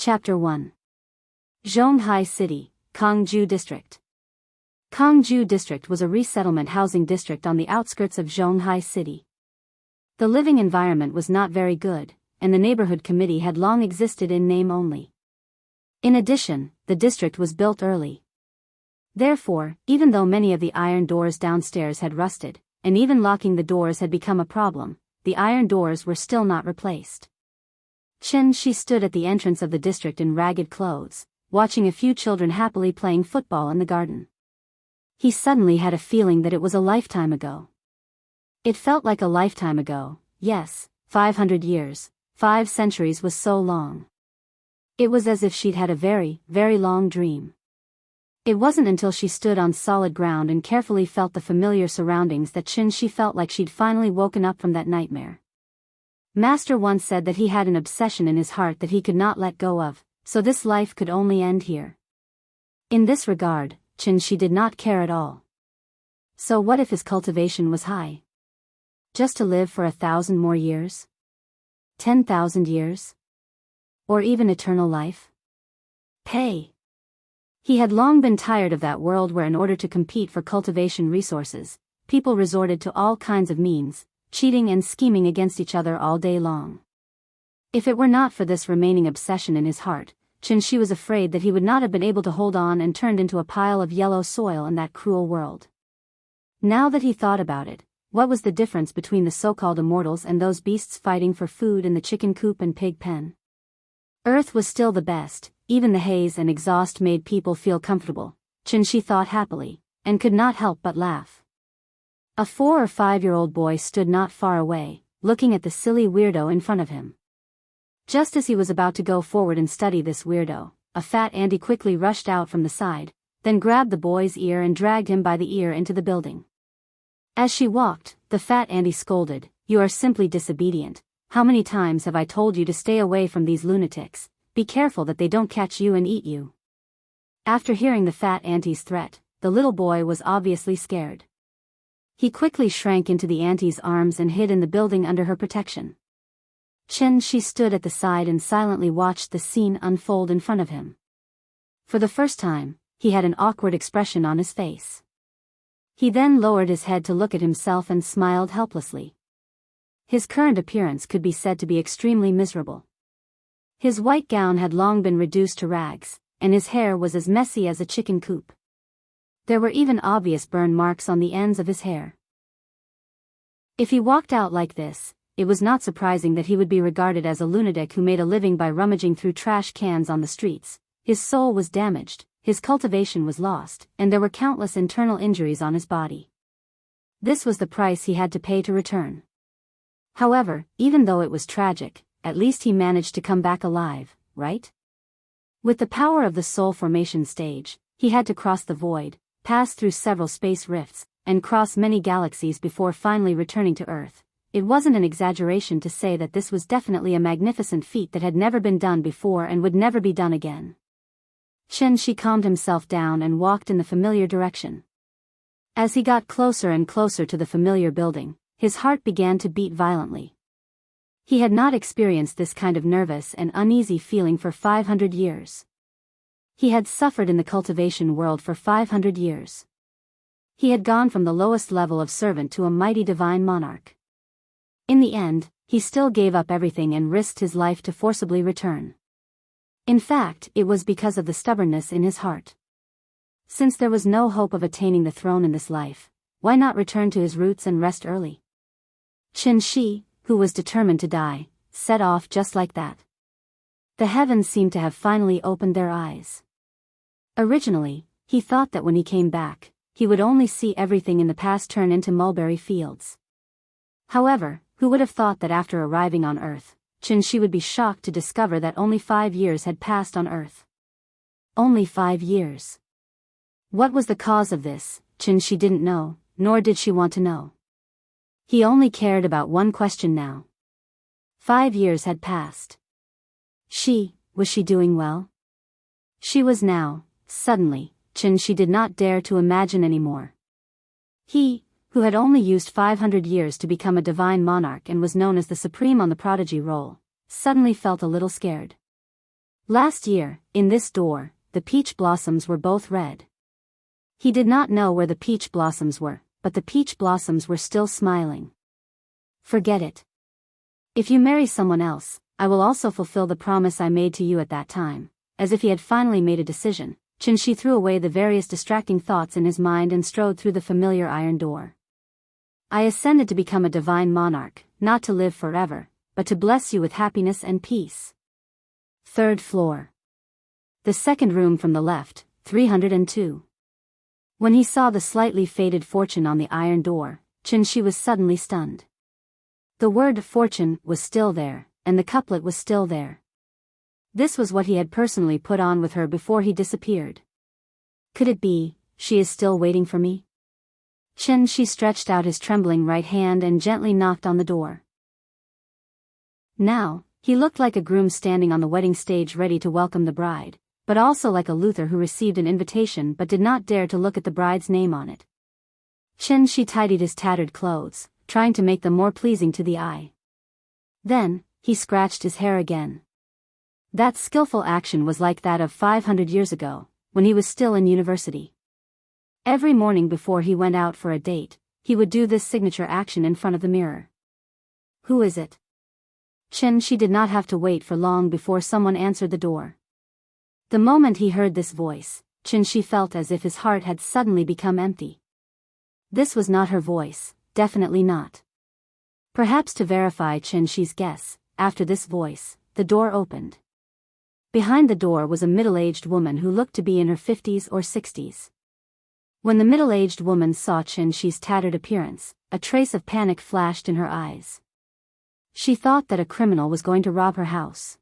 Chapter 1. Zhonghai City, Kangju District. Kangju District was a resettlement housing district on the outskirts of Zhonghai City. The living environment was not very good, and the neighborhood committee had long existed in name only. In addition, the district was built early. Therefore, even though many of the iron doors downstairs had rusted, and even locking the doors had become a problem, the iron doors were still not replaced. She stood at the entrance of the district in ragged clothes, watching a few children happily playing football in the garden. He suddenly had a feeling that it was a lifetime ago. It felt like a lifetime ago, yes, 500 years, 5 centuries was so long. It was as if she'd had a very, very long dream. It wasn't until she stood on solid ground and carefully felt the familiar surroundings that she felt like she'd finally woken up from that nightmare. Master once said that he had an obsession in his heart that he could not let go of, so this life could only end here. In this regard, she did not care at all. So what if his cultivation was high? Just to live for 1,000 more years? 10,000 years? Or even eternal life? Pay. He had long been tired of that world where in order to compete for cultivation resources, people resorted to all kinds of means, cheating and scheming against each other all day long. If it were not for this remaining obsession in his heart, she was afraid that he would not have been able to hold on and turned into a pile of yellow soil in that cruel world. Now that he thought about it, what was the difference between the so-called immortals and those beasts fighting for food in the chicken coop and pig pen? Earth was still the best, even the haze and exhaust made people feel comfortable, she thought happily, and could not help but laugh. A 4 or 5-year-old boy stood not far away, looking at the silly weirdo in front of him. Just as he was about to go forward and study this weirdo, a fat Andy quickly rushed out from the side, then grabbed the boy's ear and dragged him by the ear into the building. As she walked, the fat Andy scolded, "You are simply disobedient. How many times have I told you to stay away from these lunatics? Be careful that they don't catch you and eat you." After hearing the fat auntie's threat, the little boy was obviously scared. He quickly shrank into the auntie's arms and hid in the building under her protection. She stood at the side and silently watched the scene unfold in front of him. For the first time, he had an awkward expression on his face. He then lowered his head to look at himself and smiled helplessly. His current appearance could be said to be extremely miserable. His white gown had long been reduced to rags, and his hair was as messy as a chicken coop. There were even obvious burn marks on the ends of his hair. If he walked out like this, it was not surprising that he would be regarded as a lunatic who made a living by rummaging through trash cans on the streets. His soul was damaged, his cultivation was lost, and there were countless internal injuries on his body. This was the price he had to pay to return. However, even though it was tragic, at least he managed to come back alive, right? With the power of the soul formation stage, he had to cross the void, pass through several space rifts, and cross many galaxies before finally returning to Earth. It wasn't an exaggeration to say that this was definitely a magnificent feat that had never been done before and would never be done again. She calmed himself down and walked in the familiar direction. As he got closer and closer to the familiar building, his heart began to beat violently. He had not experienced this kind of nervous and uneasy feeling for 500 years. He had suffered in the cultivation world for 500 years. He had gone from the lowest level of servant to a mighty divine monarch. In the end, he still gave up everything and risked his life to forcibly return. In fact, it was because of the stubbornness in his heart. Since there was no hope of attaining the throne in this life, why not return to his roots and rest early? Shi, who was determined to die, set off just like that. The heavens seemed to have finally opened their eyes. Originally, he thought that when he came back, he would only see everything in the past turn into mulberry fields. However, who would have thought that after arriving on Earth, she would be shocked to discover that only 5 years had passed on Earth. Only 5 years. What was the cause of this? She didn't know, nor did she want to know. He only cared about one question now. 5 years had passed. Was she doing well? She was now, suddenly, she did not dare to imagine anymore. He, who had only used 500 years to become a divine monarch and was known as the supreme on the prodigy roll, suddenly felt a little scared. Last year, in this door, the peach blossoms were both red. He did not know where the peach blossoms were, but the peach blossoms were still smiling. Forget it. If you marry someone else, I will also fulfill the promise I made to you at that time. As if he had finally made a decision, Qinshi threw away the various distracting thoughts in his mind and strode through the familiar iron door. I ascended to become a divine monarch, not to live forever, but to bless you with happiness and peace. Third floor. The second room from the left, 302. When he saw the slightly faded fortune on the iron door, Qinshi was suddenly stunned. The word fortune was still there, and the couplet was still there. This was what he had personally put on with her before he disappeared. Could it be, she is still waiting for me? Qinshi stretched out his trembling right hand and gently knocked on the door. Now, he looked like a groom standing on the wedding stage ready to welcome the bride, but also like a Luther who received an invitation but did not dare to look at the bride's name on it. Qinshi tidied his tattered clothes, trying to make them more pleasing to the eye. Then, he scratched his hair again. That skillful action was like that of 500 years ago, when he was still in university. Every morning before he went out for a date, he would do this signature action in front of the mirror. Who is it? Qinshi did not have to wait for long before someone answered the door. The moment he heard this voice, Qinshi felt as if his heart had suddenly become empty. This was not her voice, definitely not. Perhaps to verify Qinshi's guess, after this voice, the door opened. Behind the door was a middle-aged woman who looked to be in her 50s or 60s. When the middle-aged woman saw Qinshi's tattered appearance, a trace of panic flashed in her eyes. She thought that a criminal was going to rob her house.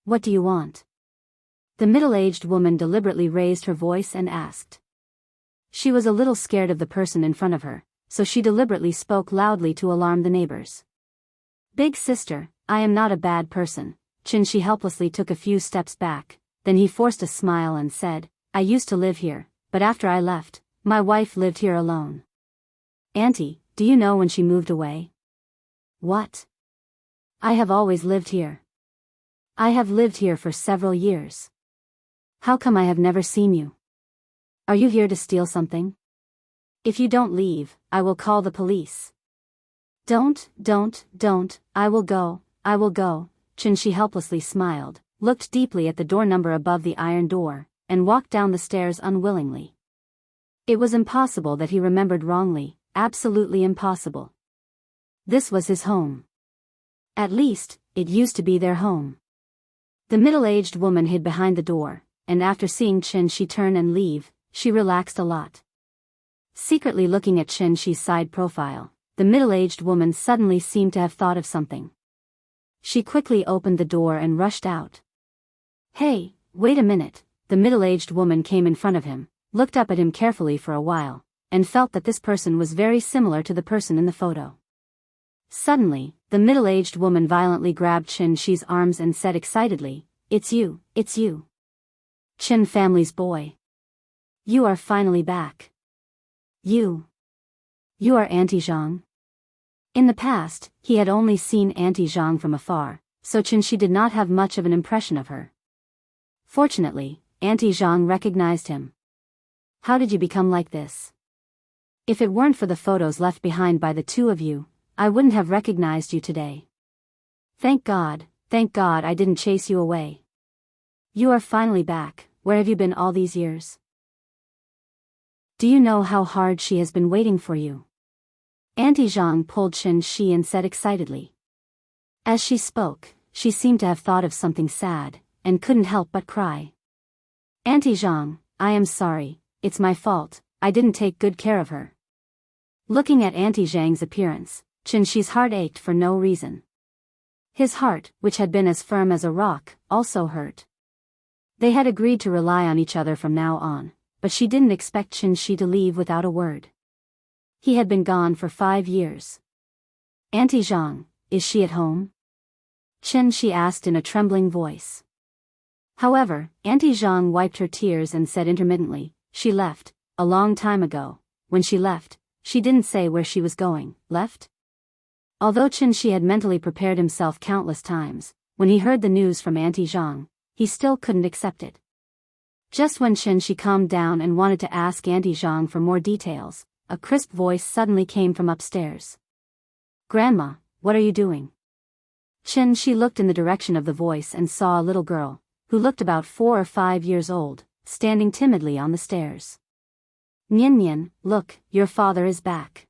What do you want? The middle-aged woman deliberately raised her voice and asked. She was a little scared of the person in front of her, so she deliberately spoke loudly to alarm the neighbors. Big sister, I am not a bad person. Qinshi helplessly took a few steps back, then he forced a smile and said, I used to live here, but after I left, my wife lived here alone. Auntie, do you know when she moved away? What? I have always lived here. I have lived here for several years. How come I have never seen you? Are you here to steal something? If you don't leave, I will call the police. Don't, I will go. Qinshi helplessly smiled, looked deeply at the door number above the iron door, and walked down the stairs unwillingly. It was impossible that he remembered wrongly, absolutely impossible. This was his home. At least, it used to be their home. The middle-aged woman hid behind the door, and after seeing Qinshi turn and leave, she relaxed a lot. Secretly looking at Qinshi's side profile, the middle-aged woman suddenly seemed to have thought of something. She quickly opened the door and rushed out. Hey, wait a minute, the middle-aged woman came in front of him, looked up at him carefully for a while, and felt that this person was very similar to the person in the photo. Suddenly, the middle-aged woman violently grabbed Qinshi's arms and said excitedly, it's you. Qin family's boy. You are finally back. You are Auntie Zhang. In the past, he had only seen Auntie Zhang from afar, so Qinshi did not have much of an impression of her. Fortunately, Auntie Zhang recognized him. How did you become like this? If it weren't for the photos left behind by the two of you, I wouldn't have recognized you today. Thank God I didn't chase you away. You are finally back. Where have you been all these years? Do you know how hard she has been waiting for you? Auntie Zhang pulled Qinshi and said excitedly. As she spoke, she seemed to have thought of something sad, and couldn't help but cry. Auntie Zhang, I am sorry, it's my fault, I didn't take good care of her. Looking at Auntie Zhang's appearance, Qinshi's heart ached for no reason. His heart, which had been as firm as a rock, also hurt. They had agreed to rely on each other from now on, but she didn't expect Qinshi to leave without a word. He had been gone for 5 years. Auntie Zhang, is she at home? Qinshi asked in a trembling voice. However, Auntie Zhang wiped her tears and said intermittently, she left, a long time ago. When she left, she didn't say where she was going. Left? Although Qinshi had mentally prepared himself countless times, when he heard the news from Auntie Zhang, he still couldn't accept it. Just when Qin calmed down and wanted to ask Auntie Zhang for more details, a crisp voice suddenly came from upstairs. "Grandma, what are you doing?" Qin looked in the direction of the voice and saw a little girl, who looked about 4 or 5 years old, standing timidly on the stairs. "Nian, look, your father is back."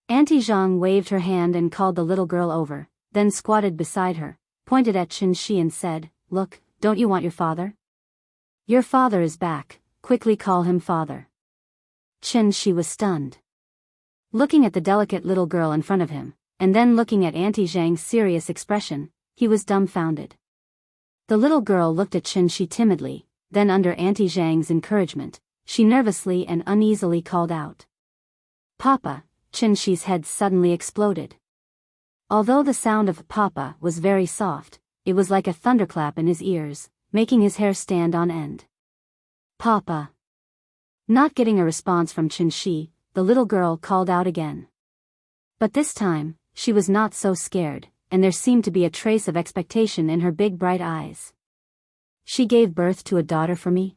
Auntie Zhang waved her hand and called the little girl over, then squatted beside her, pointed at Qin and said, "Look, don't you want your father? Your father is back, quickly call him father." Qin was stunned. Looking at the delicate little girl in front of him, and then looking at Auntie Zhang's serious expression, he was dumbfounded. The little girl looked at Qin timidly, then under Auntie Zhang's encouragement, she nervously and uneasily called out, "Papa." Qin's head suddenly exploded. Although the sound of "Papa" was very soft, it was like a thunderclap in his ears, making his hair stand on end. "Papa." Not getting a response from Qin, the little girl called out again. But this time, she was not so scared, and there seemed to be a trace of expectation in her big bright eyes. "She gave birth to a daughter for me?"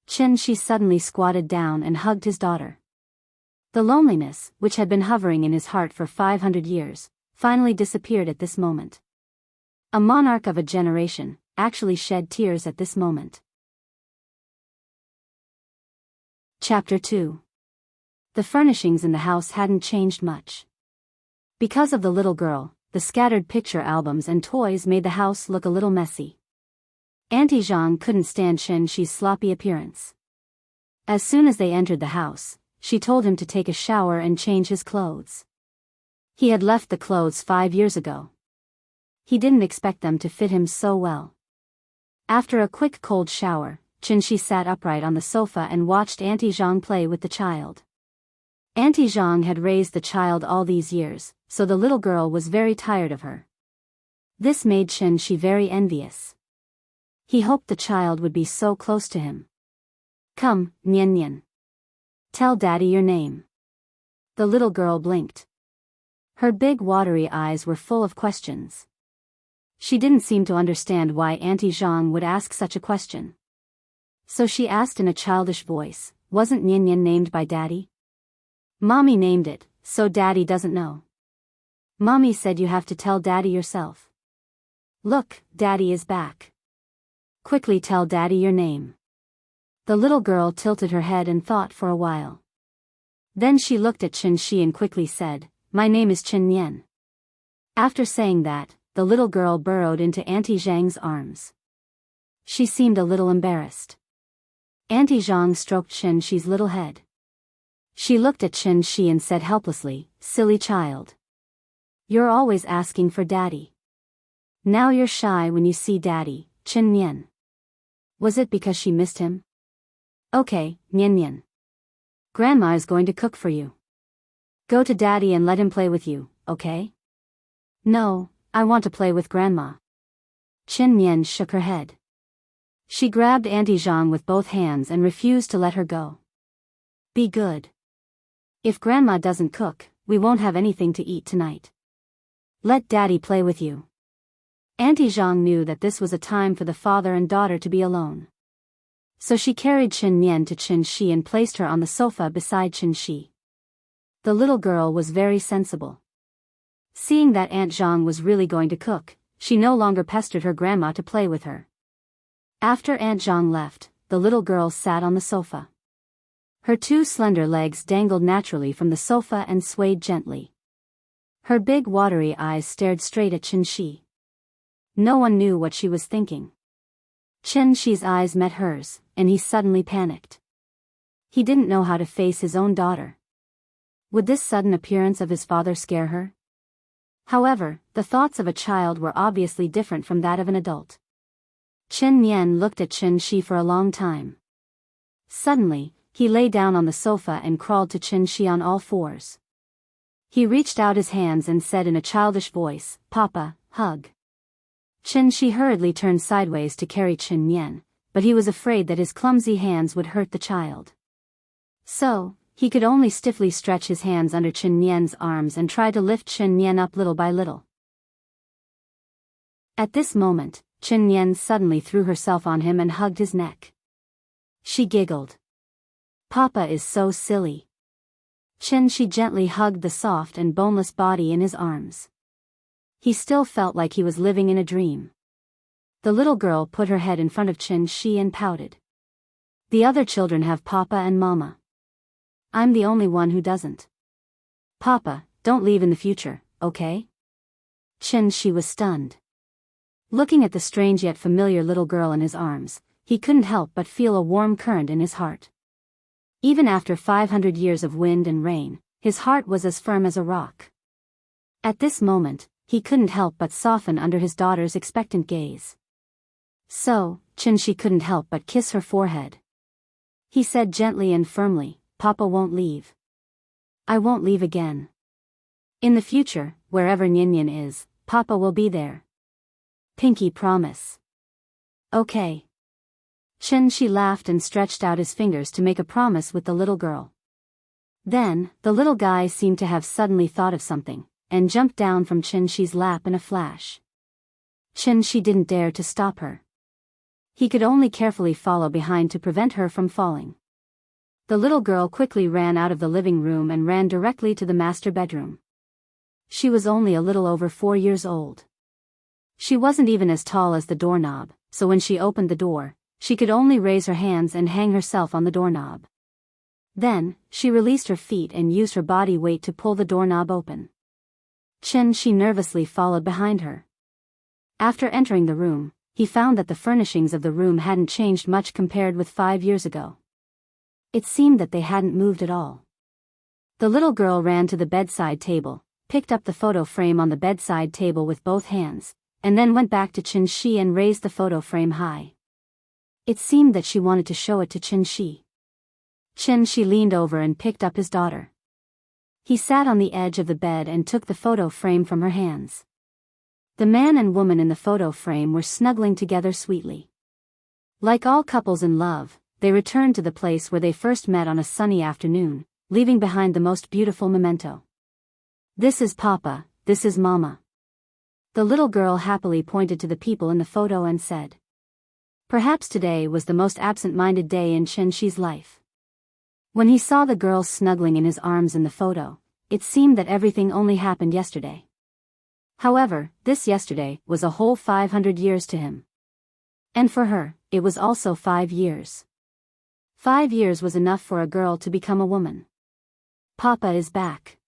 Qin suddenly squatted down and hugged his daughter. The loneliness, which had been hovering in his heart for 500 years, finally disappeared at this moment. A monarch of a generation actually shed tears at this moment. Chapter 2. The furnishings in the house hadn't changed much. Because of the little girl, the scattered picture albums and toys made the house look a little messy. Auntie Zhang couldn't stand Qin's sloppy appearance. As soon as they entered the house, she told him to take a shower and change his clothes. He had left the clothes 5 years ago. He didn't expect them to fit him so well. After a quick cold shower, Qin sat upright on the sofa and watched Auntie Zhang play with the child. Auntie Zhang had raised the child all these years, so the little girl was very tired of her. This made Qin very envious. He hoped the child would be so close to him. "Come, Nian. Tell Daddy your name." The little girl blinked. Her big watery eyes were full of questions. She didn't seem to understand why Auntie Zhang would ask such a question. So she asked in a childish voice, "Wasn't Nian named by Daddy?" "Mommy named it, so Daddy doesn't know." "Mommy said you have to tell Daddy yourself." "Look, Daddy is back. Quickly tell Daddy your name." The little girl tilted her head and thought for a while. Then she looked at Qin and quickly said, "My name is Nian." After saying that, the little girl burrowed into Auntie Zhang's arms. She seemed a little embarrassed. Auntie Zhang stroked Qin's little head. She looked at Qin and said helplessly, "Silly child. You're always asking for Daddy. Now you're shy when you see Daddy, Nian. Was it because she missed him?" "Okay, Nian. Grandma is going to cook for you. Go to Daddy and let him play with you, okay?" "No, I want to play with Grandma." Nian shook her head. She grabbed Auntie Zhang with both hands and refused to let her go. "Be good. If Grandma doesn't cook, we won't have anything to eat tonight. Let Daddy play with you." Auntie Zhang knew that this was a time for the father and daughter to be alone. So she carried Nian to Qin and placed her on the sofa beside Qin. The little girl was very sensible. Seeing that Aunt Zhang was really going to cook, she no longer pestered her grandma to play with her. After Aunt Zhang left, the little girl sat on the sofa. Her 2 slender legs dangled naturally from the sofa and swayed gently. Her big watery eyes stared straight at Qin. No one knew what she was thinking. Qin's eyes met hers, and he suddenly panicked. He didn't know how to face his own daughter. Would this sudden appearance of his father scare her? However, the thoughts of a child were obviously different from that of an adult. Nian looked at Qin for a long time. Suddenly, he lay down on the sofa and crawled to Qin on all fours. He reached out his hands and said in a childish voice, "Papa, hug." Qin hurriedly turned sideways to carry Nian, but he was afraid that his clumsy hands would hurt the child. So, he could only stiffly stretch his hands under Nian's arms and try to lift Nian up little by little. At this moment, Chen Yan suddenly threw herself on him and hugged his neck. She giggled. Papa is so silly. She gently hugged the soft and boneless body in his arms. He still felt like he was living in a dream. The little girl put her head in front of Shi and pouted. The other children have Papa and Mama. I'm the only one who doesn't. Papa, don't leave in the future, okay? Shi was stunned. Looking at the strange yet familiar little girl in his arms, he couldn't help but feel a warm current in his heart. Even after 500 years of wind and rain, his heart was as firm as a rock. At this moment, he couldn't help but soften under his daughter's expectant gaze. So, Shi couldn't help but kiss her forehead. He said gently and firmly, Papa won't leave. I won't leave again. In the future, wherever Nyan is, Papa will be there. Pinky promise. Okay. Shi laughed and stretched out his fingers to make a promise with the little girl. Then, the little guy seemed to have suddenly thought of something, and jumped down from Shi's lap in a flash. Shi didn't dare to stop her. He could only carefully follow behind to prevent her from falling. The little girl quickly ran out of the living room and ran directly to the master bedroom. She was only a little over 4 years old. She wasn't even as tall as the doorknob, so when she opened the door, she could only raise her hands and hang herself on the doorknob. Then, she released her feet and used her body weight to pull the doorknob open. She nervously followed behind her. After entering the room, he found that the furnishings of the room hadn't changed much compared with 5 years ago. It seemed that they hadn't moved at all. The little girl ran to the bedside table, picked up the photo frame on the bedside table with both hands, and then went back to Shi and raised the photo frame high. It seemed that she wanted to show it to Shi. Shi leaned over and picked up his daughter. He sat on the edge of the bed and took the photo frame from her hands. The man and woman in the photo frame were snuggling together sweetly. Like all couples in love, they returned to the place where they first met on a sunny afternoon, leaving behind the most beautiful memento. This is Papa, this is Mama. The little girl happily pointed to the people in the photo and said. Perhaps today was the most absent-minded day in Shi's life. When he saw the girl snuggling in his arms in the photo, it seemed that everything only happened yesterday. However, this yesterday was a whole 500 years to him. And for her, it was also 5 years. 5 years was enough for a girl to become a woman. Papa is back.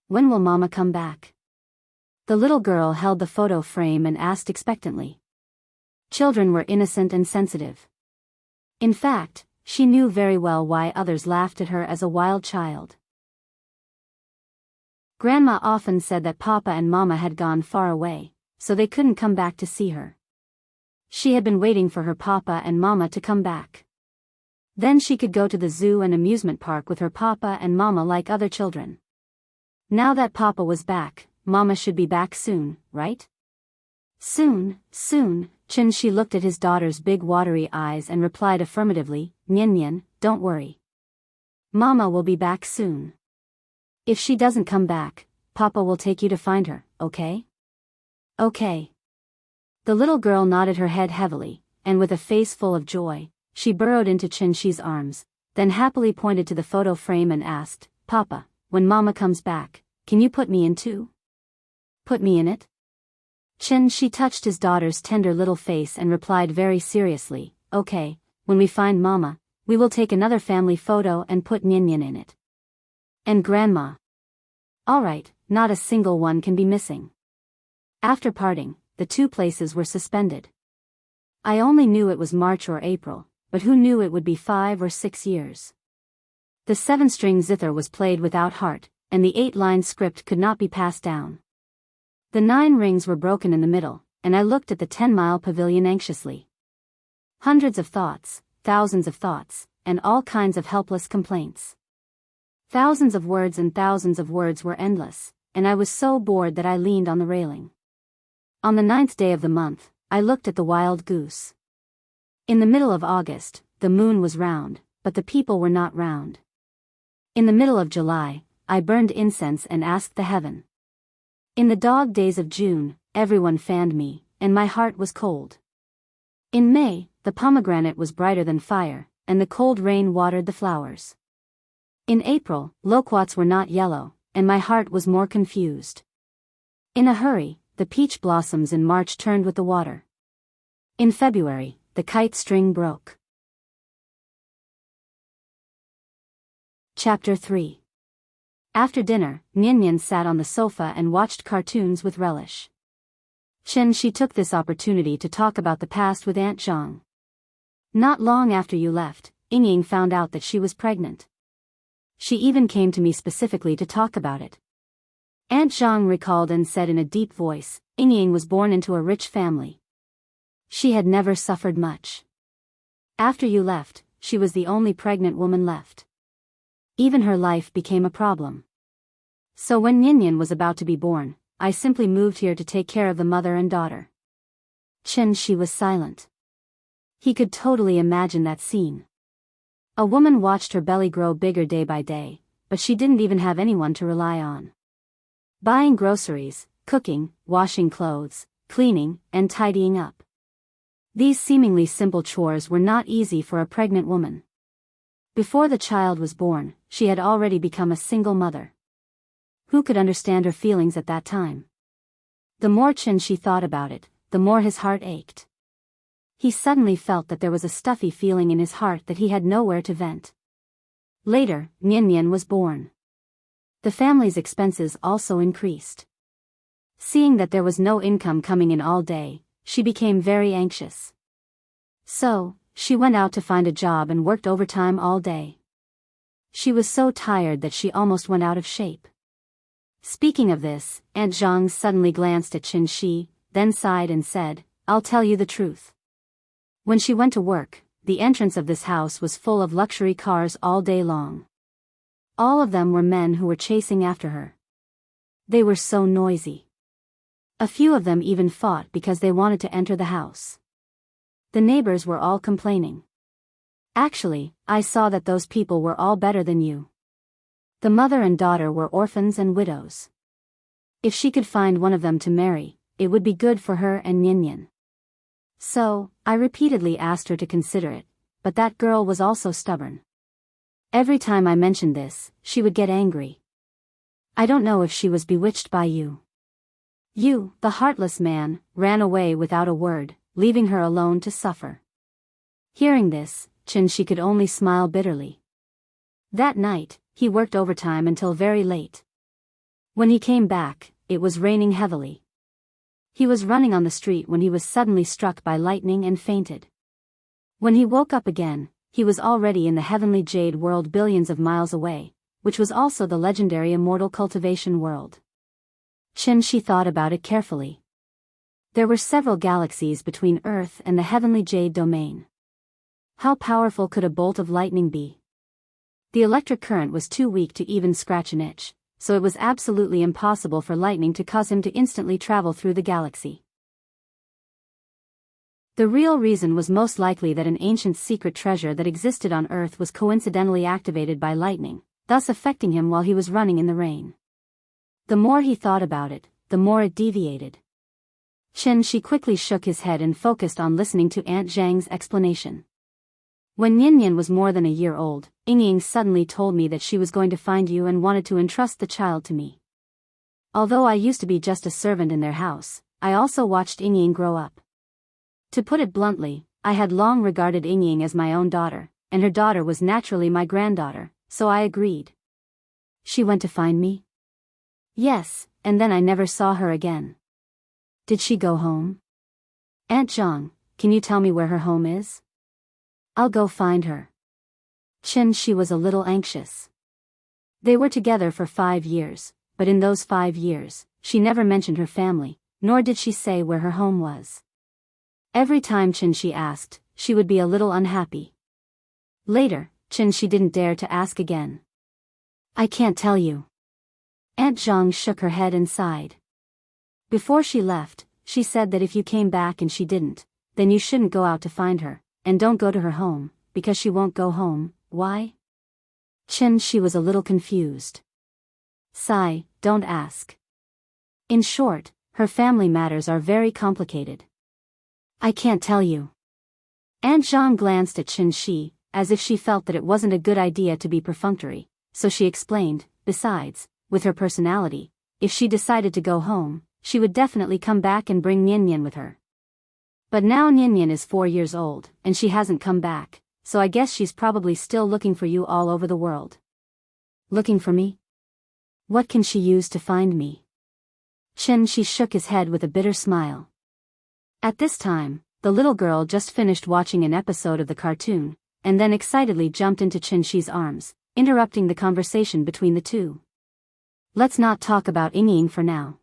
When will Mama come back? The little girl held the photo frame and asked expectantly. Children were innocent and sensitive. In fact, she knew very well why others laughed at her as a wild child. Grandma often said that Papa and Mama had gone far away, so they couldn't come back to see her. She had been waiting for her Papa and Mama to come back. Then she could go to the zoo and amusement park with her Papa and Mama like other children. Now that Papa was back, Mama should be back soon, right? Soon, soon. Shi looked at his daughter's big watery eyes and replied affirmatively, Nyan, don't worry. Mama will be back soon. If she doesn't come back, Papa will take you to find her, okay? Okay. The little girl nodded her head heavily, and with a face full of joy, she burrowed into Shi's arms, then happily pointed to the photo frame and asked, Papa, when Mama comes back, can you put me in too? Put me in it? Shi touched his daughter's tender little face and replied very seriously, okay, when we find Mama, we will take another family photo and put Nyan in it. And Grandma. Alright, not a single one can be missing. After parting, the two places were suspended. I only knew it was March or April, but who knew it would be 5 or 6 years? The 7-string zither was played without heart, and the 8-line script could not be passed down. The 9 rings were broken in the middle, and I looked at the 10-mile pavilion anxiously. Hundreds of thoughts, thousands of thoughts, and all kinds of helpless complaints. Thousands of words and thousands of words were endless, and I was so bored that I leaned on the railing. On the 9th day of the month, I looked at the wild goose. In the middle of August, the moon was round, but the people were not round. In the middle of July, I burned incense and asked the heaven. In the dog days of June, everyone fanned me, and my heart was cold. In May, the pomegranate was brighter than fire, and the cold rain watered the flowers. In April, loquats were not yellow, and my heart was more confused. In a hurry, the peach blossoms in March turned with the water. In February, the kite string broke. Chapter 3. After dinner, Nyan sat on the sofa and watched cartoons with relish. She took this opportunity to talk about the past with Aunt Zhang. Not long after you left, Ying found out that she was pregnant. She even came to me specifically to talk about it. Aunt Zhang recalled and said in a deep voice, Ying was born into a rich family. She had never suffered much. After you left, she was the only pregnant woman left. Even her life became a problem. So when Nyan was about to be born, I simply moved here to take care of the mother and daughter. She was silent. He could totally imagine that scene. A woman watched her belly grow bigger day by day, but she didn't even have anyone to rely on. Buying groceries, cooking, washing clothes, cleaning, and tidying up. These seemingly simple chores were not easy for a pregnant woman. Before the child was born, she had already become a single mother. Who could understand her feelings at that time? The more she thought about it, the more his heart ached. He suddenly felt that there was a stuffy feeling in his heart that he had nowhere to vent. Later, Nyan was born. The family's expenses also increased. Seeing that there was no income coming in all day, she became very anxious. So, she went out to find a job and worked overtime all day. She was so tired that she almost went out of shape. Speaking of this, Aunt Zhang suddenly glanced at Qin Shi, then sighed and said, "I'll tell you the truth." When she went to work, the entrance of this house was full of luxury cars all day long. All of them were men who were chasing after her. They were so noisy. A few of them even fought because they wanted to enter the house. The neighbors were all complaining. Actually, I saw that those people were all better than you. The mother and daughter were orphans and widows. If she could find one of them to marry, it would be good for her and Nyan. So, I repeatedly asked her to consider it, but that girl was also stubborn. Every time I mentioned this, she would get angry. I don't know if she was bewitched by you. You, the heartless man, ran away without a word, leaving her alone to suffer. Hearing this, she could only smile bitterly. That night, he worked overtime until very late. When he came back, it was raining heavily. He was running on the street when he was suddenly struck by lightning and fainted. When he woke up again, he was already in the heavenly jade world billions of miles away, which was also the legendary immortal cultivation world. She thought about it carefully. There were several galaxies between Earth and the heavenly jade domain. How powerful could a bolt of lightning be? The electric current was too weak to even scratch an itch, so it was absolutely impossible for lightning to cause him to instantly travel through the galaxy. The real reason was most likely that an ancient secret treasure that existed on Earth was coincidentally activated by lightning, thus affecting him while he was running in the rain. The more he thought about it, the more it deviated. She quickly shook his head and focused on listening to Aunt Zhang's explanation. When Nyan was more than a year old, Ying suddenly told me that she was going to find you and wanted to entrust the child to me. Although I used to be just a servant in their house, I also watched Ying grow up. To put it bluntly, I had long regarded Ying as my own daughter, and her daughter was naturally my granddaughter, so I agreed. She went to find me? Yes, and then I never saw her again. Did she go home? Aunt Zhang, can you tell me where her home is? I'll go find her. She was a little anxious. They were together for 5 years, but in those 5 years, she never mentioned her family, nor did she say where her home was. Every time she asked, she would be a little unhappy. Later, she didn't dare to ask again. I can't tell you. Aunt Zhang shook her head and sighed. Before she left, she said that if you came back and she didn't, then you shouldn't go out to find her, and don't go to her home, because she won't go home. Why? She was a little confused. Sigh, don't ask. In short, her family matters are very complicated. I can't tell you. Aunt Zhang glanced at Qin Shi, as if she felt that it wasn't a good idea to be perfunctory, so she explained, besides, with her personality, if she decided to go home, she would definitely come back and bring Nian with her. But now Nian is 4 years old, and she hasn't come back, so I guess she's probably still looking for you all over the world. Looking for me? What can she use to find me? Qin Shi shook his head with a bitter smile. At this time, the little girl just finished watching an episode of the cartoon, and then excitedly jumped into Qin Shi's arms, interrupting the conversation between the two. Let's not talk about Ying for now.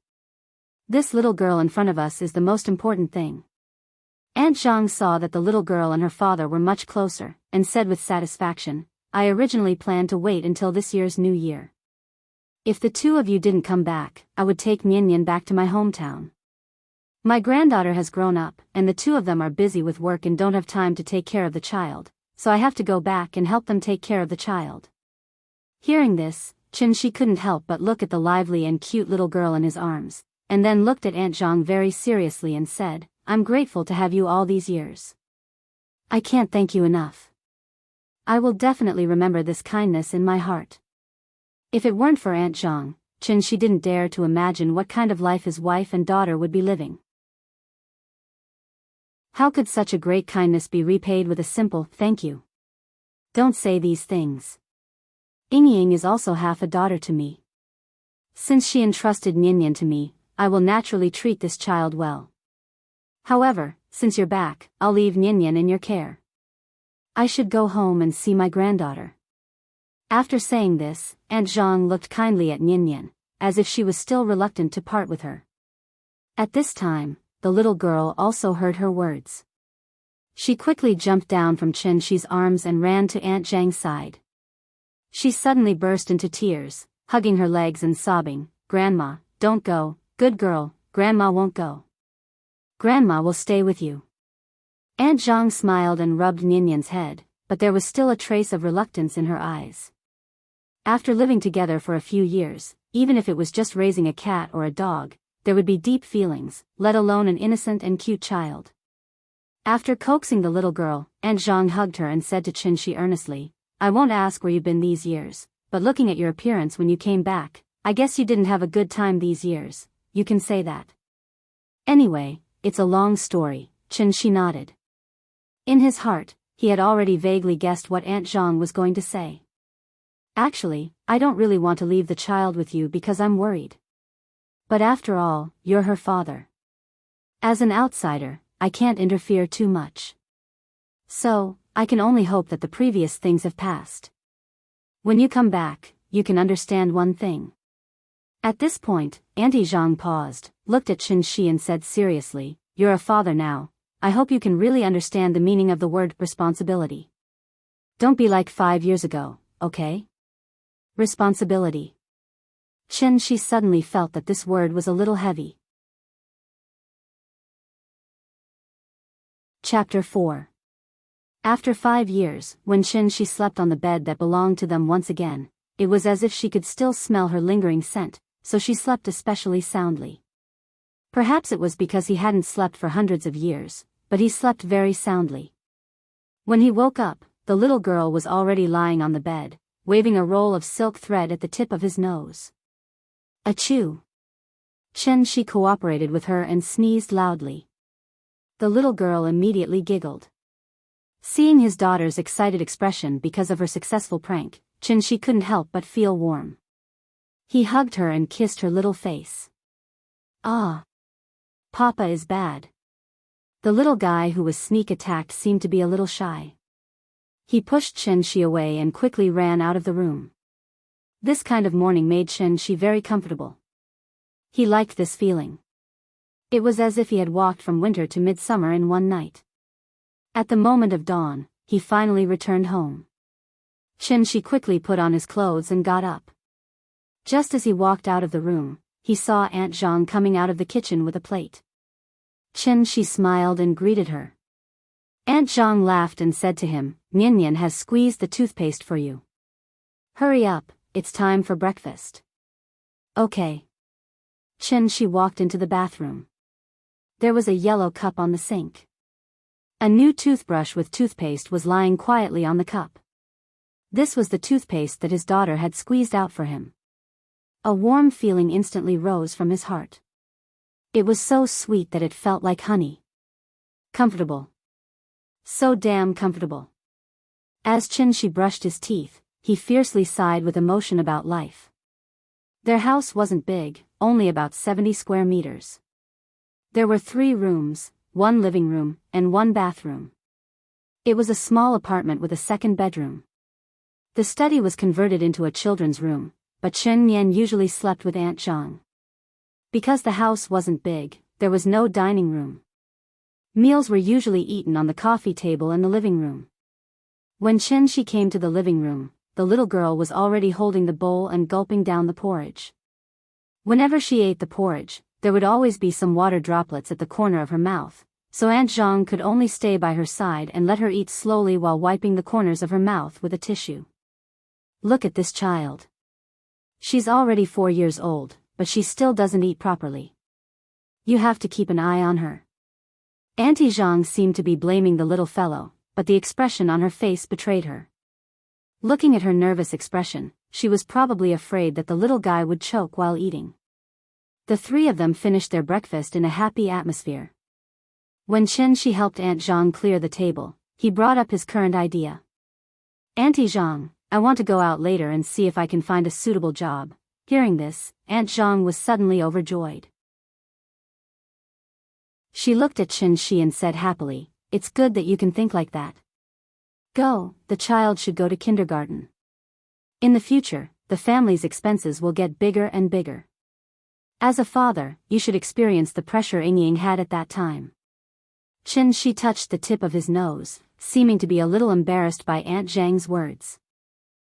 This little girl in front of us is the most important thing. Aunt Zhang saw that the little girl and her father were much closer, and said with satisfaction, I originally planned to wait until this year's New Year. If the two of you didn't come back, I would take Nian back to my hometown. My granddaughter has grown up, and the two of them are busy with work and don't have time to take care of the child, so I have to go back and help them take care of the child. Hearing this, Qin Shi couldn't help but look at the lively and cute little girl in his arms, and then looked at Aunt Zhang very seriously and said, I'm grateful to have you all these years. I can't thank you enough. I will definitely remember this kindness in my heart. If it weren't for Aunt Zhang, Qin Shi didn't dare to imagine what kind of life his wife and daughter would be living. How could such a great kindness be repaid with a simple, thank you? Don't say these things. Ying is also half a daughter to me. Since she entrusted Nian to me, I will naturally treat this child well. However, since you're back, I'll leave Nian in your care. I should go home and see my granddaughter. After saying this, Aunt Zhang looked kindly at Nian, as if she was still reluctant to part with her. At this time, the little girl also heard her words. She quickly jumped down from Qin Shi's arms and ran to Aunt Zhang's side. She suddenly burst into tears, hugging her legs and sobbing, Grandma, don't go, good girl, Grandma won't go. Grandma will stay with you. Aunt Zhang smiled and rubbed Nian's head, but there was still a trace of reluctance in her eyes. After living together for a few years, even if it was just raising a cat or a dog, there would be deep feelings, let alone an innocent and cute child. After coaxing the little girl, Aunt Zhang hugged her and said to Qin Shi earnestly, I won't ask where you've been these years, but looking at your appearance when you came back, I guess you didn't have a good time these years, you can say that. Anyway, it's a long story, Qin Shi nodded. In his heart, he had already vaguely guessed what Aunt Zhang was going to say. Actually, I don't really want to leave the child with you because I'm worried. But after all, you're her father. As an outsider, I can't interfere too much. So, I can only hope that the previous things have passed. When you come back, you can understand one thing. At this point, Auntie Zhang paused, looked at Qin Shi and said seriously, You're a father now, I hope you can really understand the meaning of the word responsibility. Don't be like 5 years ago, okay? Responsibility. Qin Shi suddenly felt that this word was a little heavy. Chapter 4. After 5 years, when Qin Shi slept on the bed that belonged to them once again, it was as if she could still smell her lingering scent, so she slept especially soundly. Perhaps it was because he hadn't slept for hundreds of years, but he slept very soundly. When he woke up, the little girl was already lying on the bed, waving a roll of silk thread at the tip of his nose. Achoo! Qin Shi cooperated with her and sneezed loudly. The little girl immediately giggled. Seeing his daughter's excited expression because of her successful prank, Qin Shi couldn't help but feel warm. He hugged her and kissed her little face. Ah! Papa is bad. The little guy who was sneak attacked seemed to be a little shy. He pushed Qin Shi away and quickly ran out of the room. This kind of morning made Qin Shi very comfortable. He liked this feeling. It was as if he had walked from winter to midsummer in one night. At the moment of dawn, he finally returned home. Qin Shi quickly put on his clothes and got up. Just as he walked out of the room, he saw Aunt Zhang coming out of the kitchen with a plate. Qin Shi smiled and greeted her. Aunt Zhang laughed and said to him, Nian has squeezed the toothpaste for you. Hurry up, it's time for breakfast. Okay. She walked into the bathroom. There was a yellow cup on the sink. A new toothbrush with toothpaste was lying quietly on the cup. This was the toothpaste that his daughter had squeezed out for him. A warm feeling instantly rose from his heart. It was so sweet that it felt like honey. Comfortable. So damn comfortable. As She brushed his teeth, he fiercely sighed with emotion about life. Their house wasn't big, only about 70 square meters. There were 3 rooms, 1 living room, and 1 bathroom. It was a small apartment with a second bedroom. The study was converted into a children's room, but Chen Yan usually slept with Aunt Zhang. Because the house wasn't big, there was no dining room. Meals were usually eaten on the coffee table in the living room. When She came to the living room, the little girl was already holding the bowl and gulping down the porridge. Whenever she ate the porridge, there would always be some water droplets at the corner of her mouth, so Aunt Zhang could only stay by her side and let her eat slowly while wiping the corners of her mouth with a tissue. Look at this child. She's already 4 years old, but she still doesn't eat properly. You have to keep an eye on her. Auntie Zhang seemed to be blaming the little fellow, but the expression on her face betrayed her. Looking at her nervous expression, she was probably afraid that the little guy would choke while eating. The 3 of them finished their breakfast in a happy atmosphere. When She helped Aunt Zhang clear the table, he brought up his current idea. Auntie Zhang, I want to go out later and see if I can find a suitable job. Hearing this, Aunt Zhang was suddenly overjoyed. She looked at Shi and said happily, "It's good that you can think like that. Go, the child should go to kindergarten. In the future, the family's expenses will get bigger and bigger. As a father, you should experience the pressure Ying had at that time." Shi touched the tip of his nose, seeming to be a little embarrassed by Aunt Zhang's words.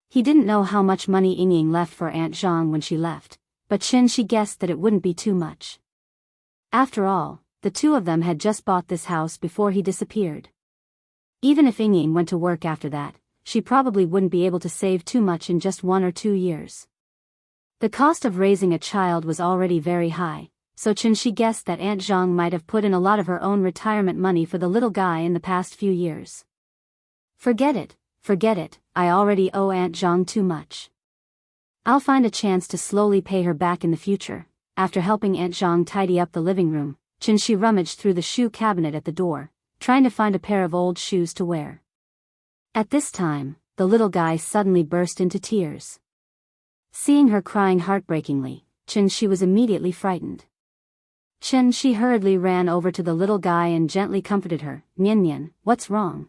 He didn't know how much money Ying left for Aunt Zhang when she left, but Shi guessed that it wouldn't be too much. After all, the 2 of them had just bought this house before he disappeared. Even if Ying went to work after that, she probably wouldn't be able to save too much in just 1 or 2 years. The cost of raising a child was already very high, so She guessed that Aunt Zhang might have put in a lot of her own retirement money for the little guy in the past few years. Forget it, I already owe Aunt Zhang too much. I'll find a chance to slowly pay her back in the future. After helping Aunt Zhang tidy up the living room, She rummaged through the shoe cabinet at the door, trying to find a pair of old shoes to wear. At this time, the little guy suddenly burst into tears. Seeing her crying heartbreakingly, She was immediately frightened. She hurriedly ran over to the little guy and gently comforted her. "Nian, what's wrong?"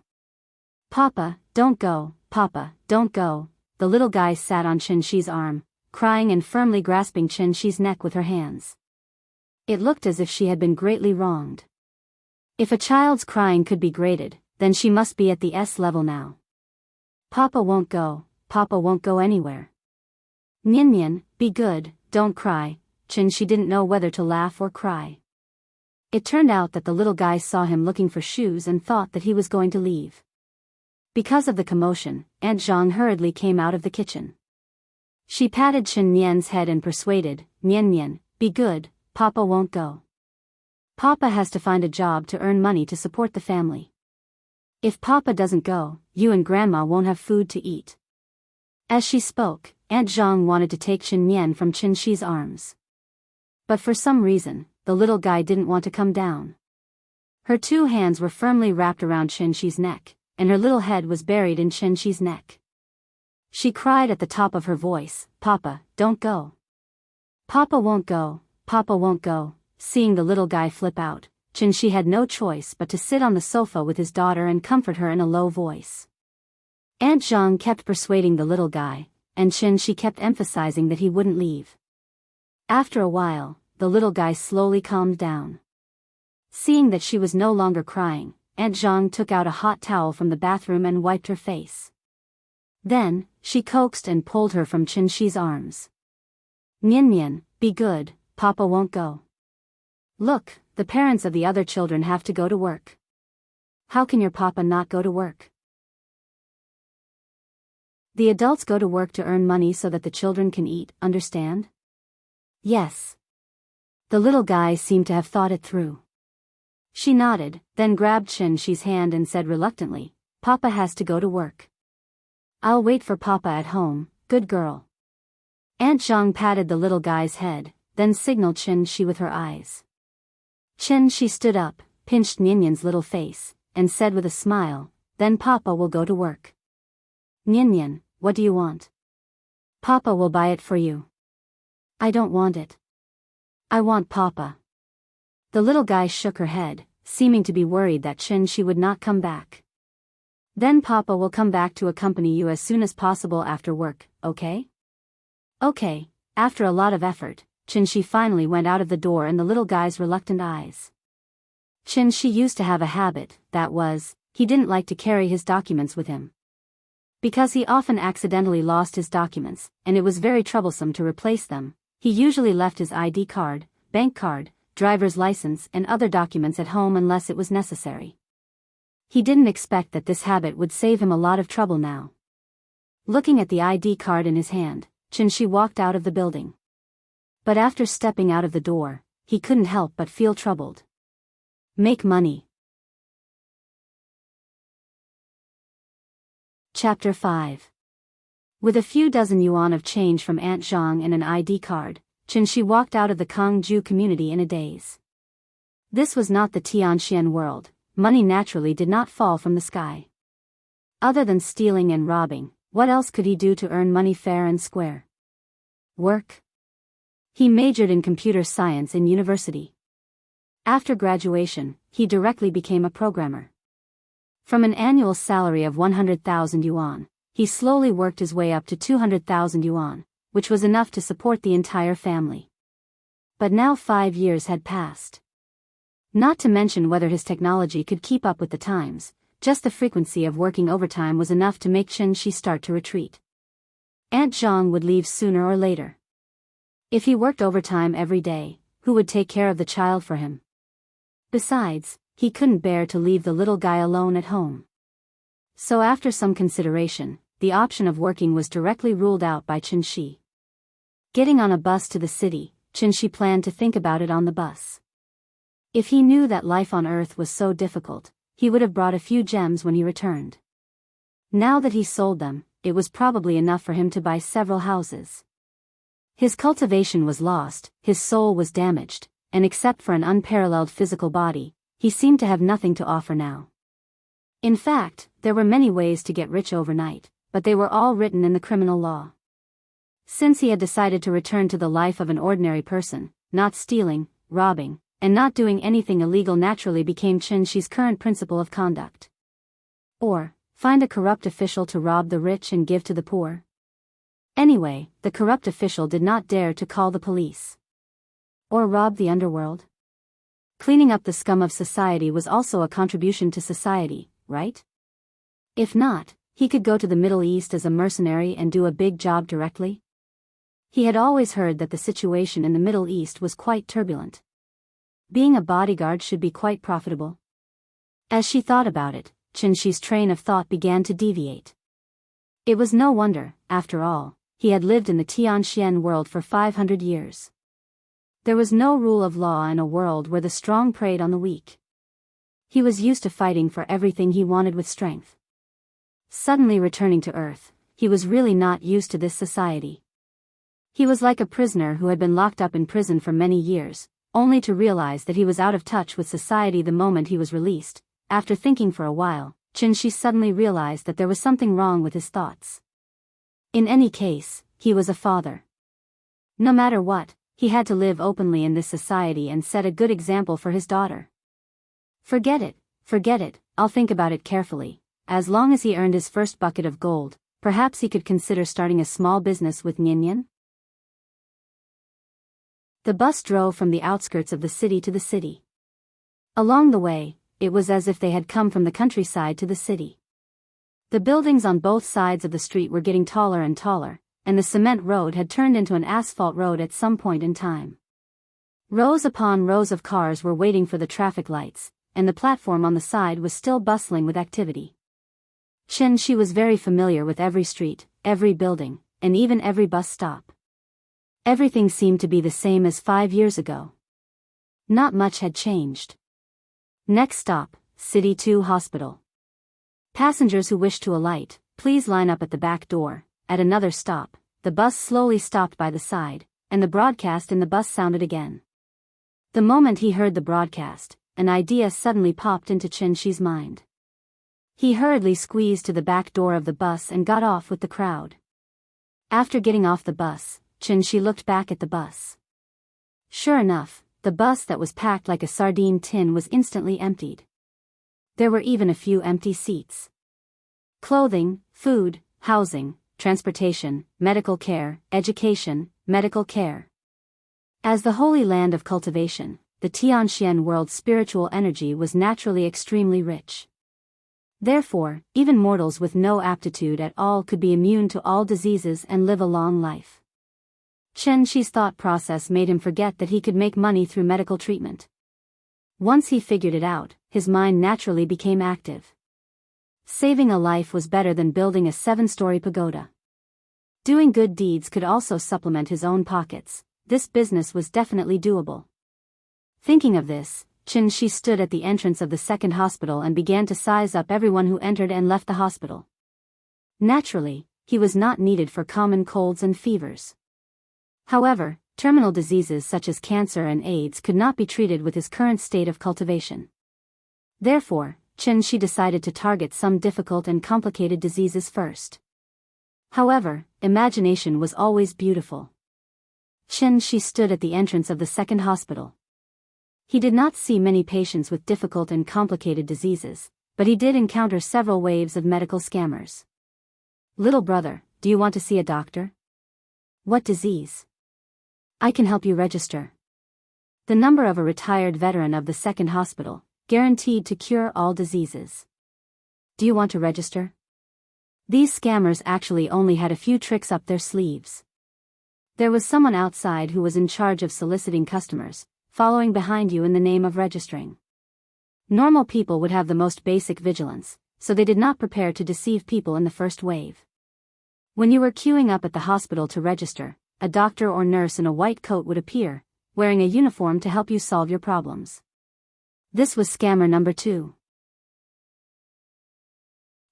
"Papa, don't go, Papa, don't go." The little guy sat on Shi's arm, crying and firmly grasping Shi's neck with her hands. It looked as if she had been greatly wronged. If a child's crying could be graded, then she must be at the S level now. Papa won't go anywhere. Nian, be good, don't cry." She didn't know whether to laugh or cry. It turned out that the little guy saw him looking for shoes and thought that he was going to leave. Because of the commotion, Aunt Zhang hurriedly came out of the kitchen. She patted Nian's head and persuaded, "Nian, be good, Papa won't go. Papa has to find a job to earn money to support the family. If Papa doesn't go, you and Grandma won't have food to eat." As she spoke, Aunt Zhang wanted to take Nian from Shi's arms. But for some reason, the little guy didn't want to come down. Her 2 hands were firmly wrapped around Shi's neck, and her little head was buried in Shi's neck. She cried at the top of her voice, "Papa, don't go. Papa won't go, Papa won't go." Seeing the little guy flip out, Shi had no choice but to sit on the sofa with his daughter and comfort her in a low voice. Aunt Zhang kept persuading the little guy, and Shi kept emphasizing that he wouldn't leave. After a while, the little guy slowly calmed down. Seeing that she was no longer crying, Aunt Zhang took out a hot towel from the bathroom and wiped her face. Then, she coaxed and pulled her from Shi's arms. "Nian, be good, Papa won't go. Look, the parents of the other children have to go to work. How can your Papa not go to work? The adults go to work to earn money so that the children can eat, understand?" "Yes. The little guy seemed to have thought it through. She nodded, then grabbed Chen-Shi's hand and said reluctantly, "Papa has to go to work. I'll wait for Papa at home, good girl." Aunt Zhang patted the little guy's head, then signaled Chen-Shi with her eyes. Chen-Shi stood up, pinched Nyanyan's little face, and said with a smile, "Then Papa will go to work." "Nyanyan, what do you want?" "Papa will buy it for you." "I don't want it. I want Papa." The little guy shook her head, seeming to be worried that Chen-Shi would not come back. "Then Papa will come back to accompany you as soon as possible after work, okay?" "Okay." After a lot of effort, Chen-Shi finally went out of the door and the little guy's reluctant eyes. Chen-Shi used to have a habit, that was, he didn't like to carry his documents with him. Because he often accidentally lost his documents, and it was very troublesome to replace them, he usually left his ID card, bank card, driver's license and other documents at home unless it was necessary. He didn't expect that this habit would save him a lot of trouble now. Looking at the ID card in his hand, Chen-Shi walked out of the building. But after stepping out of the door, he couldn't help but feel troubled. Make money. Chapter 5. With a few dozen yuan of change from Aunt Zhang and an ID card, Chen-Shi walked out of the Kangju community in a daze. This was not the Tianxian world. Money naturally did not fall from the sky. Other than stealing and robbing, what else could he do to earn money fair and square? Work. He majored in computer science in university. After graduation, he directly became a programmer. From an annual salary of 100,000 yuan, he slowly worked his way up to 200,000 yuan, which was enough to support the entire family. But now 5 years had passed. Not to mention whether his technology could keep up with the times, just the frequency of working overtime was enough to make Chen-Shi start to retreat. Aunt Zhang would leave sooner or later. If he worked overtime every day, who would take care of the child for him? Besides, he couldn't bear to leave the little guy alone at home. So after some consideration, the option of working was directly ruled out by Chen-Shi. Getting on a bus to the city, Chen-Shi planned to think about it on the bus. If he knew that life on Earth was so difficult, he would have brought a few gems when he returned. Now that he sold them, it was probably enough for him to buy several houses. His cultivation was lost, his soul was damaged, and except for an unparalleled physical body, he seemed to have nothing to offer now. In fact, there were many ways to get rich overnight, but they were all written in the criminal law. Since he had decided to return to the life of an ordinary person, not stealing, robbing, and not doing anything illegal naturally became Chen-Shi's current principle of conduct. Or, find a corrupt official to rob the rich and give to the poor. Anyway, the corrupt official did not dare to call the police. Or rob the underworld. Cleaning up the scum of society was also a contribution to society, right? If not, he could go to the Middle East as a mercenary and do a big job directly. He had always heard that the situation in the Middle East was quite turbulent. Being a bodyguard should be quite profitable. As she thought about it, Chen-Shi's train of thought began to deviate. It was no wonder, after all, he had lived in the Tianxian world for 500 years. There was no rule of law in a world where the strong preyed on the weak. He was used to fighting for everything he wanted with strength. Suddenly returning to Earth, he was really not used to this society. He was like a prisoner who had been locked up in prison for many years, only to realize that he was out of touch with society the moment he was released. After thinking for a while, Chen-Shi suddenly realized that there was something wrong with his thoughts. In any case, he was a father. No matter what, he had to live openly in this society and set a good example for his daughter. Forget it, I'll think about it carefully. As long as he earned his first bucket of gold, perhaps he could consider starting a small business with Nyanyan. The bus drove from the outskirts of the city to the city. Along the way, it was as if they had come from the countryside to the city. The buildings on both sides of the street were getting taller and taller, and the cement road had turned into an asphalt road at some point in time. Rows upon rows of cars were waiting for the traffic lights, and the platform on the side was still bustling with activity. Chen-Shi was very familiar with every street, every building, and even every bus stop. Everything seemed to be the same as 5 years ago. Not much had changed. Next stop, City 2 Hospital. Passengers who wish to alight, please line up at the back door. At another stop, the bus slowly stopped by the side, and the broadcast in the bus sounded again. The moment he heard the broadcast, an idea suddenly popped into Chen-shi's mind. He hurriedly squeezed to the back door of the bus and got off with the crowd. After getting off the bus, Chen-shi looked back at the bus. Sure enough, the bus that was packed like a sardine tin was instantly emptied. There were even a few empty seats. Clothing, food, housing, transportation, medical care, education, medical care. As the holy land of cultivation, the Tianxian world's spiritual energy was naturally extremely rich. Therefore, even mortals with no aptitude at all could be immune to all diseases and live a long life. Chen-shi's thought process made him forget that he could make money through medical treatment. Once he figured it out, his mind naturally became active. Saving a life was better than building a 7-story pagoda. Doing good deeds could also supplement his own pockets. This business was definitely doable. Thinking of this, Chen-shi stood at the entrance of the second hospital and began to size up everyone who entered and left the hospital. Naturally, he was not needed for common colds and fevers. However, terminal diseases such as cancer and AIDS could not be treated with his current state of cultivation. Therefore, Chen-shi decided to target some difficult and complicated diseases first. However, imagination was always beautiful. Chen-shi stood at the entrance of the second hospital. He did not see many patients with difficult and complicated diseases, but he did encounter several waves of medical scammers. Little brother, do you want to see a doctor? What disease? I can help you register. The number of a retired veteran of the second hospital, guaranteed to cure all diseases. Do you want to register? These scammers actually only had a few tricks up their sleeves. There was someone outside who was in charge of soliciting customers, following behind you in the name of registering. Normal people would have the most basic vigilance, so they did not prepare to deceive people in the first wave. When you were queuing up at the hospital to register, a doctor or nurse in a white coat would appear, wearing a uniform to help you solve your problems. This was scammer number 2.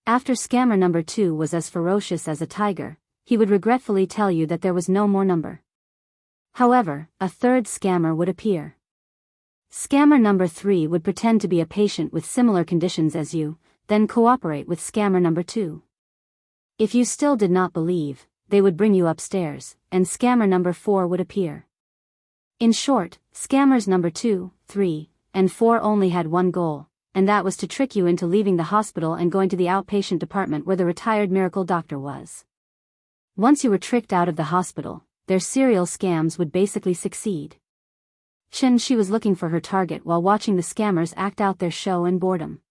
After scammer number 2 was as ferocious as a tiger, he would regretfully tell you that there was no more number. However, a third scammer would appear. Scammer number 3 would pretend to be a patient with similar conditions as you, then cooperate with scammer number 2. If you still did not believe, they would bring you upstairs, and scammer number 4 would appear. In short, scammers number 2, 3, and 4 only had one goal, and that was to trick you into leaving the hospital and going to the outpatient department where the retired miracle doctor was. Once you were tricked out of the hospital, their serial scams would basically succeed. Chen-shi was looking for her target while watching the scammers act out their show in boredom.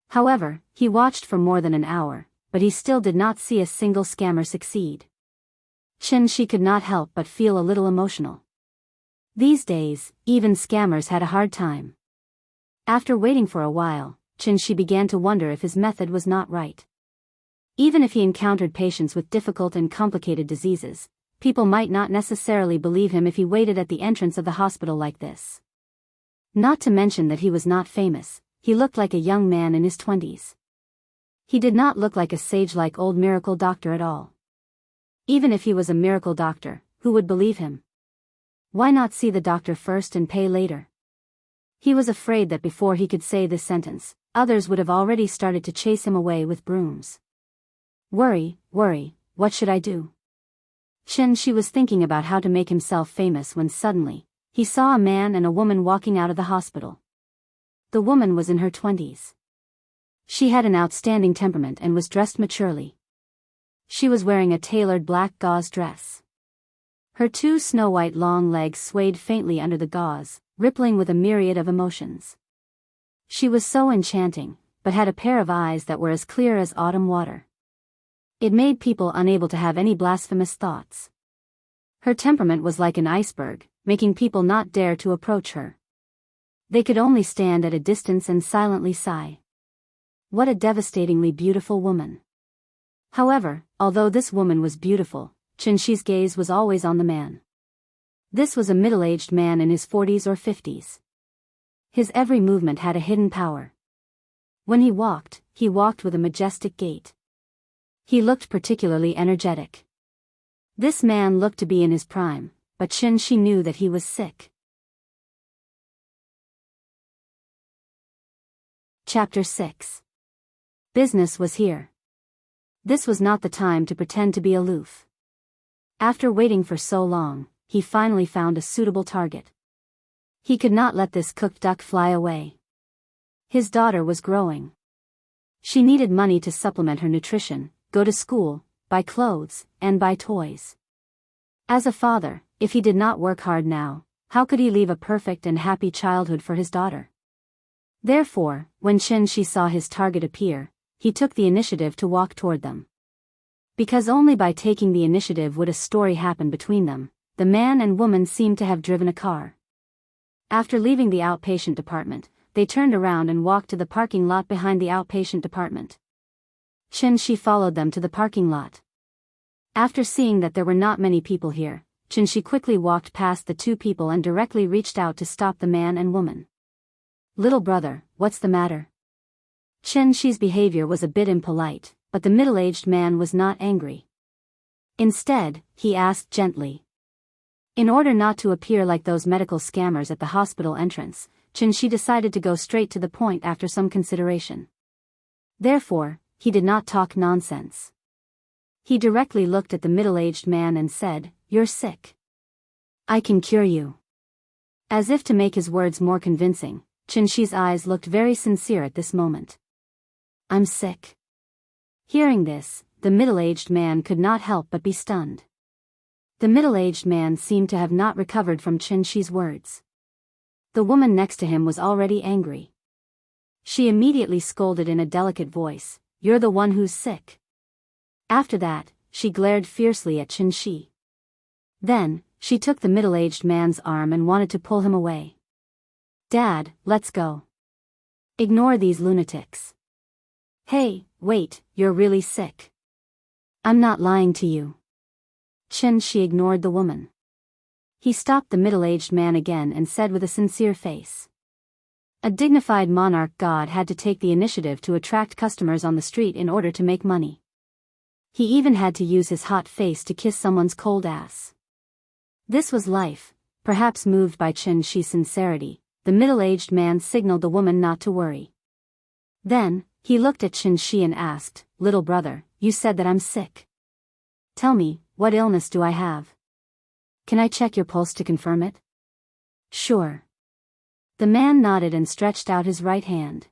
However, he watched for more than an hour, but he still did not see a single scammer succeed. Chen-shi could not help but feel a little emotional. These days, even scammers had a hard time. After waiting for a while, Chen-shi began to wonder if his method was not right. Even if he encountered patients with difficult and complicated diseases, people might not necessarily believe him if he waited at the entrance of the hospital like this. Not to mention that he was not famous, he looked like a young man in his 20s. He did not look like a sage-like old miracle doctor at all. Even if he was a miracle doctor, who would believe him? Why not see the doctor first and pay later? He was afraid that before he could say this sentence, others would have already started to chase him away with brooms. Worry, what should I do? Chen-shi was thinking about how to make himself famous when suddenly, he saw a man and a woman walking out of the hospital. The woman was in her 20s. She had an outstanding temperament and was dressed maturely. She was wearing a tailored black gauze dress. Her 2 snow-white long legs swayed faintly under the gauze, rippling with a myriad of emotions. She was so enchanting, but had a pair of eyes that were as clear as autumn water. It made people unable to have any blasphemous thoughts. Her temperament was like an iceberg, making people not dare to approach her. They could only stand at a distance and silently sigh. What a devastatingly beautiful woman. However, although this woman was beautiful, Chen-shi's gaze was always on the man. This was a middle-aged man in his 40s or 50s. His every movement had a hidden power. When he walked with a majestic gait. He looked particularly energetic. This man looked to be in his prime, but Shi knew that he was sick. Chapter 6. Business was here. This was not the time to pretend to be aloof. After waiting for so long, he finally found a suitable target. He could not let this cooked duck fly away. His daughter was growing. She needed money to supplement her nutrition, go to school, buy clothes, and buy toys. As a father, if he did not work hard now, how could he leave a perfect and happy childhood for his daughter? Therefore, when Shi saw his target appear, he took the initiative to walk toward them. Because only by taking the initiative would a story happen between them, the man and woman seemed to have driven a car. After leaving the outpatient department, they turned around and walked to the parking lot behind the outpatient department. Shi followed them to the parking lot. After seeing that there were not many people here, Shi quickly walked past the two people and directly reached out to stop the man and woman. "Little brother, what's the matter?" Shi's behavior was a bit impolite, but the middle-aged man was not angry. Instead, he asked gently. In order not to appear like those medical scammers at the hospital entrance, Shi decided to go straight to the point after some consideration. Therefore, he did not talk nonsense. He directly looked at the middle-aged man and said, "You're sick. I can cure you." As if to make his words more convincing, Shi's eyes looked very sincere at this moment. "I'm sick." Hearing this, the middle-aged man could not help but be stunned. The middle-aged man seemed to have not recovered from Shi's words. The woman next to him was already angry. She immediately scolded in a delicate voice, "You're the one who's sick." After that, she glared fiercely at Shi. Then, she took the middle-aged man's arm and wanted to pull him away. "Dad, let's go. Ignore these lunatics." "Hey, wait, you're really sick. I'm not lying to you." Shi ignored the woman. He stopped the middle-aged man again and said with a sincere face. A dignified monarch god had to take the initiative to attract customers on the street in order to make money. He even had to use his hot face to kiss someone's cold ass. This was life. Perhaps moved by Shi's sincerity, the middle-aged man signaled the woman not to worry. Then, he looked at Shi and asked, "Little brother, you said that I'm sick. Tell me, what illness do I have? Can I check your pulse to confirm it?" "Sure." The man nodded and stretched out his right hand.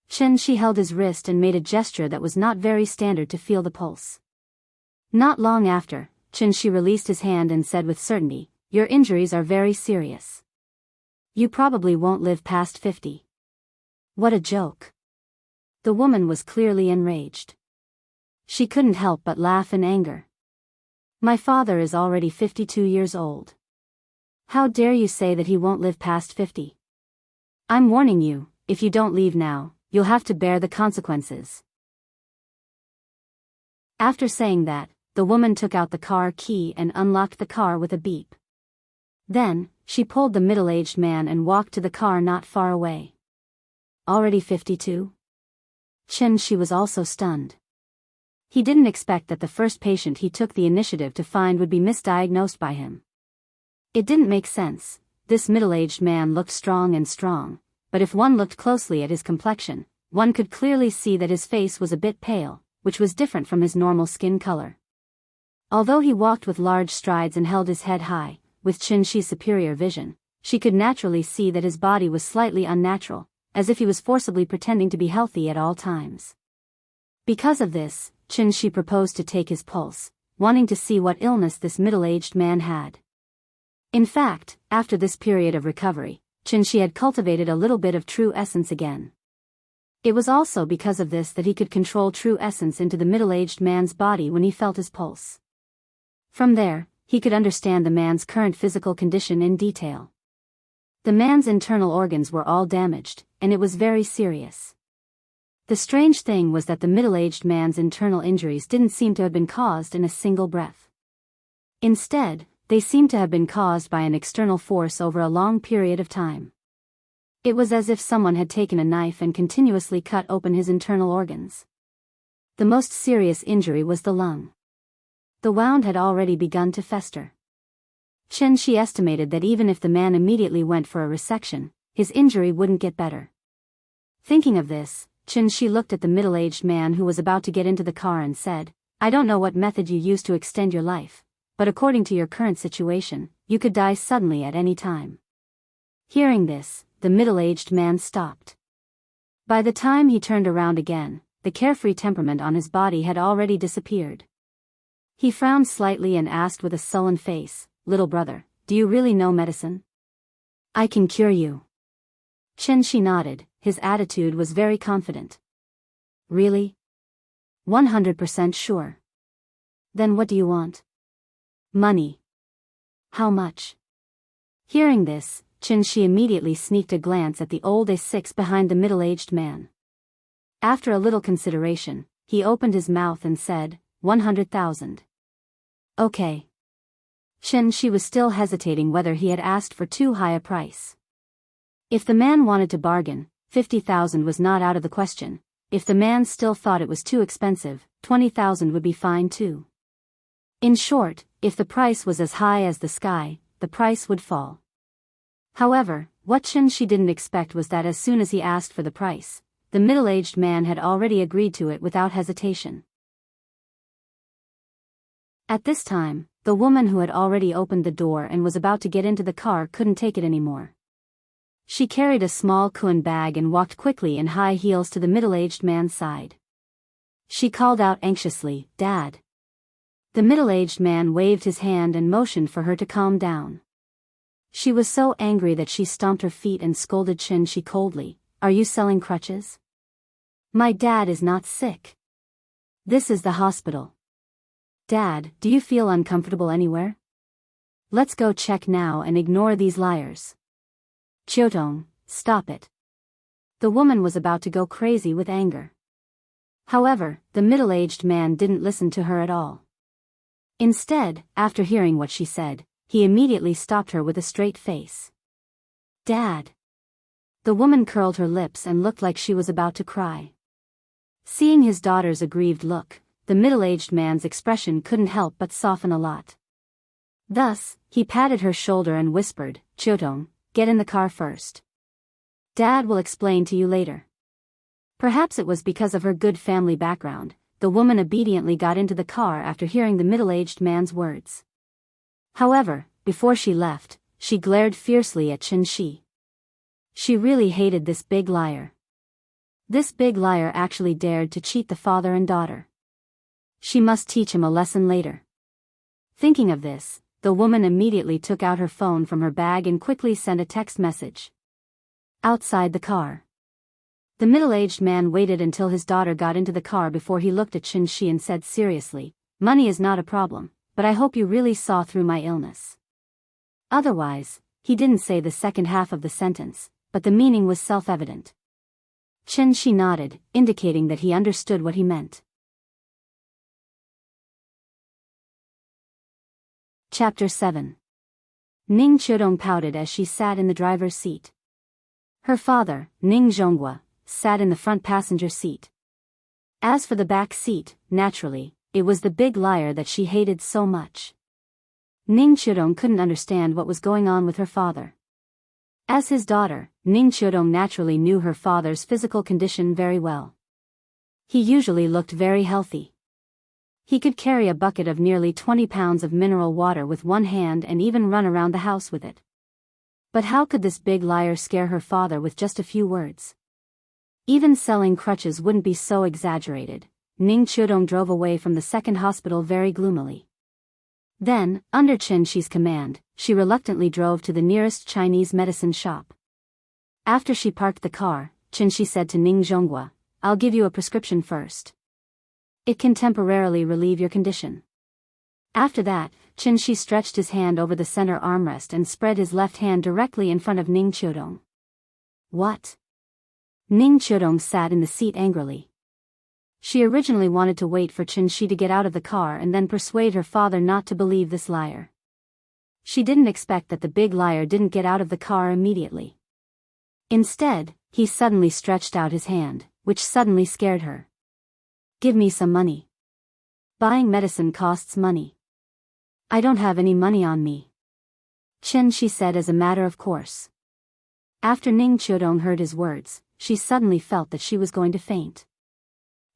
Shi held his wrist and made a gesture that was not very standard to feel the pulse. Not long after, Shi released his hand and said with certainty, "Your injuries are very serious. You probably won't live past 50. What a joke." The woman was clearly enraged. She couldn't help but laugh in anger. "My father is already 52 years old. How dare you say that he won't live past 50? I'm warning you, if you don't leave now, you'll have to bear the consequences." After saying that, the woman took out the car key and unlocked the car with a beep. Then, she pulled the middle-aged man and walked to the car not far away. Already 52? Shi was also stunned. He didn't expect that the first patient he took the initiative to find would be misdiagnosed by him. It didn't make sense. This middle-aged man looked strong, but if one looked closely at his complexion, one could clearly see that his face was a bit pale, which was different from his normal skin color. Although he walked with large strides and held his head high, with Shi's superior vision, she could naturally see that his body was slightly unnatural, as if he was forcibly pretending to be healthy at all times. Because of this, Shi proposed to take his pulse, wanting to see what illness this middle-aged man had. In fact, after this period of recovery, Shi had cultivated a little bit of true essence again. It was also because of this that he could control true essence into the middle-aged man's body when he felt his pulse. From there, he could understand the man's current physical condition in detail. The man's internal organs were all damaged, and it was very serious. The strange thing was that the middle-aged man's internal injuries didn't seem to have been caused in a single breath. Instead, they seemed to have been caused by an external force over a long period of time. It was as if someone had taken a knife and continuously cut open his internal organs. The most serious injury was the lung. The wound had already begun to fester. She estimated that even if the man immediately went for a resection, his injury wouldn't get better. Thinking of this, she looked at the middle-aged man who was about to get into the car and said, "I don't know what method you use to extend your life, but according to your current situation, you could die suddenly at any time." Hearing this, the middle-aged man stopped. By the time he turned around again, the carefree temperament on his body had already disappeared. He frowned slightly and asked with a sullen face, "Little brother, do you really know medicine? I can cure you." She nodded, his attitude was very confident. "Really? 100% sure. Then what do you want?" "Money." "How much?" Hearing this, she immediately sneaked a glance at the old A6 behind the middle-aged man. After a little consideration, he opened his mouth and said, 100,000. Okay. She was still hesitating whether he had asked for too high a price. If the man wanted to bargain, 50,000 was not out of the question. If the man still thought it was too expensive, 20,000 would be fine too. In short, if the price was as high as the sky, the price would fall. However, what she didn't expect was that as soon as he asked for the price, the middle-aged man had already agreed to it without hesitation. At this time, the woman who had already opened the door and was about to get into the car couldn't take it anymore. She carried a small Kuan bag and walked quickly in high heels to the middle-aged man's side. She called out anxiously, "Dad." The middle-aged man waved his hand and motioned for her to calm down. She was so angry that she stomped her feet and scolded she coldly, "Are you selling crutches? My dad is not sick. This is the hospital. Dad, do you feel uncomfortable anywhere? Let's go check now and ignore these liars." "Chiotong, stop it." The woman was about to go crazy with anger. However, the middle-aged man didn't listen to her at all. Instead, after hearing what she said, he immediately stopped her with a straight face. "Dad." The woman curled her lips and looked like she was about to cry. Seeing his daughter's aggrieved look, the middle-aged man's expression couldn't help but soften a lot. Thus, he patted her shoulder and whispered, "Chiotong, get in the car first. Dad will explain to you later." Perhaps it was because of her good family background, the woman obediently got into the car after hearing the middle-aged man's words. However, before she left, she glared fiercely at Shi. She really hated this big liar. This big liar actually dared to cheat the father and daughter. She must teach him a lesson later. Thinking of this, the woman immediately took out her phone from her bag and quickly sent a text message. Outside the car. The middle-aged man waited until his daughter got into the car before he looked at Shi and said seriously, "Money is not a problem, but I hope you really saw through my illness." Otherwise, he didn't say the second half of the sentence, but the meaning was self-evident. Shi nodded, indicating that he understood what he meant. Chapter 7. Ning Chiodong pouted as she sat in the driver's seat. Her father, Ning Zhonghua, sat in the front passenger seat. As for the back seat, naturally, it was the big liar that she hated so much. Ning Chiodong couldn't understand what was going on with her father. As his daughter, Ning Chiodong naturally knew her father's physical condition very well. He usually looked very healthy. He could carry a bucket of nearly 20 pounds of mineral water with one hand and even run around the house with it. But how could this big liar scare her father with just a few words? Even selling crutches wouldn't be so exaggerated. Ning Chiodong drove away from the second hospital very gloomily. Then, under Shi's command, she reluctantly drove to the nearest Chinese medicine shop. After she parked the car, Shi said to Ning Zhonghua, "I'll give you a prescription first. It can temporarily relieve your condition." After that, Shi stretched his hand over the center armrest and spread his left hand directly in front of Ning Chiodong. "What?" Ning Chiodong sat in the seat angrily. She originally wanted to wait for Shi to get out of the car and then persuade her father not to believe this liar. She didn't expect that the big liar didn't get out of the car immediately. Instead, he suddenly stretched out his hand, which suddenly scared her. Give me some money. Buying medicine costs money. I don't have any money on me. Chen, she said as a matter of course. After Ning Qiudong heard his words, she suddenly felt that she was going to faint.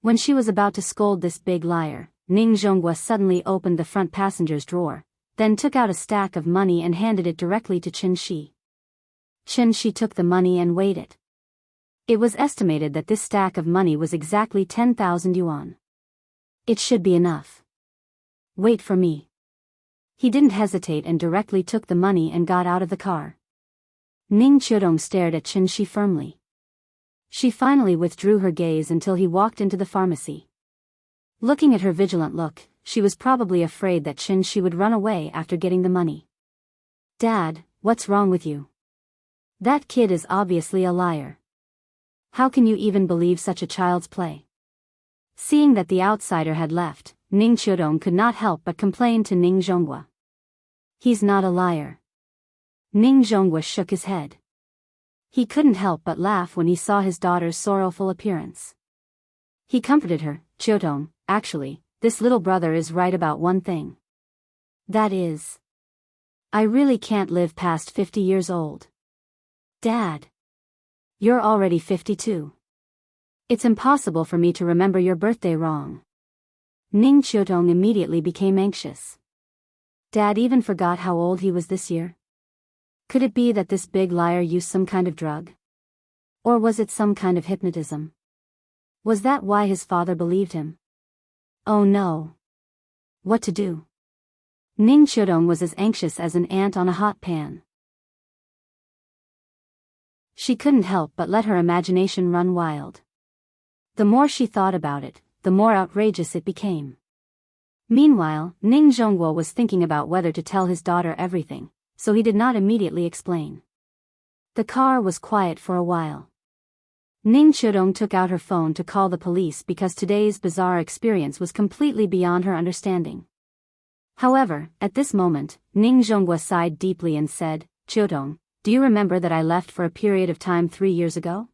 When she was about to scold this big liar, Ning Zhonghua suddenly opened the front passenger's drawer, then took out a stack of money and handed it directly to Chen Shi. Chen Shi took the money and weighed it. It was estimated that this stack of money was exactly 10,000 yuan. It should be enough. Wait for me. He didn't hesitate and directly took the money and got out of the car. Ning Qiudong stared at Chen Shi firmly. She finally withdrew her gaze until he walked into the pharmacy. Looking at her vigilant look, she was probably afraid that Chen Shi would run away after getting the money. Dad, what's wrong with you? That kid is obviously a liar. How can you even believe such a child's play? Seeing that the outsider had left, Ning Qiudong could not help but complain to Ning Zhonghua. He's not a liar. Ning Zhonghua shook his head. He couldn't help but laugh when he saw his daughter's sorrowful appearance. He comforted her, Qiudong, actually, this little brother is right about one thing. That is, I really can't live past 50 years old. Dad. You're already 52. It's impossible for me to remember your birthday wrong. Ning Qiudong immediately became anxious. Dad even forgot how old he was this year. Could it be that this big liar used some kind of drug? Or was it some kind of hypnotism? Was that why his father believed him? Oh no. What to do? Ning Qiudong was as anxious as an ant on a hot pan. She couldn't help but let her imagination run wild. The more she thought about it, the more outrageous it became. Meanwhile, Ning Zhonghua was thinking about whether to tell his daughter everything, so he did not immediately explain. The car was quiet for a while. Ning Qiudong took out her phone to call the police because today's bizarre experience was completely beyond her understanding. However, at this moment, Ning Zhonghua sighed deeply and said, Qiudong, do you remember that I left for a period of time 3 years ago?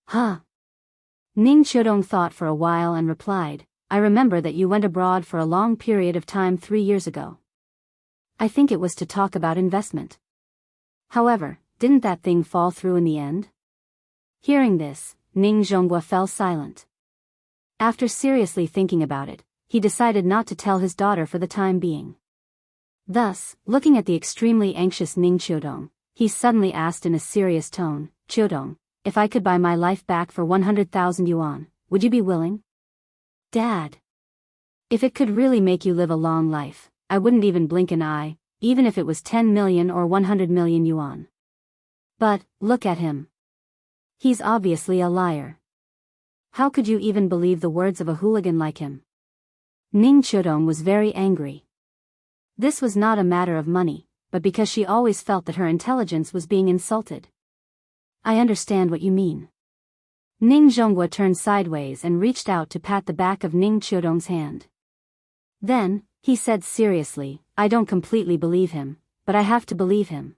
Huh? Ning Qiudong thought for a while and replied, I remember that you went abroad for a long period of time 3 years ago. I think it was to talk about investment. However, didn't that thing fall through in the end? Hearing this, Ning Zhonghua fell silent. After seriously thinking about it, he decided not to tell his daughter for the time being. Thus, looking at the extremely anxious Ning Qiudong, he suddenly asked in a serious tone, Qiudong, if I could buy my life back for 100,000 yuan, would you be willing? Dad. If it could really make you live a long life, I wouldn't even blink an eye, even if it was 10 million or 100 million yuan. But, look at him. He's obviously a liar. How could you even believe the words of a hooligan like him? Ning Qiudong was very angry. This was not a matter of money, but because she always felt that her intelligence was being insulted. I understand what you mean. Ning Zhonghua turned sideways and reached out to pat the back of Ning Qiudong's hand. Then, he said seriously, I don't completely believe him, but I have to believe him.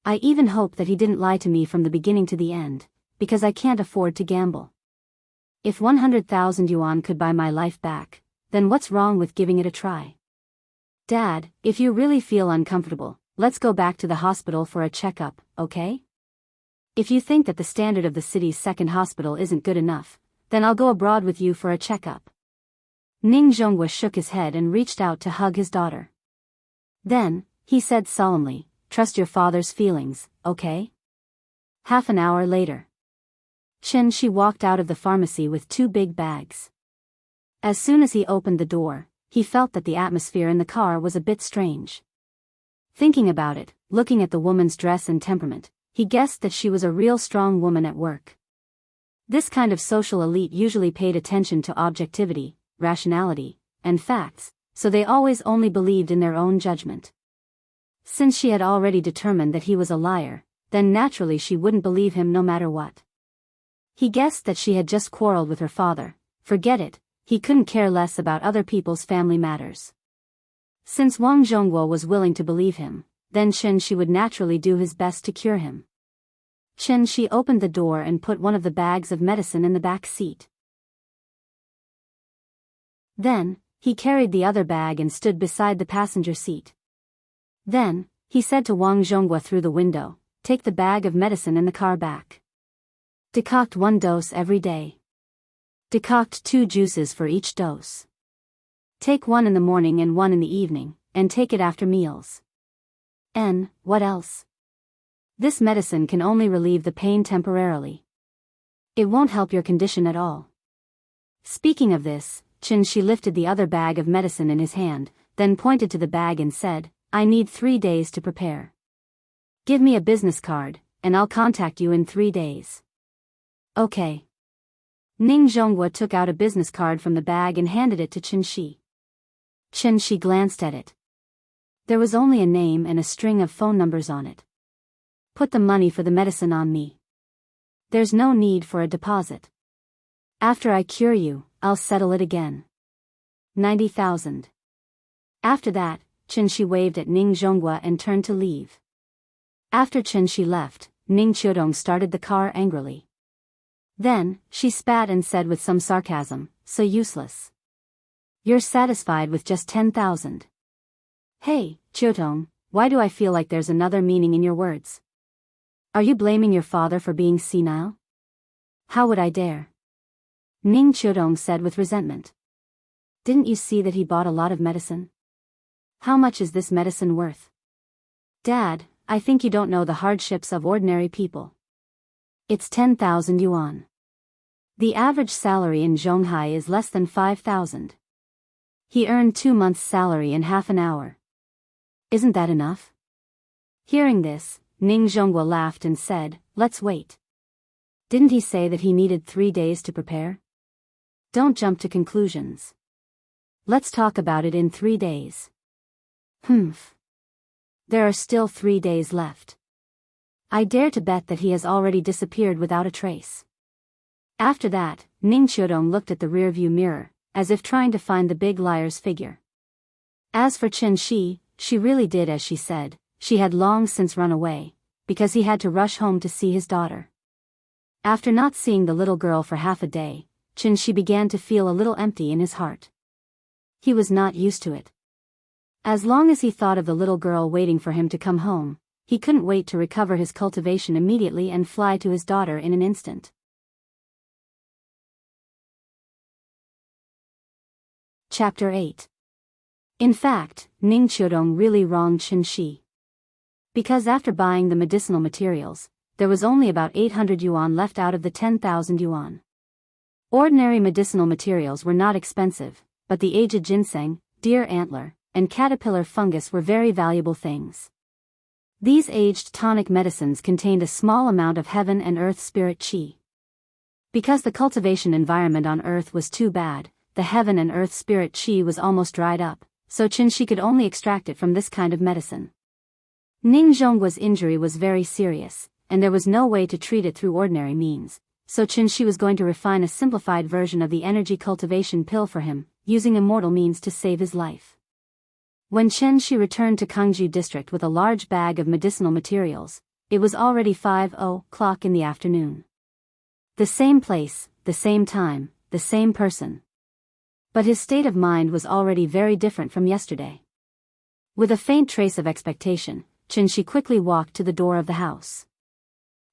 I even hope that he didn't lie to me from the beginning to the end, because I can't afford to gamble. If 100,000 yuan could buy my life back, then what's wrong with giving it a try? Dad, if you really feel uncomfortable, let's go back to the hospital for a checkup, okay? If you think that the standard of the city's second hospital isn't good enough, then I'll go abroad with you for a checkup. Ning Zhonghua shook his head and reached out to hug his daughter. Then, he said solemnly, trust your father's feelings, okay? Half an hour later. Chen Shi walked out of the pharmacy with 2 big bags. As soon as he opened the door, he felt that the atmosphere in the car was a bit strange. Thinking about it, looking at the woman's dress and temperament, he guessed that she was a real strong woman at work. This kind of social elite usually paid attention to objectivity, rationality, and facts, so they always only believed in their own judgment. Since she had already determined that he was a liar, then naturally she wouldn't believe him no matter what. He guessed that she had just quarreled with her father. Forget it, he couldn't care less about other people's family matters. Since Wang Zhongguo was willing to believe him, then Chen Shi would naturally do his best to cure him. Chen Shi opened the door and put one of the bags of medicine in the back seat. Then, he carried the other bag and stood beside the passenger seat. Then, he said to Wang Zhonghua through the window, "Take the bag of medicine in the car back. Decoct 1 dose every day. Decoct 2 juices for each dose. Take 1 in the morning and 1 in the evening, and take it after meals. What else? This medicine can only relieve the pain temporarily. It won't help your condition at all." Speaking of this, Chen Shi lifted the other bag of medicine in his hand, then pointed to the bag and said, "I need 3 days to prepare. Give me a business card, and I'll contact you in 3 days." "Okay." Ning Zhonghua took out a business card from the bag and handed it to Chen Shi. Chen Shi glanced at it. There was only a name and a string of phone numbers on it. "Put the money for the medicine on me. There's no need for a deposit. After I cure you, I'll settle it again. 90,000. After that, Chen Shi waved at Ning Zhonghua and turned to leave. After Chen Shi left, Ning Qiudong started the car angrily. Then, she spat and said with some sarcasm, "So useless. You're satisfied with just 10,000. Hey, Qiudong, why do I feel like there's another meaning in your words? Are you blaming your father for being senile? How would I dare?" Ning Qiudong said with resentment. "Didn't you see that he bought a lot of medicine? How much is this medicine worth?" "Dad, I think you don't know the hardships of ordinary people. It's 10,000 yuan. The average salary in Zhonghai is less than 5,000. He earned 2 months' salary in half an hour. Isn't that enough?" Hearing this, Ning Zhonghua laughed and said, "Let's wait. Didn't he say that he needed 3 days to prepare? Don't jump to conclusions. Let's talk about it in 3 days. Humph. There are still 3 days left. I dare to bet that he has already disappeared without a trace." After that, Ning Qiudong looked at the rearview mirror, as if trying to find the big liar's figure. As for Chen Shi, she really did as she said. She had long since run away, because he had to rush home to see his daughter. After not seeing the little girl for half a day, Chen Shi began to feel a little empty in his heart. He was not used to it. As long as he thought of the little girl waiting for him to come home, he couldn't wait to recover his cultivation immediately and fly to his daughter in an instant. Chapter 8. In fact, Ning Qiudong really wronged Chen Shi. Because after buying the medicinal materials, there was only about 800 yuan left out of the 10,000 yuan. Ordinary medicinal materials were not expensive, but the aged ginseng, deer antler, and caterpillar fungus were very valuable things. These aged tonic medicines contained a small amount of heaven and earth spirit qi. Because the cultivation environment on earth was too bad, the heaven and earth spirit qi was almost dried up, so Chen Shi could only extract it from this kind of medicine. Ning Zhonggua's injury was very serious, and there was no way to treat it through ordinary means, so Chen Shi was going to refine a simplified version of the energy cultivation pill for him, using immortal means to save his life. When Chen Shi returned to Kangju district with a large bag of medicinal materials, it was already 5:00 in the afternoon. The same place, the same time, the same person. But his state of mind was already very different from yesterday. With a faint trace of expectation, Chen Shi quickly walked to the door of the house.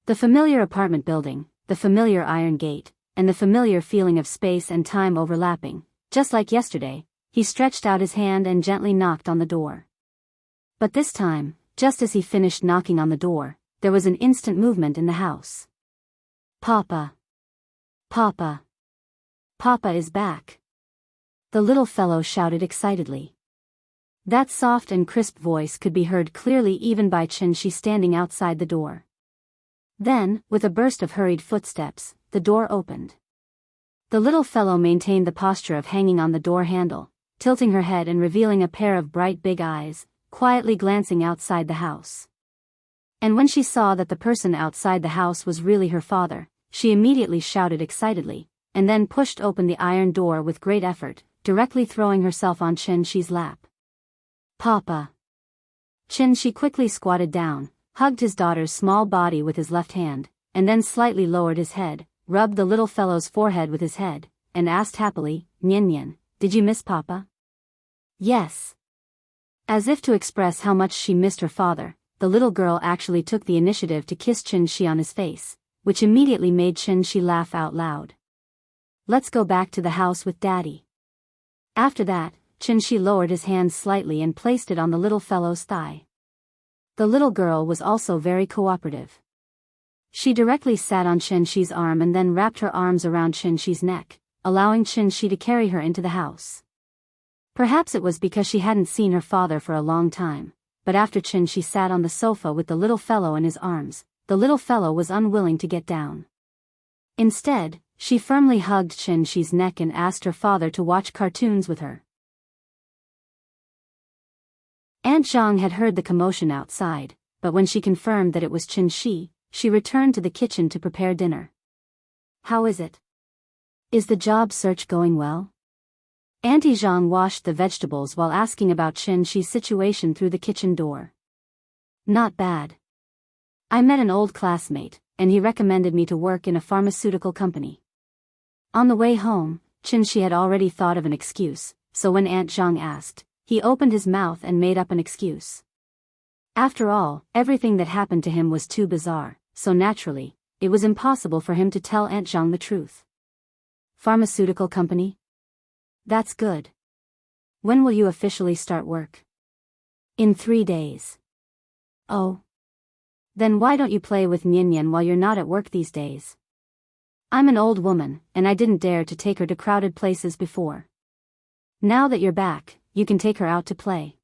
The familiar apartment building, the familiar iron gate, and the familiar feeling of space and time overlapping, just like yesterday, he stretched out his hand and gently knocked on the door. But this time, just as he finished knocking on the door, there was an instant movement in the house. "Papa! Papa! Papa is back!" The little fellow shouted excitedly. That soft and crisp voice could be heard clearly even by Chen Shi standing outside the door. Then, with a burst of hurried footsteps, the door opened. The little fellow maintained the posture of hanging on the door handle, tilting her head and revealing a pair of bright big eyes, quietly glancing outside the house. And when she saw that the person outside the house was really her father, she immediately shouted excitedly, and then pushed open the iron door with great effort, directly throwing herself on Chen Shi's lap. "Papa!" Chen Shi quickly squatted down, hugged his daughter's small body with his left hand, and then slightly lowered his head, rubbed the little fellow's forehead with his head, and asked happily, "Nyen Nyen, did you miss Papa?" "Yes." As if to express how much she missed her father, the little girl actually took the initiative to kiss Chin Shi on his face, which immediately made Chin Shi laugh out loud. "Let's go back to the house with Daddy." After that, Chin Shi lowered his hand slightly and placed it on the little fellow's thigh. The little girl was also very cooperative. She directly sat on Chin Shi's arm and then wrapped her arms around Chin Shi's neck, allowing Chin Shi to carry her into the house. Perhaps it was because she hadn't seen her father for a long time, but after Chin Shi sat on the sofa with the little fellow in his arms, the little fellow was unwilling to get down. Instead, she firmly hugged Chin Shi's neck and asked her father to watch cartoons with her. Aunt Zhang had heard the commotion outside, but when she confirmed that it was Chin Shi, she returned to the kitchen to prepare dinner. "How is it? Is the job search going well?" Auntie Zhang washed the vegetables while asking about Chin Shi's situation through the kitchen door. "Not bad. I met an old classmate, and he recommended me to work in a pharmaceutical company." On the way home, Chin Shi had already thought of an excuse, so when Aunt Zhang asked, he opened his mouth and made up an excuse. After all, everything that happened to him was too bizarre, so naturally, it was impossible for him to tell Aunt Zhang the truth. "Pharmaceutical company? That's good. When will you officially start work?" "In 3 days." "Oh. Then why don't you play with Nyen Nyen while you're not at work these days?" "I'm an old woman, and I didn't dare to take her to crowded places before. Now that you're back, you can take her out to play."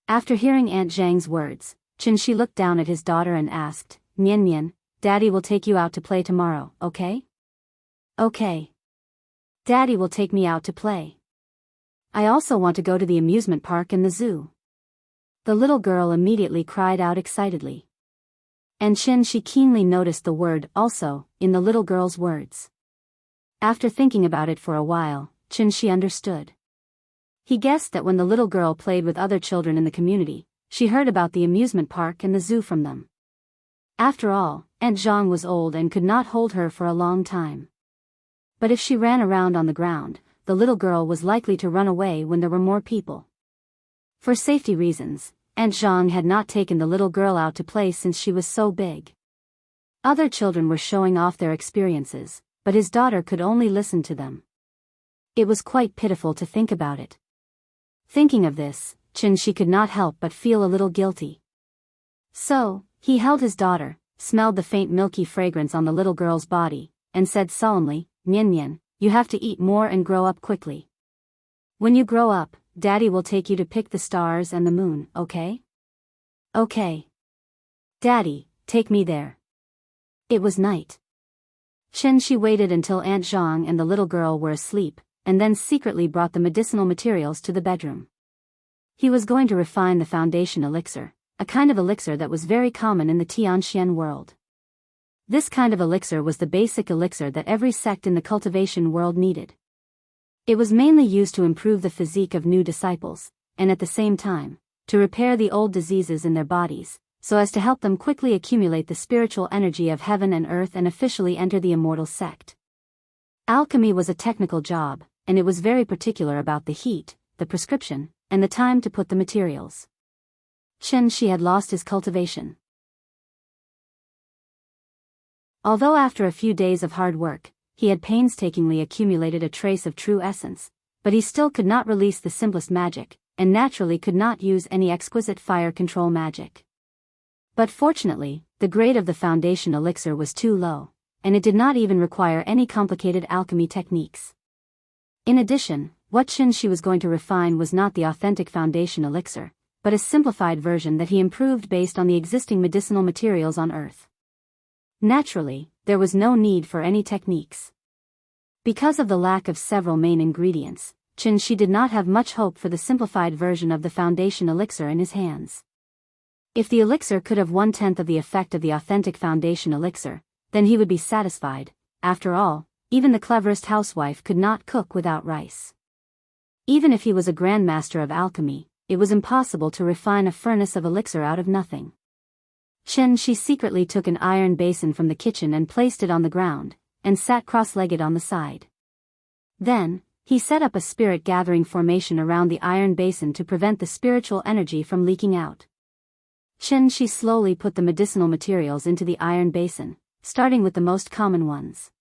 After hearing Aunt Zhang's words, Chin Shi looked down at his daughter and asked, "Nyen Nyen, Daddy will take you out to play tomorrow, okay?" "Okay. Daddy will take me out to play. I also want to go to the amusement park and the zoo." The little girl immediately cried out excitedly. And Chin Shi keenly noticed the word "also" in the little girl's words. After thinking about it for a while, Chin Shi understood. He guessed that when the little girl played with other children in the community, she heard about the amusement park and the zoo from them. After all, Aunt Zhang was old and could not hold her for a long time. But if she ran around on the ground, the little girl was likely to run away when there were more people. For safety reasons, Aunt Zhang had not taken the little girl out to play since she was so big. Other children were showing off their experiences, but his daughter could only listen to them. It was quite pitiful to think about it. Thinking of this, Chin Shi could not help but feel a little guilty. So, he held his daughter, smelled the faint milky fragrance on the little girl's body, and said solemnly, "Nyen Nyen, you have to eat more and grow up quickly. When you grow up, Daddy will take you to pick the stars and the moon, okay?" "Okay. Daddy, take me there." It was night. Chin Shi waited until Aunt Zhang and the little girl were asleep, and then secretly brought the medicinal materials to the bedroom. He was going to refine the foundation elixir, a kind of elixir that was very common in the Tianxian world. This kind of elixir was the basic elixir that every sect in the cultivation world needed. It was mainly used to improve the physique of new disciples, and at the same time, to repair the old diseases in their bodies, so as to help them quickly accumulate the spiritual energy of heaven and earth and officially enter the immortal sect. Alchemy was a technical job, and it was very particular about the heat, the prescription, and the time to put the materials. Chin Shi had lost his cultivation. Although after a few days of hard work, he had painstakingly accumulated a trace of true essence, but he still could not release the simplest magic, and naturally could not use any exquisite fire control magic. But fortunately, the grade of the foundation elixir was too low, and it did not even require any complicated alchemy techniques. In addition, what Chin Shi was going to refine was not the authentic foundation elixir, but a simplified version that he improved based on the existing medicinal materials on Earth. Naturally, there was no need for any techniques. Because of the lack of several main ingredients, Chin Shi did not have much hope for the simplified version of the foundation elixir in his hands. If the elixir could have 1/10 of the effect of the authentic foundation elixir, then he would be satisfied. After all, even the cleverest housewife could not cook without rice. Even if he was a grandmaster of alchemy, it was impossible to refine a furnace of elixir out of nothing. Chen Shi secretly took an iron basin from the kitchen and placed it on the ground, and sat cross-legged on the side. Then, he set up a spirit gathering formation around the iron basin to prevent the spiritual energy from leaking out. Chen Shi slowly put the medicinal materials into the iron basin, starting with the most common ones.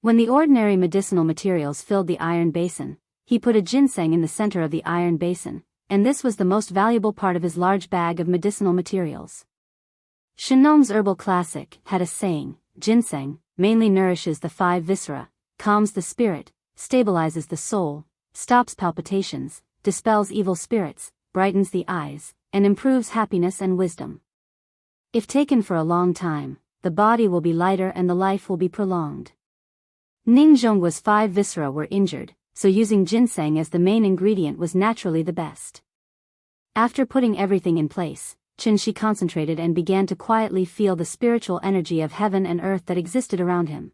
When the ordinary medicinal materials filled the iron basin, he put a ginseng in the center of the iron basin, and this was the most valuable part of his large bag of medicinal materials. Shenong's herbal classic had a saying, ginseng mainly nourishes the 5 viscera, calms the spirit, stabilizes the soul, stops palpitations, dispels evil spirits, brightens the eyes, and improves happiness and wisdom. If taken for a long time, the body will be lighter and the life will be prolonged. Ningzhong's 5 viscera were injured, so using ginseng as the main ingredient was naturally the best. After putting everything in place, Chen Shi concentrated and began to quietly feel the spiritual energy of heaven and earth that existed around him.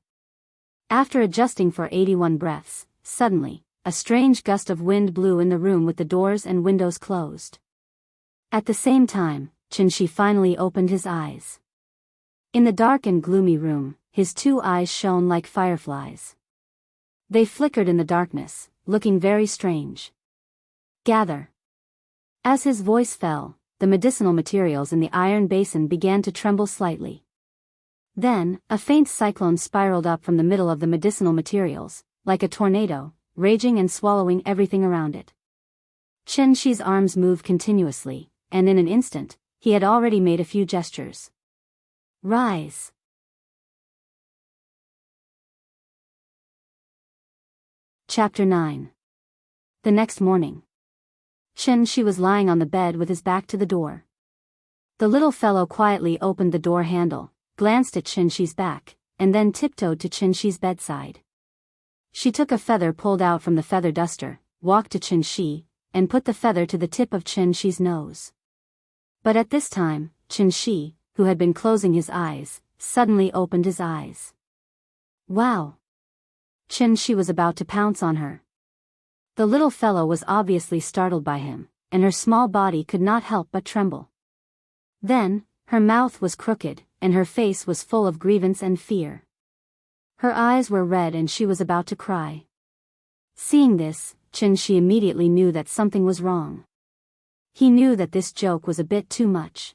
After adjusting for 81 breaths, suddenly, a strange gust of wind blew in the room with the doors and windows closed. At the same time, Chen Shi finally opened his eyes. In the dark and gloomy room, his 2 eyes shone like fireflies. They flickered in the darkness, looking very strange. Gather. As his voice fell, the medicinal materials in the iron basin began to tremble slightly. Then, a faint cyclone spiraled up from the middle of the medicinal materials, like a tornado, raging and swallowing everything around it. Chen Shi's arms moved continuously, and in an instant, he had already made a few gestures. Rise. Chapter 9. The next morning. Chen Shi was lying on the bed with his back to the door. The little fellow quietly opened the door handle, glanced at Chen Shi's back, and then tiptoed to Chen Shi's bedside. She took a feather pulled out from the feather duster, walked to Chen Shi, and put the feather to the tip of Chen Shi's nose. But at this time, Chen Shi, who had been closing his eyes, suddenly opened his eyes. Wow! Chen Shi was about to pounce on her. The little fellow was obviously startled by him, and her small body could not help but tremble. Then, her mouth was crooked, and her face was full of grievance and fear. Her eyes were red and she was about to cry. Seeing this, Chen Shi immediately knew that something was wrong. He knew that this joke was a bit too much.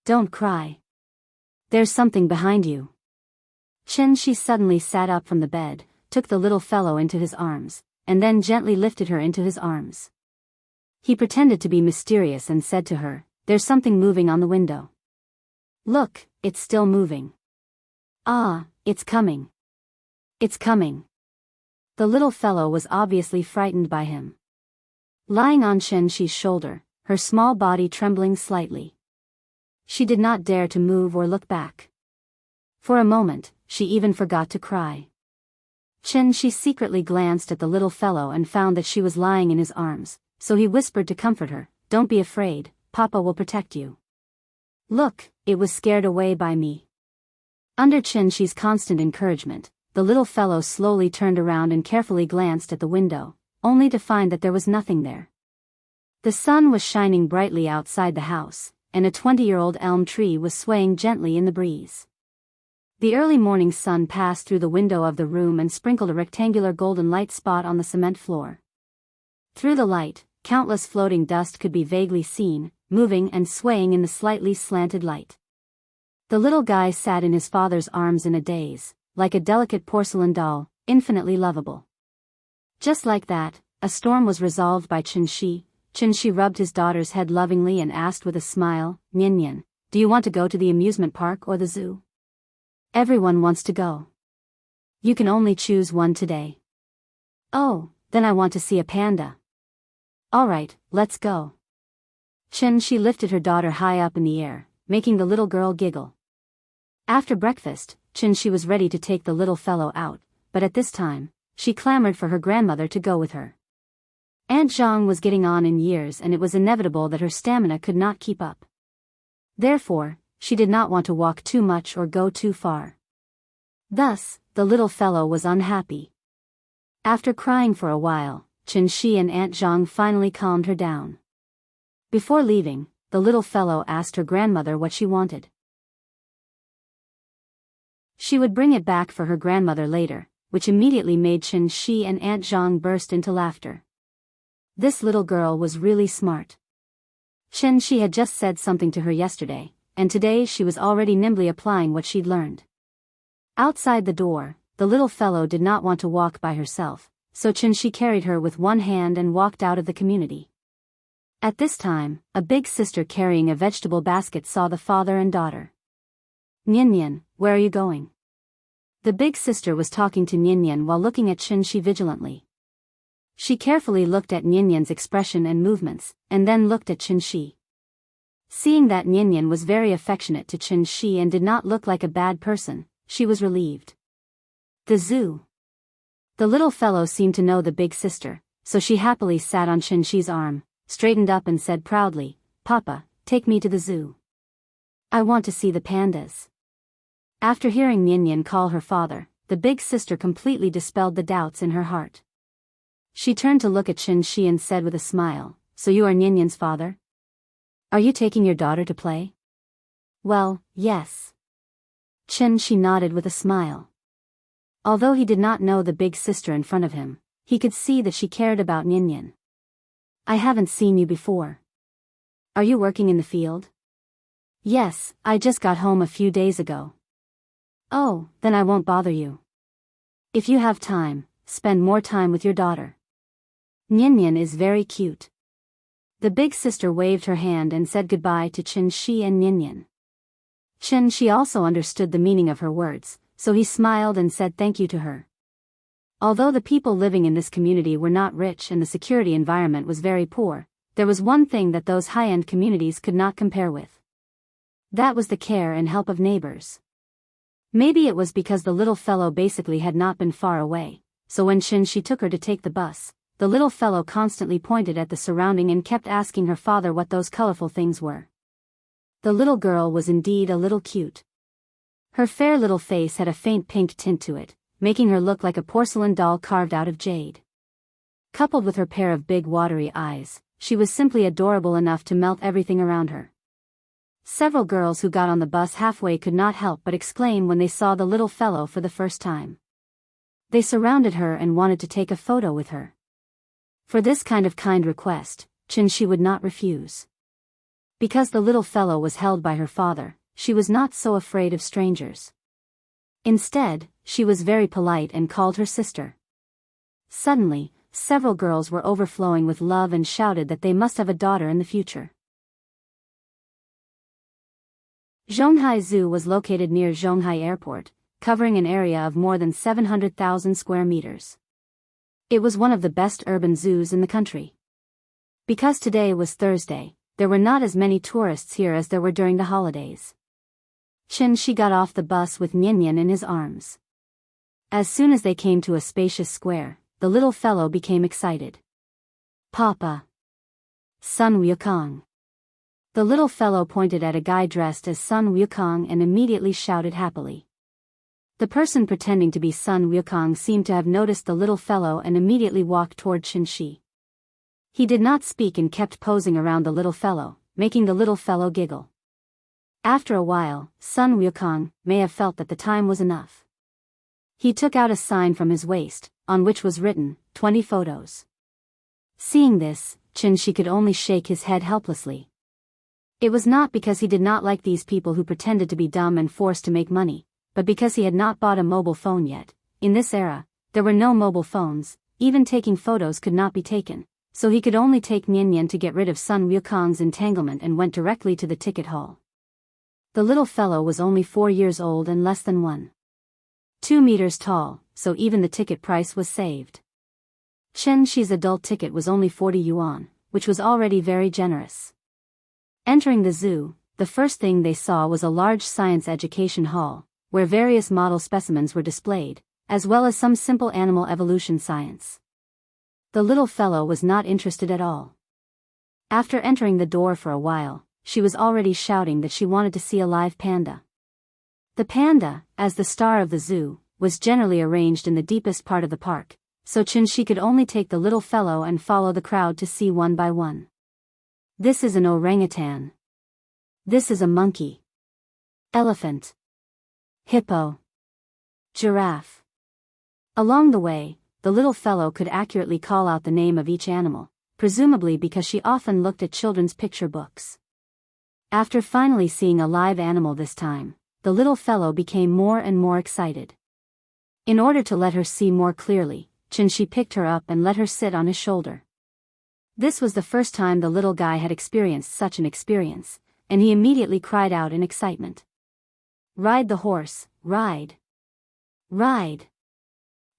Don't cry. There's something behind you. Chen Shi suddenly sat up from the bed, took the little fellow into his arms, and then gently lifted her into his arms. He pretended to be mysterious and said to her, "There's something moving on the window. Look, it's still moving. Ah, it's coming. It's coming." The little fellow was obviously frightened by him. Lying on Chen Shi's shoulder, her small body trembling slightly. She did not dare to move or look back. For a moment, she even forgot to cry. Chen Shi secretly glanced at the little fellow and found that she was lying in his arms, so he whispered to comfort her, "Don't be afraid, Papa will protect you. Look, it was scared away by me." Under Chen Shi's constant encouragement, the little fellow slowly turned around and carefully glanced at the window, only to find that there was nothing there. The sun was shining brightly outside the house, and a 20-year-old elm tree was swaying gently in the breeze. The early morning sun passed through the window of the room and sprinkled a rectangular golden light spot on the cement floor. Through the light, countless floating dust could be vaguely seen, moving and swaying in the slightly slanted light. The little guy sat in his father's arms in a daze, like a delicate porcelain doll, infinitely lovable. Just like that, a storm was resolved by Chen Shi. Chen Shi rubbed his daughter's head lovingly and asked with a smile, "Nian Nian, do you want to go to the amusement park or the zoo?" "Everyone wants to go. You can only choose one today." "Oh, then I want to see a panda." "All right, let's go." Chen Shi lifted her daughter high up in the air, making the little girl giggle. After breakfast, Chen Shi was ready to take the little fellow out, but at this time, she clamored for her grandmother to go with her. Aunt Zhang was getting on in years and it was inevitable that her stamina could not keep up. Therefore, she did not want to walk too much or go too far. Thus, the little fellow was unhappy. After crying for a while, Chen Shi and Aunt Zhang finally calmed her down. Before leaving, the little fellow asked her grandmother what she wanted. She would bring it back for her grandmother later, which immediately made Chen Shi and Aunt Zhang burst into laughter. This little girl was really smart. Chen Shi had just said something to her yesterday, and today she was already nimbly applying what she'd learned. Outside the door, the little fellow did not want to walk by herself, so Chen Shi carried her with one hand and walked out of the community. At this time, a big sister carrying a vegetable basket saw the father and daughter. "Nian Nian, where are you going?" The big sister was talking to Nian Nian while looking at Chen Shi vigilantly. She carefully looked at Nian Nian's expression and movements, and then looked at Chen Shi. Seeing that Nian Nian was very affectionate to Chen Shi and did not look like a bad person, she was relieved. The zoo. The little fellow seemed to know the big sister, so she happily sat on Chen Shi's arm, straightened up and said proudly, "Papa, take me to the zoo. I want to see the pandas." After hearing Nian Nian call her father, the big sister completely dispelled the doubts in her heart. She turned to look at Chen Shi and said with a smile, "So you are Nian Nian's father? Are you taking your daughter to play?" "Well, yes." Chen Shi nodded with a smile. Although he did not know the big sister in front of him, he could see that she cared about Nian Nian. "I haven't seen you before. Are you working in the field?" "Yes, I just got home a few days ago." "Oh, then I won't bother you. If you have time, spend more time with your daughter. Nian Nian is very cute." The big sister waved her hand and said goodbye to Chen Shi and Nian Nian. Chen Shi also understood the meaning of her words, so he smiled and said thank you to her. Although the people living in this community were not rich and the security environment was very poor, there was one thing that those high-end communities could not compare with. That was the care and help of neighbors. Maybe it was because the little fellow basically had not been far away, so when Chen Shi took her to take the bus, the little fellow constantly pointed at the surrounding and kept asking her father what those colorful things were. The little girl was indeed a little cute. Her fair little face had a faint pink tint to it, making her look like a porcelain doll carved out of jade. Coupled with her pair of big watery eyes, she was simply adorable enough to melt everything around her. Several girls who got on the bus halfway could not help but exclaim when they saw the little fellow for the first time. They surrounded her and wanted to take a photo with her. For this kind request, Chen Shi would not refuse. Because the little fellow was held by her father, she was not so afraid of strangers. Instead, she was very polite and called her sister. Suddenly, several girls were overflowing with love and shouted that they must have a daughter in the future. Zhonghai Zoo was located near Zhonghai Airport, covering an area of more than 700,000 square meters. It was one of the best urban zoos in the country. Because today was Thursday, there were not as many tourists here as there were during the holidays. Chen Shi got off the bus with Nian Nian in his arms. As soon as they came to a spacious square, the little fellow became excited. "Papa! Sun Wukong!" The little fellow pointed at a guy dressed as Sun Wukong and immediately shouted happily. The person pretending to be Sun Wukong seemed to have noticed the little fellow and immediately walked toward Chen Shi. He did not speak and kept posing around the little fellow, making the little fellow giggle. After a while, Sun Wukong may have felt that the time was enough. He took out a sign from his waist, on which was written, 20 photos. Seeing this, Chen Shi could only shake his head helplessly. It was not because he did not like these people who pretended to be dumb and forced to make money, but because he had not bought a mobile phone yet. In this era, there were no mobile phones, even taking photos could not be taken, so he could only take Nian Nian to get rid of Sun Wukong's entanglement and went directly to the ticket hall. The little fellow was only 4 years old and less than 1.2 meters tall, so even the ticket price was saved. Chen Shi's adult ticket was only 40 yuan, which was already very generous. Entering the zoo, the first thing they saw was a large science education hall, where various model specimens were displayed, as well as some simple animal evolution science. The little fellow was not interested at all. After entering the door for a while, she was already shouting that she wanted to see a live panda. The panda, as the star of the zoo, was generally arranged in the deepest part of the park, so Chen Shi could only take the little fellow and follow the crowd to see one by one. "This is an orangutan," This is a monkey. Elephant. Hippo. Giraffe. Along the way, the little fellow could accurately call out the name of each animal, presumably because she often looked at children's picture books. After finally seeing a live animal this time, the little fellow became more and more excited. In order to let her see more clearly, Chin-shi picked her up and let her sit on his shoulder. This was the first time the little guy had experienced such an experience, and he immediately cried out in excitement. "Ride the horse, ride! Ride!"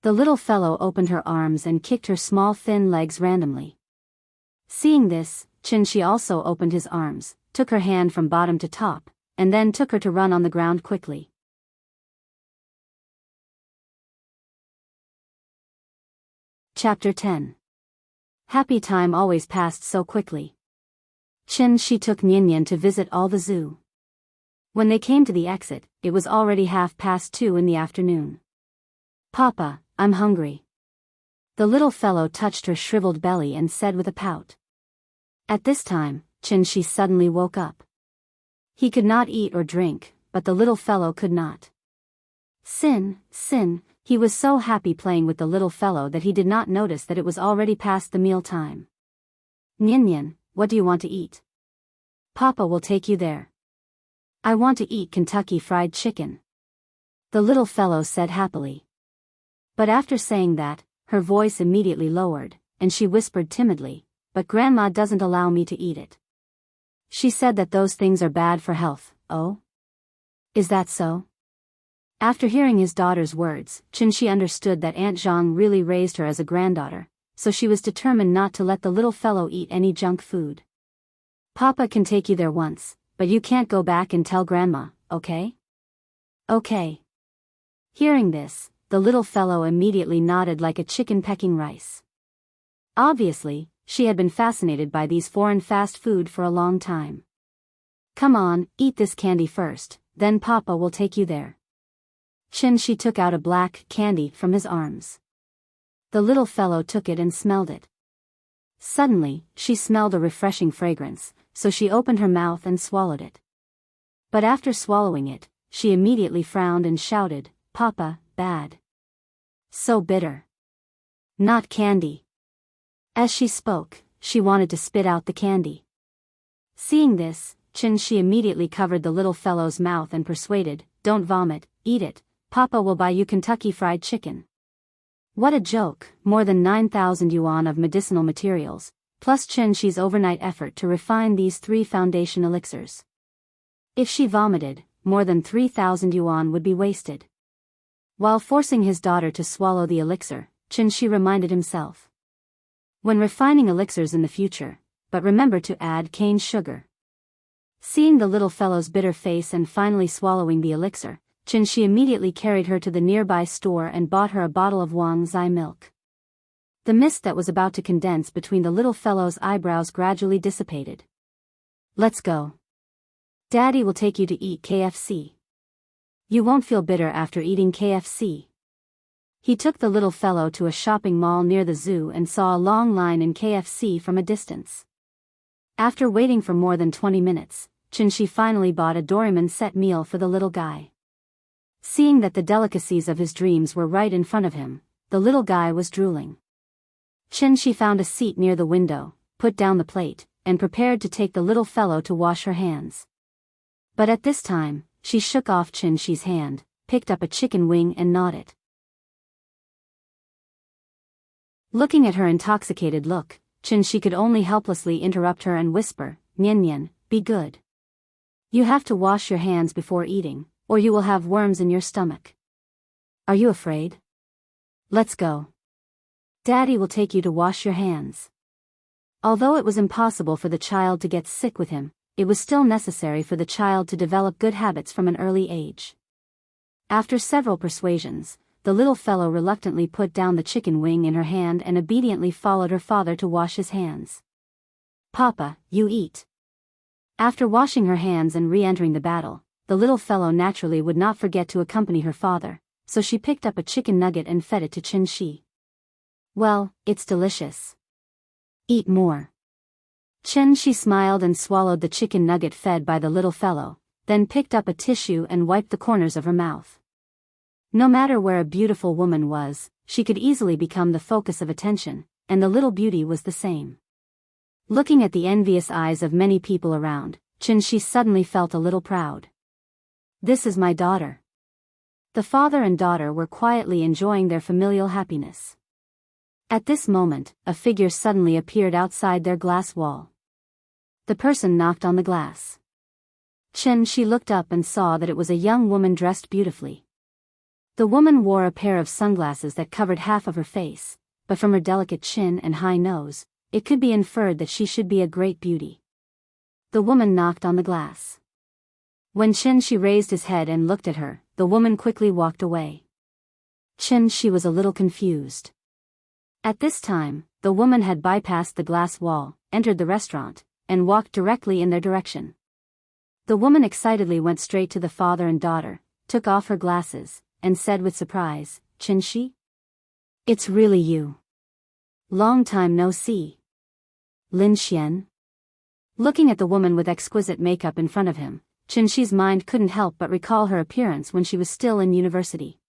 The little fellow opened her arms and kicked her small thin legs randomly. Seeing this, Chin-shi also opened his arms, took her hand from bottom to top, and then took her to run on the ground quickly. Chapter 10. Happy time always passed so quickly. Chin-shi took Nyan to visit all the zoo. When they came to the exit, it was already 2:30 in the afternoon. "Papa, I'm hungry." The little fellow touched her shriveled belly and said with a pout. At this time, Chin-shi suddenly woke up. He could not eat or drink, but the little fellow could not. Sin, he was so happy playing with the little fellow that he did not notice that it was already past the meal time. "Nyan, what do you want to eat?" "Papa will take you there." "I want to eat Kentucky Fried Chicken," the little fellow said happily. But after saying that, her voice immediately lowered, and she whispered timidly, "But Grandma doesn't allow me to eat it. She said that those things are bad for health." "Oh? Is that so?" After hearing his daughter's words, Chin-shi understood that Aunt Zhang really raised her as a granddaughter, so she was determined not to let the little fellow eat any junk food. "Papa can take you there once, but you can't go back and tell Grandma, okay?" "Okay." Hearing this, the little fellow immediately nodded like a chicken pecking rice. Obviously, she had been fascinated by these foreign fast food for a long time. "Come on, eat this candy first, then Papa will take you there." Chin-shi took out a black candy from his arms. The little fellow took it and smelled it. Suddenly, she smelled a refreshing fragrance, so she opened her mouth and swallowed it. But after swallowing it, she immediately frowned and shouted, "Papa, bad. So bitter. Not candy." As she spoke, she wanted to spit out the candy. Seeing this, Chin-shi immediately covered the little fellow's mouth and persuaded, "Don't vomit, eat it. Papa will buy you Kentucky Fried Chicken." What a joke, more than 9,000 yuan of medicinal materials, plus Chin-shi's overnight effort to refine these 3 foundation elixirs. If she vomited, more than 3,000 yuan would be wasted. While forcing his daughter to swallow the elixir, Chin-shi reminded himself. When refining elixirs in the future, but remember to add cane sugar. Seeing the little fellow's bitter face and finally swallowing the elixir, Chin-shi immediately carried her to the nearby store and bought her a bottle of Wang Zai milk. The mist that was about to condense between the little fellow's eyebrows gradually dissipated. "Let's go. Daddy will take you to eat KFC. You won't feel bitter after eating KFC." He took the little fellow to a shopping mall near the zoo and saw a long line in KFC from a distance. After waiting for more than 20 minutes, Chin-shi finally bought a Doraemon set meal for the little guy. Seeing that the delicacies of his dreams were right in front of him, the little guy was drooling. Chin-shi found a seat near the window, put down the plate, and prepared to take the little fellow to wash her hands. But at this time, she shook off Chin-shi's hand, picked up a chicken wing and gnawed it. Looking at her intoxicated look, Chin-shi could only helplessly interrupt her and whisper, "Nyan, be good. You have to wash your hands before eating, or you will have worms in your stomach. Are you afraid? Let's go. Daddy will take you to wash your hands." Although it was impossible for the child to get sick with him, it was still necessary for the child to develop good habits from an early age. After several persuasions, the little fellow reluctantly put down the chicken wing in her hand and obediently followed her father to wash his hands. "Papa, you eat." After washing her hands and re-entering the battle, the little fellow naturally would not forget to accompany her father, so she picked up a chicken nugget and fed it to Chin-shi. "Well, it's delicious. Eat more." Chen Shi smiled and swallowed the chicken nugget fed by the little fellow, then picked up a tissue and wiped the corners of her mouth. No matter where a beautiful woman was, she could easily become the focus of attention, and the little beauty was the same. Looking at the envious eyes of many people around, Chen Shi suddenly felt a little proud. This is my daughter. The father and daughter were quietly enjoying their familial happiness. At this moment, a figure suddenly appeared outside their glass wall. The person knocked on the glass. Chen Shi looked up and saw that it was a young woman dressed beautifully. The woman wore a pair of sunglasses that covered half of her face, but from her delicate chin and high nose, it could be inferred that she should be a great beauty. The woman knocked on the glass. When Chen Shi raised his head and looked at her, the woman quickly walked away. Chen Shi was a little confused. At this time, the woman had bypassed the glass wall, entered the restaurant, and walked directly in their direction. The woman excitedly went straight to the father and daughter, took off her glasses, and said with surprise, "Chen Shi? It's really you. Long time no see. Lin Xian?" Looking at the woman with exquisite makeup in front of him, Chen Shi's mind couldn't help but recall her appearance when she was still in university.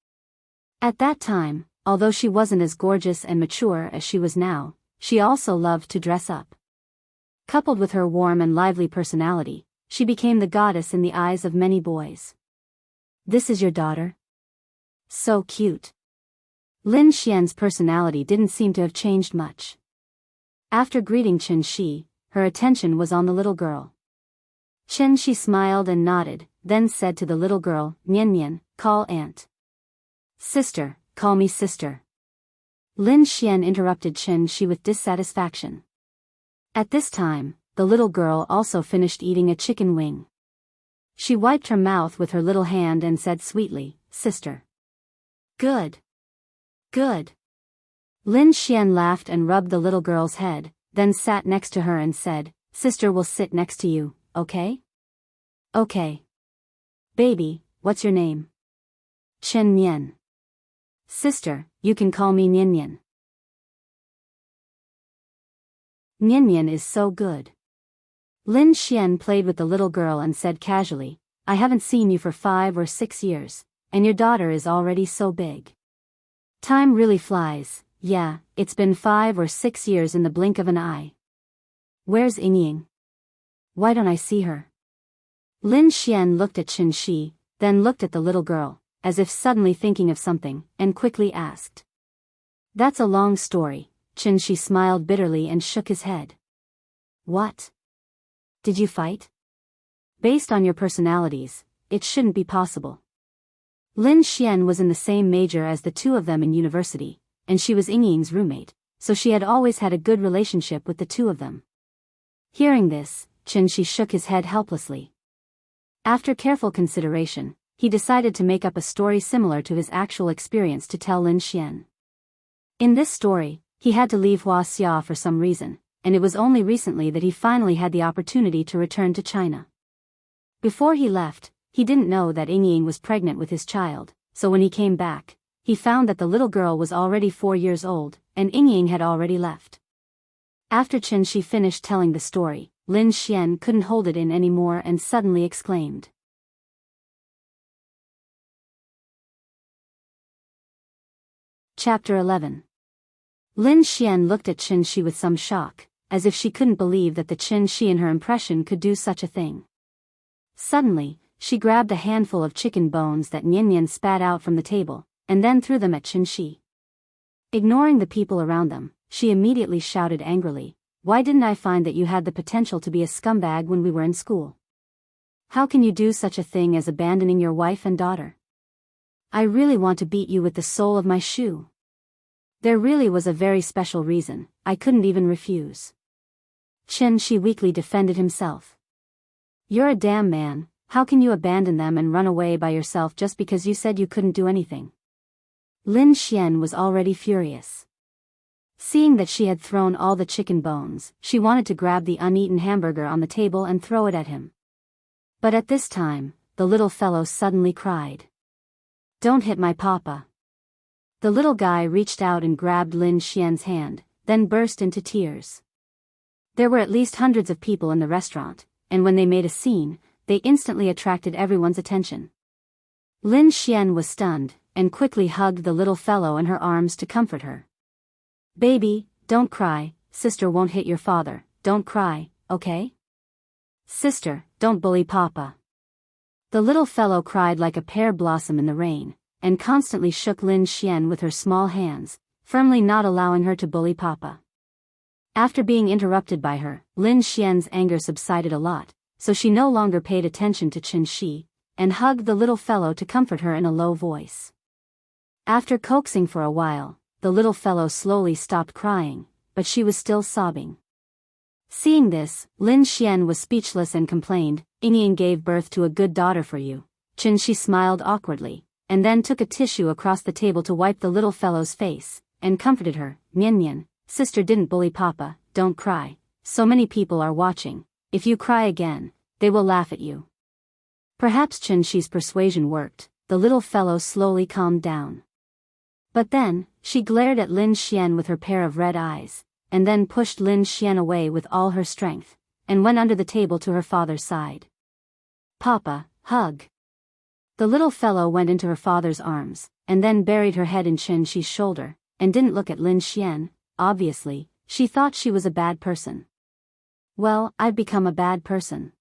At that time, although she wasn't as gorgeous and mature as she was now, she also loved to dress up. Coupled with her warm and lively personality, she became the goddess in the eyes of many boys. "This is your daughter? So cute." Lin Xian's personality didn't seem to have changed much. After greeting Chen Shi, her attention was on the little girl. Chen Shi smiled and nodded, then said to the little girl, "Nian Nian, call aunt." "Sister, call me sister." Lin Xian interrupted Chen Shi with dissatisfaction. At this time, the little girl also finished eating a chicken wing. She wiped her mouth with her little hand and said sweetly, "Sister." "Good. Good." Lin Xian laughed and rubbed the little girl's head, then sat next to her and said, "Sister will sit next to you, okay?" "Okay." "Baby, what's your name?" "Chen Nian." "Sister, you can call me Nian Nian." "Nian Nian is so good." Lin Xian played with the little girl and said casually, "I haven't seen you for 5 or 6 years, and your daughter is already so big. Time really flies. Yeah, it's been 5 or 6 years in the blink of an eye. Where's Ying? Why don't I see her?" Lin Xian looked at Chen Shi, then looked at the little girl, as if suddenly thinking of something, and quickly asked. "That's a long story." Chen Shi smiled bitterly and shook his head. "What? Did you fight? Based on your personalities, it shouldn't be possible." Lin Xian was in the same major as the two of them in university, and she was Ying's roommate, so she had always had a good relationship with the two of them. Hearing this, Chen Shi shook his head helplessly. After careful consideration, he decided to make up a story similar to his actual experience to tell Lin Xian. In this story, he had to leave Huaxia for some reason, and it was only recently that he finally had the opportunity to return to China. Before he left, he didn't know that Ying was pregnant with his child, so when he came back, he found that the little girl was already 4 years old, and Ying had already left. After Chen Shi finished telling the story, Lin Xian couldn't hold it in anymore and suddenly exclaimed. Chapter 11. Lin Xian looked at Chen Shi with some shock, as if she couldn't believe that the Chen Shi in her impression could do such a thing. Suddenly, she grabbed a handful of chicken bones that Nian Nian spat out from the table, and then threw them at Chen Shi. Ignoring the people around them, she immediately shouted angrily, "Why didn't I find that you had the potential to be a scumbag when we were in school? How can you do such a thing as abandoning your wife and daughter? I really want to beat you with the sole of my shoe. There really was a very special reason, I couldn't even refuse." Chen Shi weakly defended himself. "You're a damn man, how can you abandon them and run away by yourself just because you said you couldn't do anything?" Lin Xian was already furious. Seeing that she had thrown all the chicken bones, she wanted to grab the uneaten hamburger on the table and throw it at him. But at this time, the little fellow suddenly cried. "Don't hit my papa." The little guy reached out and grabbed Lin Xian's hand, then burst into tears. There were at least hundreds of people in the restaurant, and when they made a scene, they instantly attracted everyone's attention. Lin Xian was stunned, and quickly hugged the little fellow in her arms to comfort her. "Baby, don't cry, sister won't hit your father, don't cry, okay? Sister, don't bully Papa." The little fellow cried like a pear blossom in the rain, and constantly shook Lin Xian with her small hands, firmly not allowing her to bully Papa. After being interrupted by her, Lin Xian's anger subsided a lot, so she no longer paid attention to Qin Shi, and hugged the little fellow to comfort her in a low voice. After coaxing for a while, the little fellow slowly stopped crying, but she was still sobbing. Seeing this, Lin Xian was speechless and complained, "Yingying gave birth to a good daughter for you." Qin Shi smiled awkwardly, and then took a tissue across the table to wipe the little fellow's face, and comforted her. "Nian Nian, sister didn't bully Papa, don't cry, so many people are watching, if you cry again, they will laugh at you." Perhaps Qin Shi's persuasion worked, the little fellow slowly calmed down. But then, she glared at Lin Xian with her pair of red eyes, and then pushed Lin Xian away with all her strength, and went under the table to her father's side. "Papa, hug." The little fellow went into her father's arms, and then buried her head in Qin Shi's shoulder, and didn't look at Lin Xian. Obviously, she thought she was a bad person. "Well, I've become a bad person."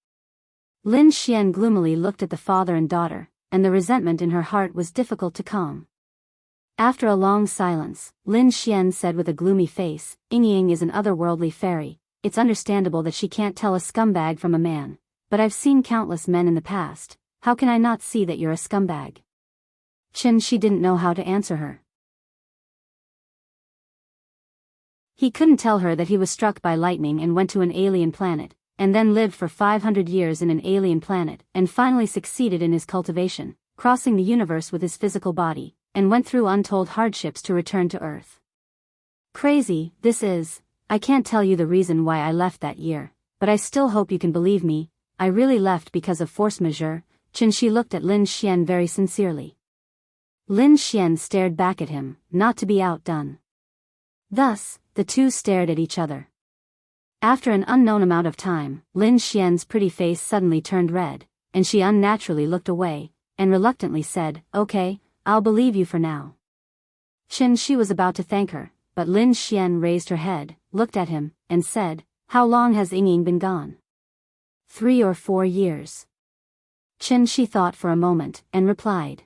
Lin Xian gloomily looked at the father and daughter, and the resentment in her heart was difficult to calm. After a long silence, Lin Xian said with a gloomy face, "Yingying is an otherworldly fairy, it's understandable that she can't tell a scumbag from a man, but I've seen countless men in the past, how can I not see that you're a scumbag?" Qin Shi didn't know how to answer her. He couldn't tell her that he was struck by lightning and went to an alien planet, and then lived for 500 years in an alien planet, and finally succeeded in his cultivation, crossing the universe with his physical body, and went through untold hardships to return to Earth. Crazy, this is. I can't tell you the reason why I left that year, but I still hope you can believe me, I really left because of force majeure. Qin Shi looked at Lin Xian very sincerely. Lin Xian stared back at him, not to be outdone. Thus, the two stared at each other. After an unknown amount of time, Lin Xian's pretty face suddenly turned red, and she unnaturally looked away, and reluctantly said, "Okay, I'll believe you for now." Qin Shi was about to thank her, but Lin Xian raised her head, looked at him, and said, "How long has Yingying been gone?" 3 or 4 years. Qin Shi thought for a moment, and replied.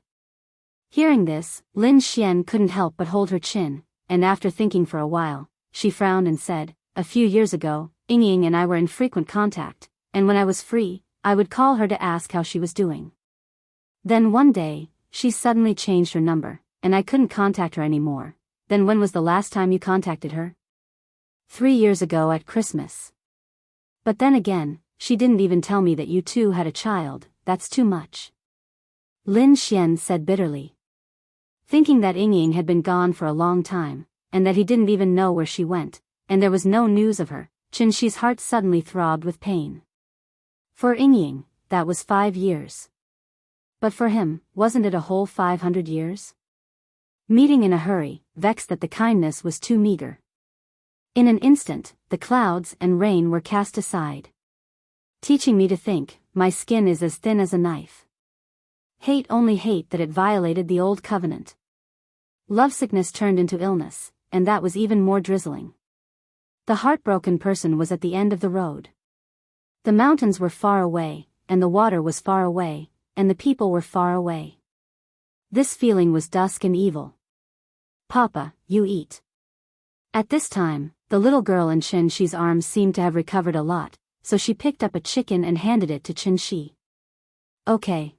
Hearing this, Lin Xian couldn't help but hold her chin, and after thinking for a while, she frowned and said, "A few years ago, Yingying and I were in frequent contact, and when I was free, I would call her to ask how she was doing. Then one day, she suddenly changed her number, and I couldn't contact her anymore. Then when was the last time you contacted her?" 3 years ago at Christmas. But then again, she didn't even tell me that you two had a child, that's too much. Lin Xian said bitterly. Thinking that Yingying had been gone for a long time, and that he didn't even know where she went, and there was no news of her, Qin Shi's heart suddenly throbbed with pain. For Yingying, that was 5 years. But for him, wasn't it a whole 500 years? Meeting in a hurry, vexed that the kindness was too meager. In an instant, the clouds and rain were cast aside. Teaching me to think, my skin is as thin as a knife. Hate only hate that it violated the old covenant. Lovesickness turned into illness, and that was even more drizzling. The heartbroken person was at the end of the road. The mountains were far away, and the water was far away, and the people were far away. This feeling was dusk and evil. "Papa, you eat." At this time, the little girl in Qin Shi's arms seemed to have recovered a lot, so she picked up a chicken and handed it to Qin Shi. "Okay."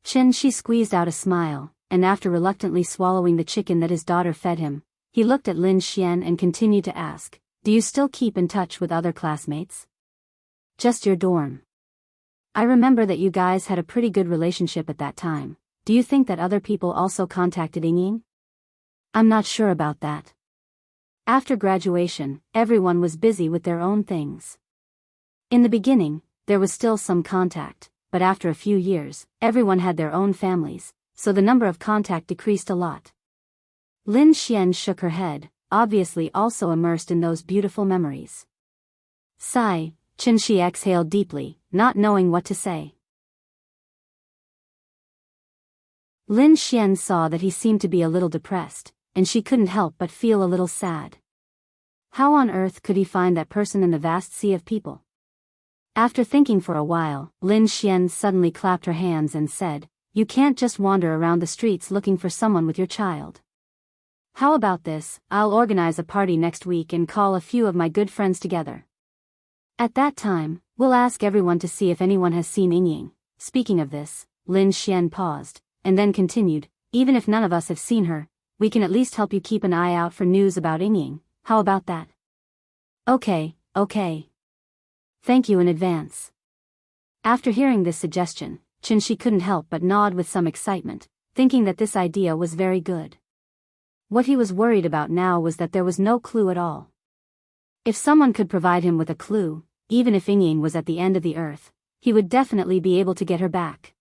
Qin Shi squeezed out a smile, and after reluctantly swallowing the chicken that his daughter fed him, he looked at Lin Xian and continued to ask, "Do you still keep in touch with other classmates?" "Just your dorm. I remember that you guys had a pretty good relationship at that time. Do you think that other people also contacted Yingying?" "I'm not sure about that. After graduation, everyone was busy with their own things. In the beginning, there was still some contact, but after a few years, everyone had their own families, so the number of contact decreased a lot." Lin Xian shook her head, obviously also immersed in those beautiful memories. Sigh, Chen Shi exhaled deeply, not knowing what to say. Lin Xian saw that he seemed to be a little depressed, and she couldn't help but feel a little sad. How on earth could he find that person in the vast sea of people? After thinking for a while, Lin Xian suddenly clapped her hands and said, "You can't just wander around the streets looking for someone with your child. How about this? I'll organize a party next week and call a few of my good friends together. At that time, we'll ask everyone to see if anyone has seen Yingying." Speaking of this, Lin Xian paused, and then continued, "Even if none of us have seen her, we can at least help you keep an eye out for news about Yingying. How about that?" Okay. Thank you in advance." After hearing this suggestion, Chen Shi couldn't help but nod with some excitement, thinking that this idea was very good. What he was worried about now was that there was no clue at all. If someone could provide him with a clue, even if Yingying was at the end of the earth, he would definitely be able to get her back.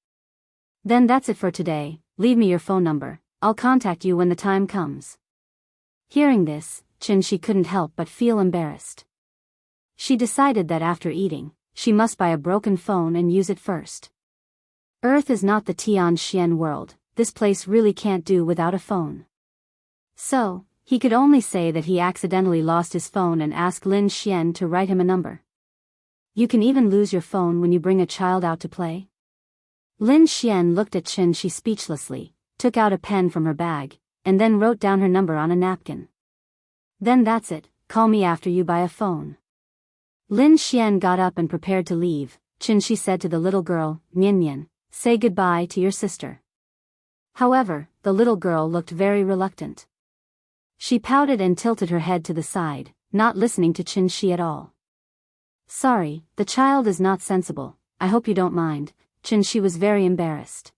"Then that's it for today, leave me your phone number, I'll contact you when the time comes." Hearing this, Chen Shi couldn't help but feel embarrassed. She decided that after eating, she must buy a broken phone and use it first. Earth is not the Tianxian world, this place really can't do without a phone. So, he could only say that he accidentally lost his phone and ask Lin Xian to write him a number. You can even lose your phone when you bring a child out to play? Lin Xian looked at Chen Shi speechlessly, took out a pen from her bag, and then wrote down her number on a napkin. "Then that's it, call me after you buy a phone." Lin Xian got up and prepared to leave. Chen Shi said to the little girl, "Nian, say goodbye to your sister." However, the little girl looked very reluctant. She pouted and tilted her head to the side, not listening to Chen Shi at all. "Sorry, the child is not sensible, I hope you don't mind." Chen Shi was very embarrassed.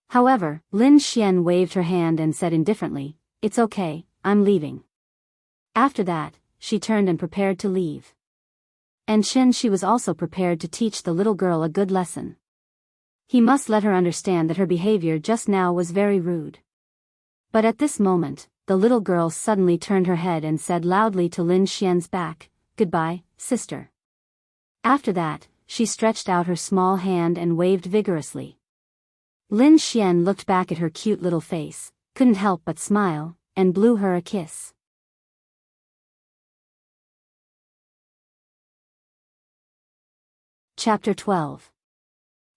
However, Lin Xian waved her hand and said indifferently, "It's okay, I'm leaving." After that, she turned and prepared to leave. And Chen Shi was also prepared to teach the little girl a good lesson. He must let her understand that her behavior just now was very rude. But at this moment, the little girl suddenly turned her head and said loudly to Lin Xian's back, "Goodbye, sister." After that, she stretched out her small hand and waved vigorously. Lin Xian looked back at her cute little face, couldn't help but smile, and blew her a kiss. Chapter 12.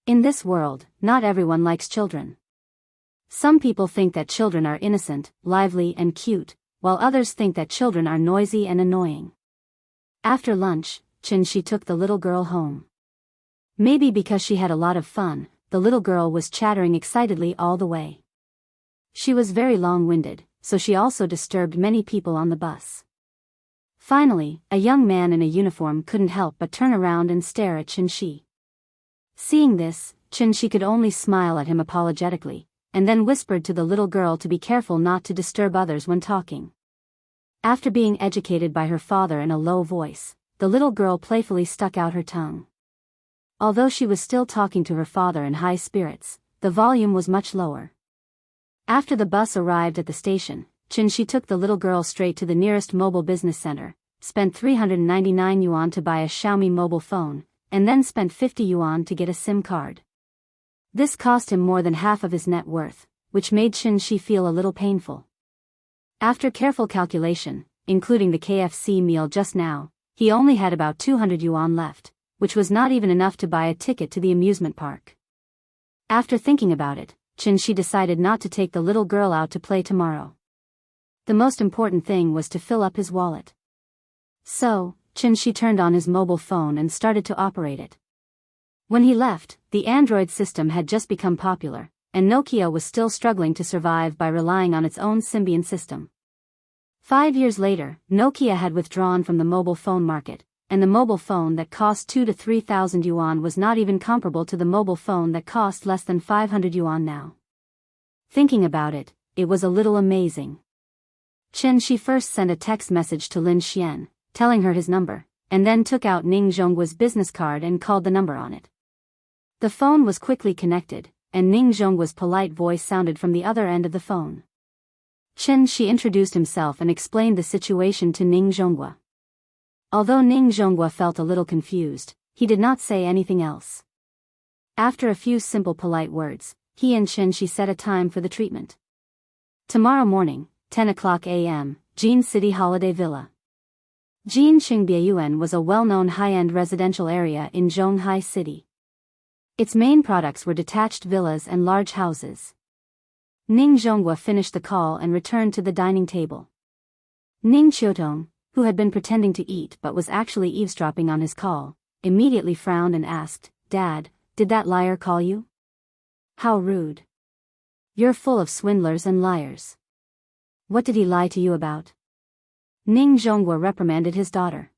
In this world, not everyone likes children. Some people think that children are innocent, lively and cute, while others think that children are noisy and annoying. After lunch, Chen Shi took the little girl home. Maybe because she had a lot of fun, the little girl was chattering excitedly all the way. She was very long-winded, so she also disturbed many people on the bus. Finally, a young man in a uniform couldn't help but turn around and stare at Chen Shi. Seeing this, Chen Shi could only smile at him apologetically, and then whispered to the little girl to be careful not to disturb others when talking. After being educated by her father in a low voice, the little girl playfully stuck out her tongue. Although she was still talking to her father in high spirits, the volume was much lower. After the bus arrived at the station, Chen Shi took the little girl straight to the nearest mobile business center, spent 399 yuan to buy a Xiaomi mobile phone, and then spent 50 yuan to get a SIM card. This cost him more than half of his net worth, which made Chen Shi feel a little painful. After careful calculation, including the KFC meal just now, he only had about 200 yuan left, which was not even enough to buy a ticket to the amusement park. After thinking about it, Chen Shi decided not to take the little girl out to play tomorrow. The most important thing was to fill up his wallet. So, Chen Shi turned on his mobile phone and started to operate it. When he left, the Android system had just become popular, and Nokia was still struggling to survive by relying on its own Symbian system. 5 years later, Nokia had withdrawn from the mobile phone market, and the mobile phone that cost 2,000 to 3,000 yuan was not even comparable to the mobile phone that cost less than 500 yuan now. Thinking about it, it was a little amazing. Chen Shi first sent a text message to Lin Xian, telling her his number, and then took out Ning Zhongguo's business card and called the number on it. The phone was quickly connected, and Ning Zhongguo's polite voice sounded from the other end of the phone. Chen Shi introduced himself and explained the situation to Ning Zhongguo. Although Ning Zhonghua felt a little confused, he did not say anything else. After a few simple polite words, he and Qin set a time for the treatment. Tomorrow morning, 10 o'clock a.m., Jin City Holiday Villa. Jinqingbiayuan was a well-known high-end residential area in Zhonghai City. Its main products were detached villas and large houses. Ning Zhonghua finished the call and returned to the dining table. Ning Qiutong, who had been pretending to eat but was actually eavesdropping on his call, immediately frowned and asked, "Dad, did that liar call you?" "How rude. You're full of swindlers and liars. What did he lie to you about?" Ning Zhonghua reprimanded his daughter.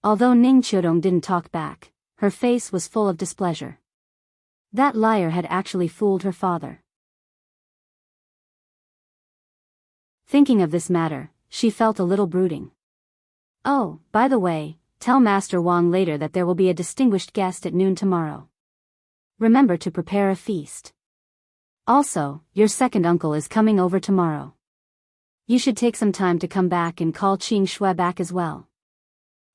Although Ning Qiutong didn't talk back, her face was full of displeasure. That liar had actually fooled her father. Thinking of this matter, she felt a little brooding. "Oh, by the way, tell Master Wang later that there will be a distinguished guest at noon tomorrow. Remember to prepare a feast. Also, your second uncle is coming over tomorrow. You should take some time to come back and call Qing Shui back as well.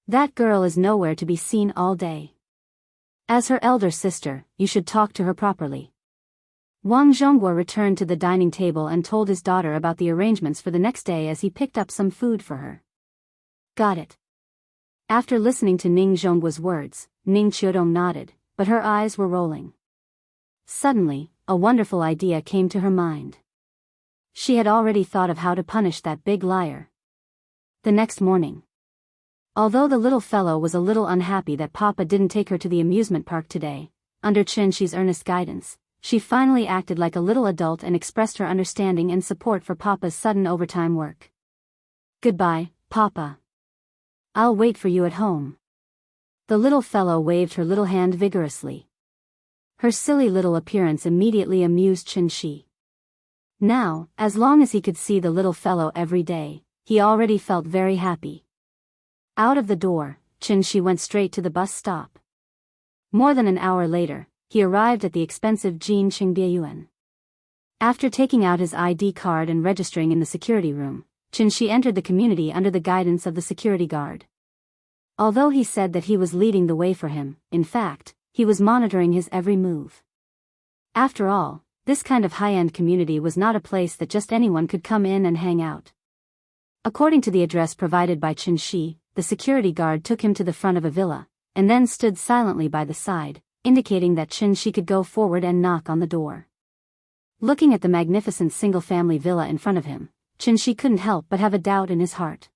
That girl is nowhere to be seen all day. As her elder sister, you should talk to her properly." Wang Zhonghua returned to the dining table and told his daughter about the arrangements for the next day as he picked up some food for her. "Got it." After listening to Ning Zhonghua's words, Ning Qiutong nodded, but her eyes were rolling. Suddenly, a wonderful idea came to her mind. She had already thought of how to punish that big liar. The next morning, although the little fellow was a little unhappy that Papa didn't take her to the amusement park today, under Qin's earnest guidance, she finally acted like a little adult and expressed her understanding and support for Papa's sudden overtime work. "Goodbye, Papa. I'll wait for you at home." The little fellow waved her little hand vigorously. Her silly little appearance immediately amused Qin. Now, as long as he could see the little fellow every day, he already felt very happy. Out of the door, Qin went straight to the bus stop. More than an hour later, he arrived at the expensive Jinqingbiayuan. After taking out his ID card and registering in the security room, Qin entered the community under the guidance of the security guard. Although he said that he was leading the way for him, in fact, he was monitoring his every move. After all, this kind of high-end community was not a place that just anyone could come in and hang out. According to the address provided by Qin, the security guard took him to the front of a villa, and then stood silently by the side, indicating that Qin could go forward and knock on the door. Looking at the magnificent single-family villa in front of him, Qin couldn't help but have a doubt in his heart.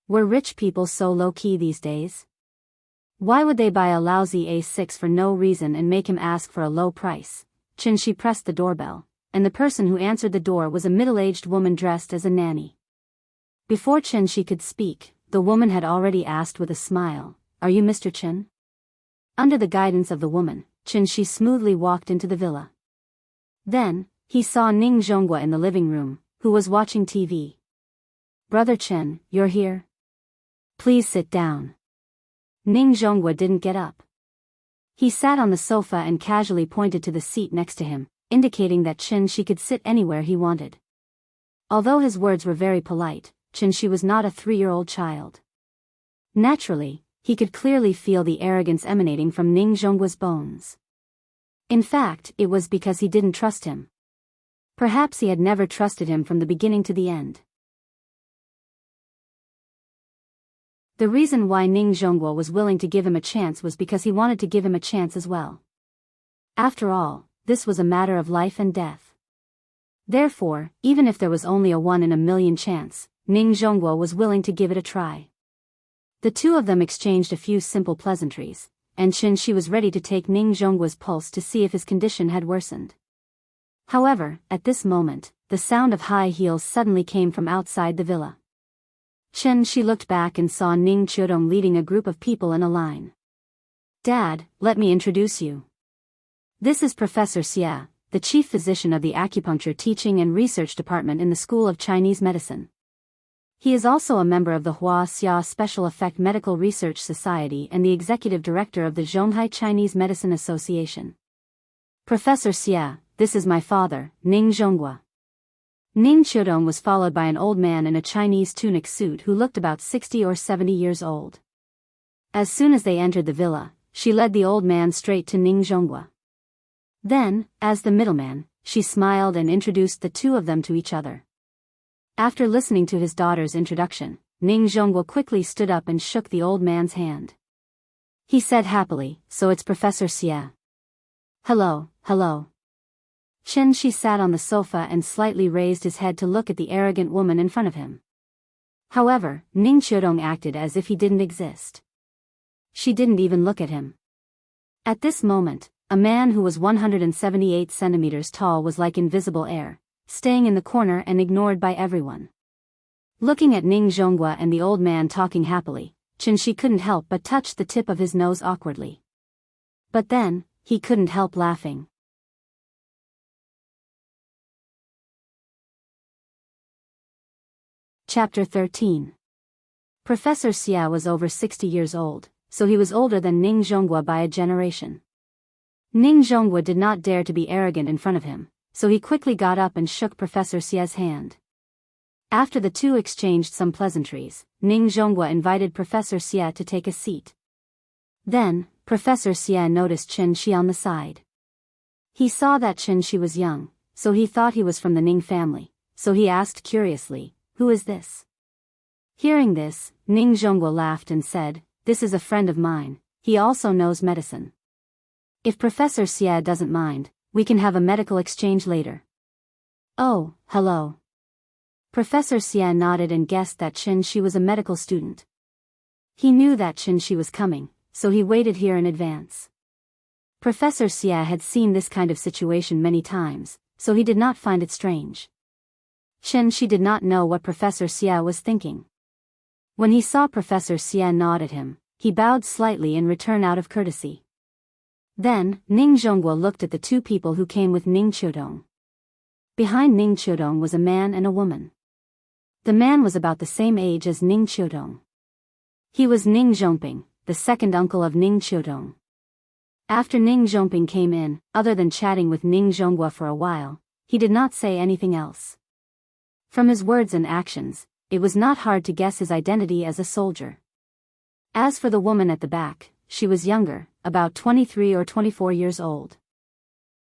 Were rich people so low-key these days? Why would they buy a lousy A6 for no reason and make him ask for a low price? Qin pressed the doorbell, and the person who answered the door was a middle-aged woman dressed as a nanny. Before Qin could speak, the woman had already asked with a smile, "Are you Mr. Qin?" Under the guidance of the woman, Qin smoothly walked into the villa. Then, he saw Ning Zhonghua in the living room, who was watching TV. "Brother Qin, you're here? Please sit down." Ning Zhonghua didn't get up. He sat on the sofa and casually pointed to the seat next to him, indicating that Qin could sit anywhere he wanted. Although his words were very polite, Qin was not a 3-year-old child. Naturally, he could clearly feel the arrogance emanating from Ning Zhonghua's bones. In fact, it was because he didn't trust him. Perhaps he had never trusted him from the beginning to the end. The reason why Ning Zhonghua was willing to give him a chance was because he wanted to give him a chance as well. After all, this was a matter of life and death. Therefore, even if there was only a 1 in a million chance, Ning Zhonghua was willing to give it a try. The two of them exchanged a few simple pleasantries, and Qin was ready to take Ning Zhonghua's pulse to see if his condition had worsened. However, at this moment, the sound of high heels suddenly came from outside the villa. Qin looked back and saw Ning Qiutong leading a group of people in a line. "Dad, let me introduce you. This is Professor Xie, the chief physician of the acupuncture teaching and research department in the School of Chinese Medicine. He is also a member of the Hua Xia Special Effect Medical Research Society and the executive director of the Zhonghai Chinese Medicine Association. Professor Xie, this is my father, Ning Zhonghua." Ning Chodong was followed by an old man in a Chinese tunic suit who looked about 60 or 70 years old. As soon as they entered the villa, she led the old man straight to Ning Zhonghua. Then, as the middleman, she smiled and introduced the two of them to each other. After listening to his daughter's introduction, Ning Zhonghua quickly stood up and shook the old man's hand. He said happily, "So it's Professor Xie." "Hello, hello." Chen Shi sat on the sofa and slightly raised his head to look at the arrogant woman in front of him. However, Ning Chodong acted as if he didn't exist. She didn't even look at him. At this moment, a man who was 178 centimeters tall was like invisible air, staying in the corner and ignored by everyone. Looking at Ning Zhonghua and the old man talking happily, Chen Shi couldn't help but touch the tip of his nose awkwardly. But then, he couldn't help laughing. Chapter 13. Professor Xia was over 60 years old, so he was older than Ning Zhonghua by a generation. Ning Zhonghua did not dare to be arrogant in front of him, so he quickly got up and shook Professor Xia's hand. After the two exchanged some pleasantries, Ning Zhonghua invited Professor Xia to take a seat. Then, Professor Xia noticed Chen Shi on the side. He saw that Chen Shi was young, so he thought he was from the Ning family, so he asked curiously, "Who is this?" Hearing this, Ning Zhonghua laughed and said, "This is a friend of mine, he also knows medicine. If Professor Xia doesn't mind, we can have a medical exchange later." "Oh, hello." Professor Xia nodded and guessed that Chen Shi was a medical student. He knew that Chen Shi was coming, so he waited here in advance. Professor Xia had seen this kind of situation many times, so he did not find it strange. Chen Shi did not know what Professor Xia was thinking. When he saw Professor Xia nod at him, he bowed slightly in return out of courtesy. Then, Ning Zhonghua looked at the two people who came with Ning Chodong. Behind Ning Chodong was a man and a woman. The man was about the same age as Ning Chodong. He was Ning Zhongping, the second uncle of Ning Chodong. After Ning Zhongping came in, other than chatting with Ning Zhonghua for a while, he did not say anything else. From his words and actions, it was not hard to guess his identity as a soldier. As for the woman at the back, she was younger, about 23 or 24 years old.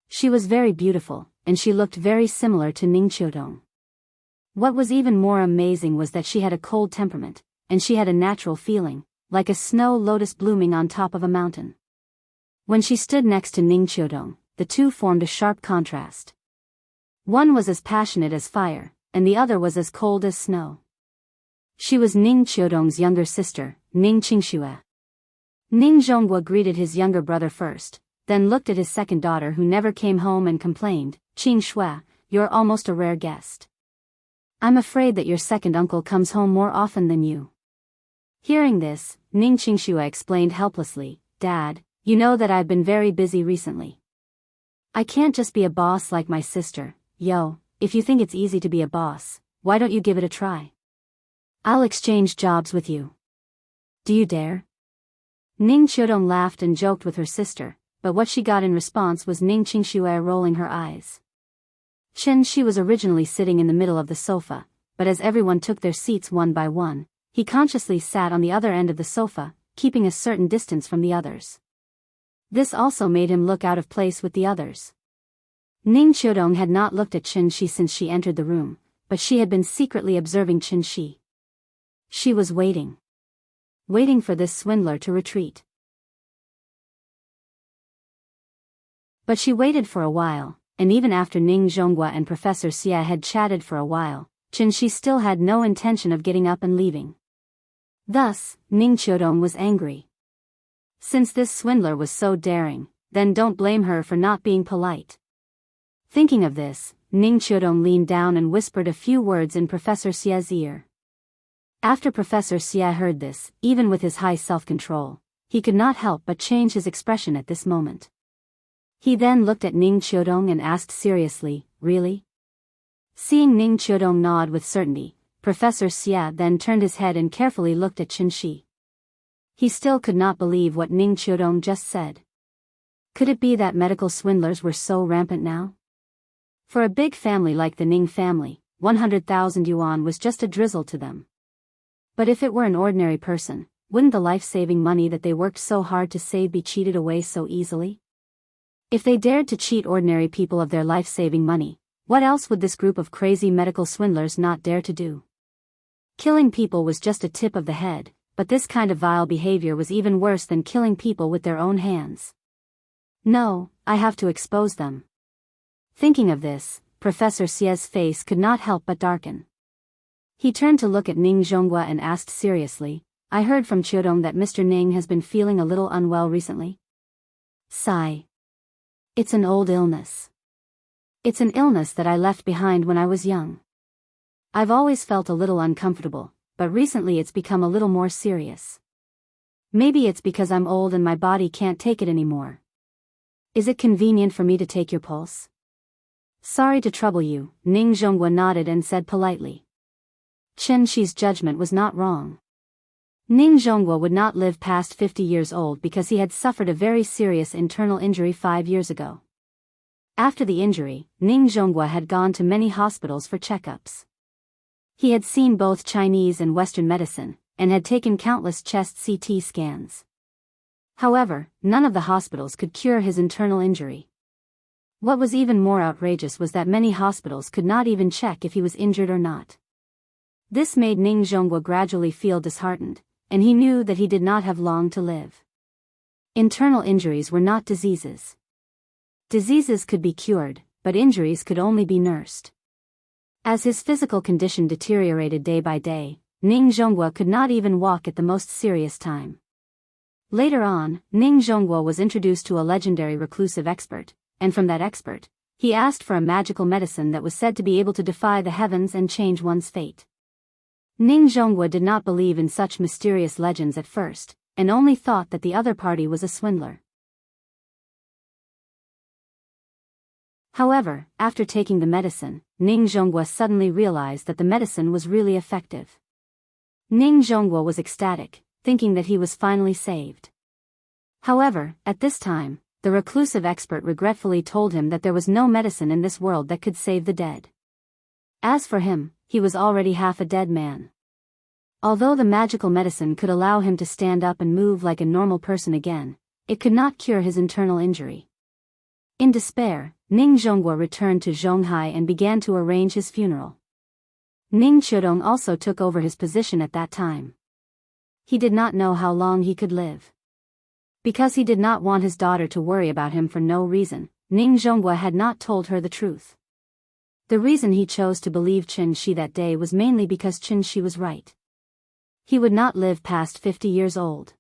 She was very beautiful, and she looked very similar to Ning Chodong. What was even more amazing was that she had a cold temperament, and she had a natural feeling, like a snow lotus blooming on top of a mountain. When she stood next to Ning Chodong, the two formed a sharp contrast. One was as passionate as fire, and the other was as cold as snow. She was Ning Chodong's younger sister, Ning Qingxue. Ning Zhonghua greeted his younger brother first, then looked at his second daughter who never came home and complained, "Qingxue, you're almost a rare guest. I'm afraid that your second uncle comes home more often than you." Hearing this, Ning Qingxue explained helplessly, "Dad, you know that I've been very busy recently. I can't just be a boss like my sister. Yo, if you think it's easy to be a boss, why don't you give it a try? I'll exchange jobs with you. Do you dare?" Ning Chodong laughed and joked with her sister, but what she got in response was Ning Qingxue rolling her eyes. Chen Shi was originally sitting in the middle of the sofa, but as everyone took their seats one by one, he consciously sat on the other end of the sofa, keeping a certain distance from the others. This also made him look out of place with the others. Ning Chodong had not looked at Chen Shi since she entered the room, but she had been secretly observing Chen Shi. She was waiting for this swindler to retreat. But she waited for a while, and even after Ning Zhonghua and Professor Xia had chatted for a while, Chen Shi still had no intention of getting up and leaving. Thus, Ning Chodong was angry. Since this swindler was so daring, then don't blame her for not being polite. Thinking of this, Ning Chodong leaned down and whispered a few words in Professor Xia's ear. After Professor Xia heard this, even with his high self-control, he could not help but change his expression at this moment. He then looked at Ning Chodong and asked seriously, "Really?" Seeing Ning Chodong nod with certainty, Professor Xia then turned his head and carefully looked at Chen Shi. He still could not believe what Ning Chodong just said. Could it be that medical swindlers were so rampant now? For a big family like the Ning family, 100,000 yuan was just a drizzle to them. But if it were an ordinary person, wouldn't the life-saving money that they worked so hard to save be cheated away so easily? If they dared to cheat ordinary people of their life-saving money, what else would this group of crazy medical swindlers not dare to do? Killing people was just a tip of the head, but this kind of vile behavior was even worse than killing people with their own hands. No, I have to expose them. Thinking of this, Professor Xie's face could not help but darken. He turned to look at Ning Zhonghua and asked seriously, I heard from Chiodong that Mr. Ning has been feeling a little unwell recently. Sigh. It's an old illness. It's an illness that I left behind when I was young. I've always felt a little uncomfortable, but recently it's become a little more serious. Maybe it's because I'm old and my body can't take it anymore. Is it convenient for me to take your pulse? Sorry to trouble you, Ning Zhonghua nodded and said politely. Chen Shi's judgment was not wrong. Ning Zhonghua would not live past 50 years old because he had suffered a very serious internal injury 5 years ago. After the injury, Ning Zhonghua had gone to many hospitals for checkups. He had seen both Chinese and Western medicine, and had taken countless chest CT scans. However, none of the hospitals could cure his internal injury. What was even more outrageous was that many hospitals could not even check if he was injured or not. This made Ning Zhonghua gradually feel disheartened, and he knew that he did not have long to live. Internal injuries were not diseases. Diseases could be cured, but injuries could only be nursed. As his physical condition deteriorated day by day, Ning Zhonghua could not even walk at the most serious time. Later on, Ning Zhonghua was introduced to a legendary reclusive expert, and from that expert, he asked for a magical medicine that was said to be able to defy the heavens and change one's fate. Ning Zhonghua did not believe in such mysterious legends at first, and only thought that the other party was a swindler. However, after taking the medicine, Ning Zhonghua suddenly realized that the medicine was really effective. Ning Zhonghua was ecstatic, thinking that he was finally saved. However, at this time, the reclusive expert regretfully told him that there was no medicine in this world that could save the dead. As for him, he was already half a dead man. Although the magical medicine could allow him to stand up and move like a normal person again, it could not cure his internal injury. In despair, Ning Zhonghua returned to Zhonghai and began to arrange his funeral. Ning Chiodong also took over his position at that time. He did not know how long he could live. Because he did not want his daughter to worry about him for no reason, Ning Zhonghua had not told her the truth. The reason he chose to believe Chen Shi that day was mainly because Chen Shi was right. He would not live past 50 years old.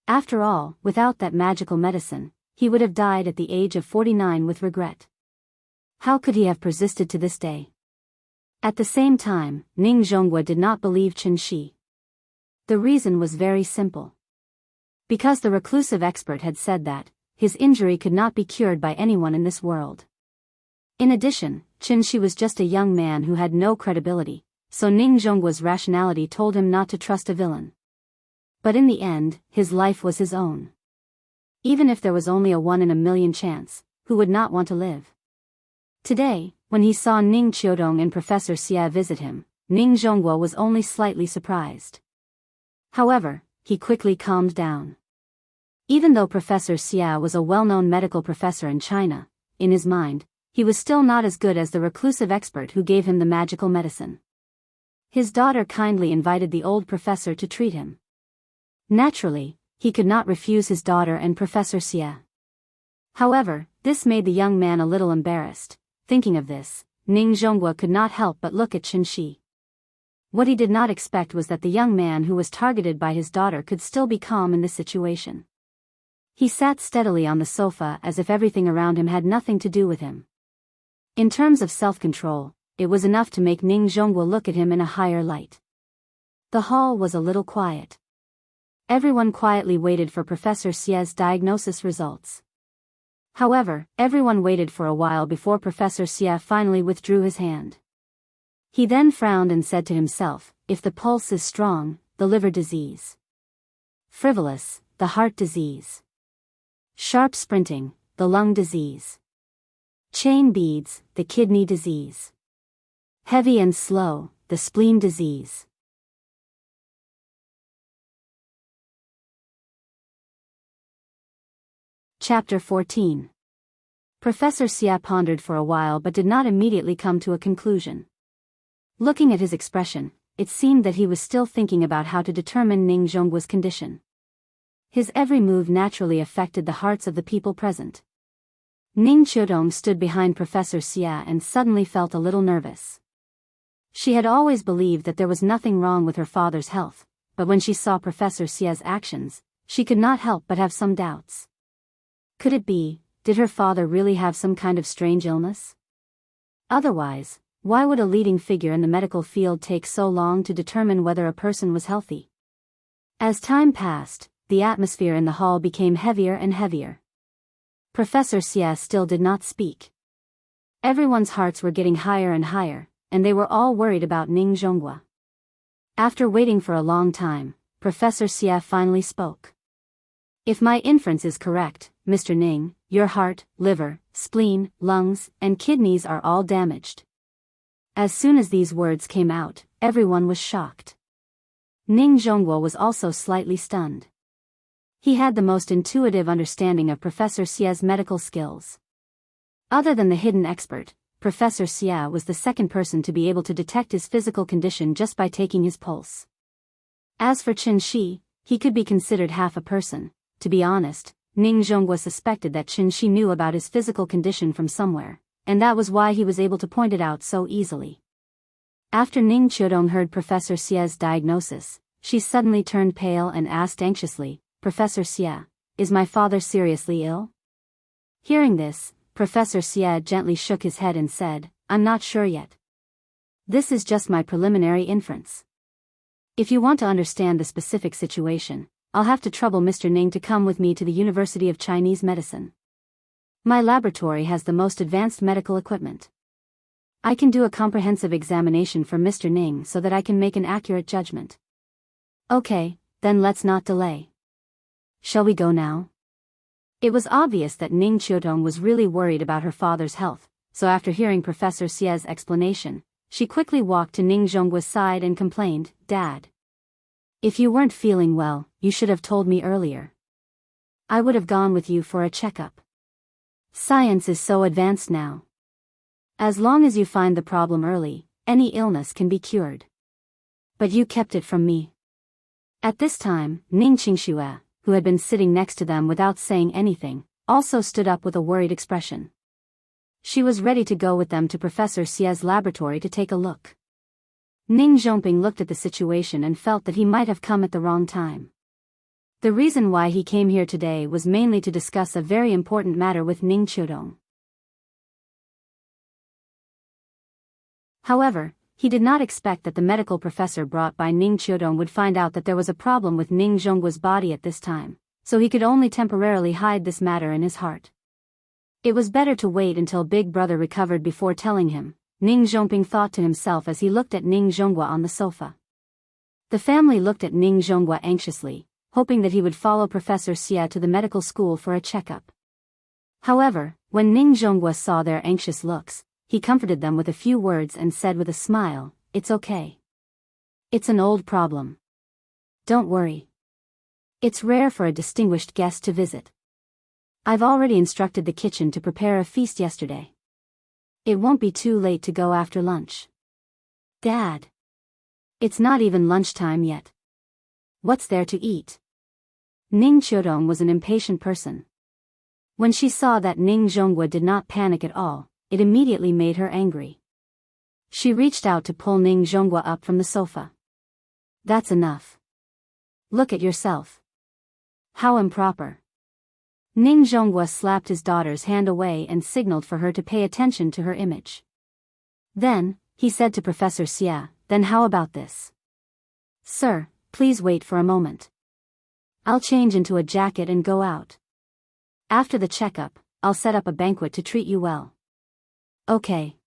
After all, without that magical medicine, he would have died at the age of 49 with regret. How could he have persisted to this day? At the same time, Ning Zhonghua did not believe Chen Shi. The reason was very simple. Because the reclusive expert had said that his injury could not be cured by anyone in this world. In addition, Chen Shi was just a young man who had no credibility, so Ning Zhonghua's rationality told him not to trust a villain. But in the end, his life was his own. Even if there was only a 1 in a million chance, who would not want to live? Today, when he saw Ning Chiodong and Professor Xie visit him, Ning Zhonghua was only slightly surprised. However, he quickly calmed down. Even though Professor Xie was a well-known medical professor in China, in his mind, he was still not as good as the reclusive expert who gave him the magical medicine. His daughter kindly invited the old professor to treat him. Naturally, he could not refuse his daughter and Professor Xie. However, this made the young man a little embarrassed. Thinking of this, Ning Zhonghua could not help but look at Chen Shi. What he did not expect was that the young man who was targeted by his daughter could still be calm in this situation. He sat steadily on the sofa as if everything around him had nothing to do with him. In terms of self-control, it was enough to make Ning Zhonghua look at him in a higher light. The hall was a little quiet. Everyone quietly waited for Professor Xie's diagnosis results. However, everyone waited for a while before Professor Xie finally withdrew his hand. He then frowned and said to himself, if the pulse is strong, the liver disease. Frivolous, the heart disease. Sharp sprinting, the lung disease. Chain beads, the kidney disease. Heavy and slow, the spleen disease. Chapter 14. Professor Xia pondered for a while but did not immediately come to a conclusion. Looking at his expression, it seemed that he was still thinking about how to determine Ning Zhongguo's condition. His every move naturally affected the hearts of the people present. Ning Qiudong stood behind Professor Xia and suddenly felt a little nervous. She had always believed that there was nothing wrong with her father's health, but when she saw Professor Xia's actions, she could not help but have some doubts. Could it be, did her father really have some kind of strange illness? Otherwise, why would a leading figure in the medical field take so long to determine whether a person was healthy? As time passed, the atmosphere in the hall became heavier and heavier. Professor Xia still did not speak. Everyone's hearts were getting higher and higher, and they were all worried about Ning Zhongguo. After waiting for a long time, Professor Xia finally spoke. If my inference is correct, Mr. Ning, your heart, liver, spleen, lungs, and kidneys are all damaged. As soon as these words came out, everyone was shocked. Ning Zhongguo was also slightly stunned. He had the most intuitive understanding of Professor Xia's medical skills. Other than the hidden expert, Professor Xia was the second person to be able to detect his physical condition just by taking his pulse. As for Qin Shi, he could be considered half a person. To be honest, Ning Zhongguo suspected that Qin Shi knew about his physical condition from somewhere, and that was why he was able to point it out so easily. After Ning Qiudong heard Professor Xia's diagnosis, she suddenly turned pale and asked anxiously, Professor Xia, is my father seriously ill? Hearing this, Professor Xia gently shook his head and said, I'm not sure yet. This is just my preliminary inference. If you want to understand the specific situation, I'll have to trouble Mr. Ning to come with me to the University of Chinese Medicine. My laboratory has the most advanced medical equipment. I can do a comprehensive examination for Mr. Ning so that I can make an accurate judgment. Okay, then let's not delay. Shall we go now? It was obvious that Ning Qiudong was really worried about her father's health, so after hearing Professor Xia's explanation, she quickly walked to Ning Zhongguo's side and complained, Dad. If you weren't feeling well, you should have told me earlier. I would have gone with you for a checkup. Science is so advanced now. As long as you find the problem early, any illness can be cured. But you kept it from me. At this time, Ning Qingxue, who had been sitting next to them without saying anything, also stood up with a worried expression. She was ready to go with them to Professor Xia's laboratory to take a look. Ning Zhongping looked at the situation and felt that he might have come at the wrong time. The reason why he came here today was mainly to discuss a very important matter with Ning Qiudong. However, he did not expect that the medical professor brought by Ning Qiudong would find out that there was a problem with Ning Zhongguo's body at this time, so he could only temporarily hide this matter in his heart. It was better to wait until Big Brother recovered before telling him, Ning Zhongping thought to himself as he looked at Ning Zhongguo on the sofa. The family looked at Ning Zhongguo anxiously, hoping that he would follow Professor Xia to the medical school for a checkup. However, when Ning Zhongguo saw their anxious looks, he comforted them with a few words and said with a smile, It's okay. It's an old problem. Don't worry. It's rare for a distinguished guest to visit. I've already instructed the kitchen to prepare a feast yesterday. It won't be too late to go after lunch. Dad. It's not even lunchtime yet. What's there to eat? Ning Qiudong was an impatient person. When she saw that Ning Zhongguo did not panic at all, it immediately made her angry. She reached out to pull Ning Zhongguo up from the sofa. That's enough. Look at yourself. How improper. Ning Zhongguo slapped his daughter's hand away and signaled for her to pay attention to her image. Then, he said to Professor Xia, Then how about this? Sir, please wait for a moment. I'll change into a jacket and go out. After the checkup, I'll set up a banquet to treat you well. Okay.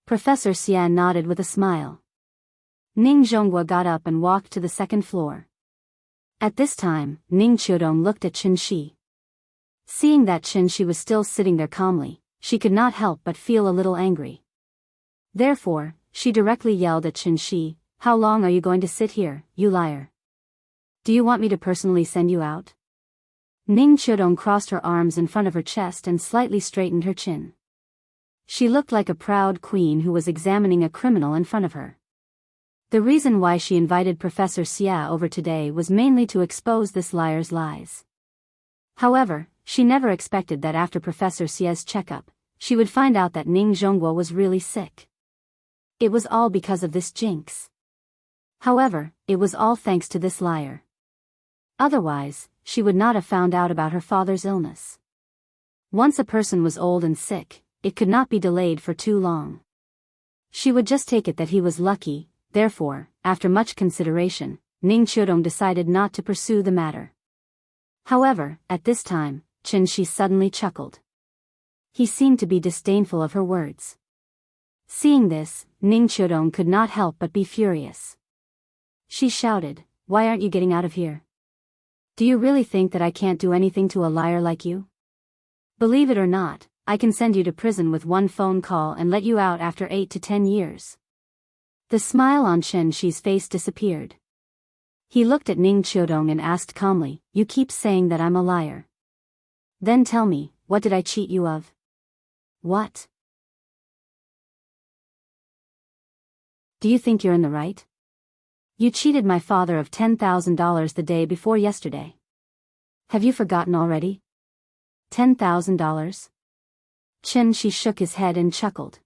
Professor Xia nodded with a smile. Ning Zhongguo got up and walked to the second floor. At this time, Ning Qiudong looked at Qin Shi. Seeing that Qin Shi was still sitting there calmly, she could not help but feel a little angry. Therefore, she directly yelled at Chen Shi, "How long are you going to sit here, you liar? Do you want me to personally send you out?" Ning Qiudong crossed her arms in front of her chest and slightly straightened her chin. She looked like a proud queen who was examining a criminal in front of her. The reason why she invited Professor Xia over today was mainly to expose this liar's lies. However, she never expected that after Professor Xia's checkup, she would find out that Ning Zhongguo was really sick. It was all because of this jinx. However, it was all thanks to this liar. Otherwise, she would not have found out about her father's illness. Once a person was old and sick, it could not be delayed for too long. She would just take it that he was lucky. Therefore, after much consideration, Ning Qiudong decided not to pursue the matter. However, at this time, Chen Shi suddenly chuckled. He seemed to be disdainful of her words. Seeing this, Ning Qiudong could not help but be furious. She shouted, "Why aren't you getting out of here? Do you really think that I can't do anything to a liar like you? Believe it or not, I can send you to prison with one phone call and let you out after 8 to 10 years. The smile on Chen Shi's face disappeared. He looked at Ning Qiudong and asked calmly, "You keep saying that I'm a liar. Then tell me, what did I cheat you of?" "What? Do you think you're in the right? You cheated my father of $10,000 the day before yesterday. Have you forgotten already? $10,000? Chen Shi shook his head and chuckled.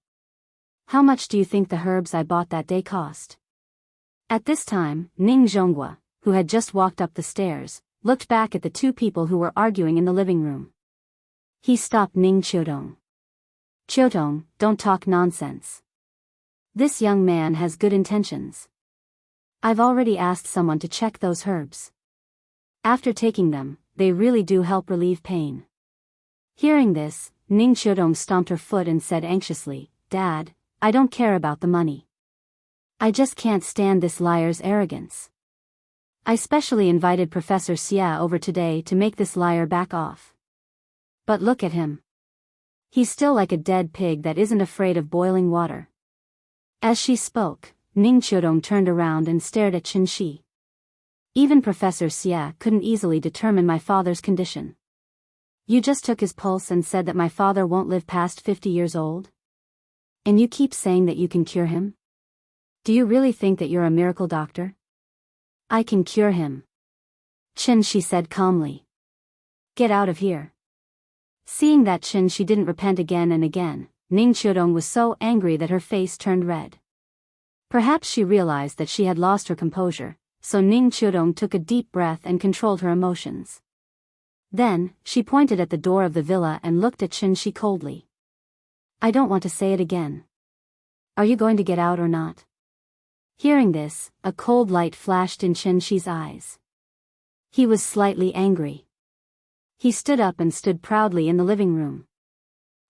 "How much do you think the herbs I bought that day cost?" At this time, Ning Zhongguo, who had just walked up the stairs, looked back at the two people who were arguing in the living room. He stopped Ning Qiudong. "Qiudong, don't talk nonsense. This young man has good intentions. I've already asked someone to check those herbs. After taking them, they really do help relieve pain." Hearing this, Ning Qiudong stomped her foot and said anxiously, "Dad, I don't care about the money. I just can't stand this liar's arrogance. I specially invited Professor Xia over today to make this liar back off. But look at him. He's still like a dead pig that isn't afraid of boiling water." As she spoke, Ning Qiudong turned around and stared at Chen Shi. "Even Professor Xia couldn't easily determine my father's condition. You just took his pulse and said that my father won't live past 50 years old? And you keep saying that you can cure him? Do you really think that you're a miracle doctor?" "I can cure him," Chen Shi said calmly. "Get out of here." Seeing that Chen Shi didn't repent again and again, Ning Qiudong was so angry that her face turned red. Perhaps she realized that she had lost her composure, so Ning Qiudong took a deep breath and controlled her emotions. Then, she pointed at the door of the villa and looked at Chen Shi coldly. "I don't want to say it again. Are you going to get out or not?" Hearing this, a cold light flashed in Chen Shi's eyes. He was slightly angry. He stood up and stood proudly in the living room.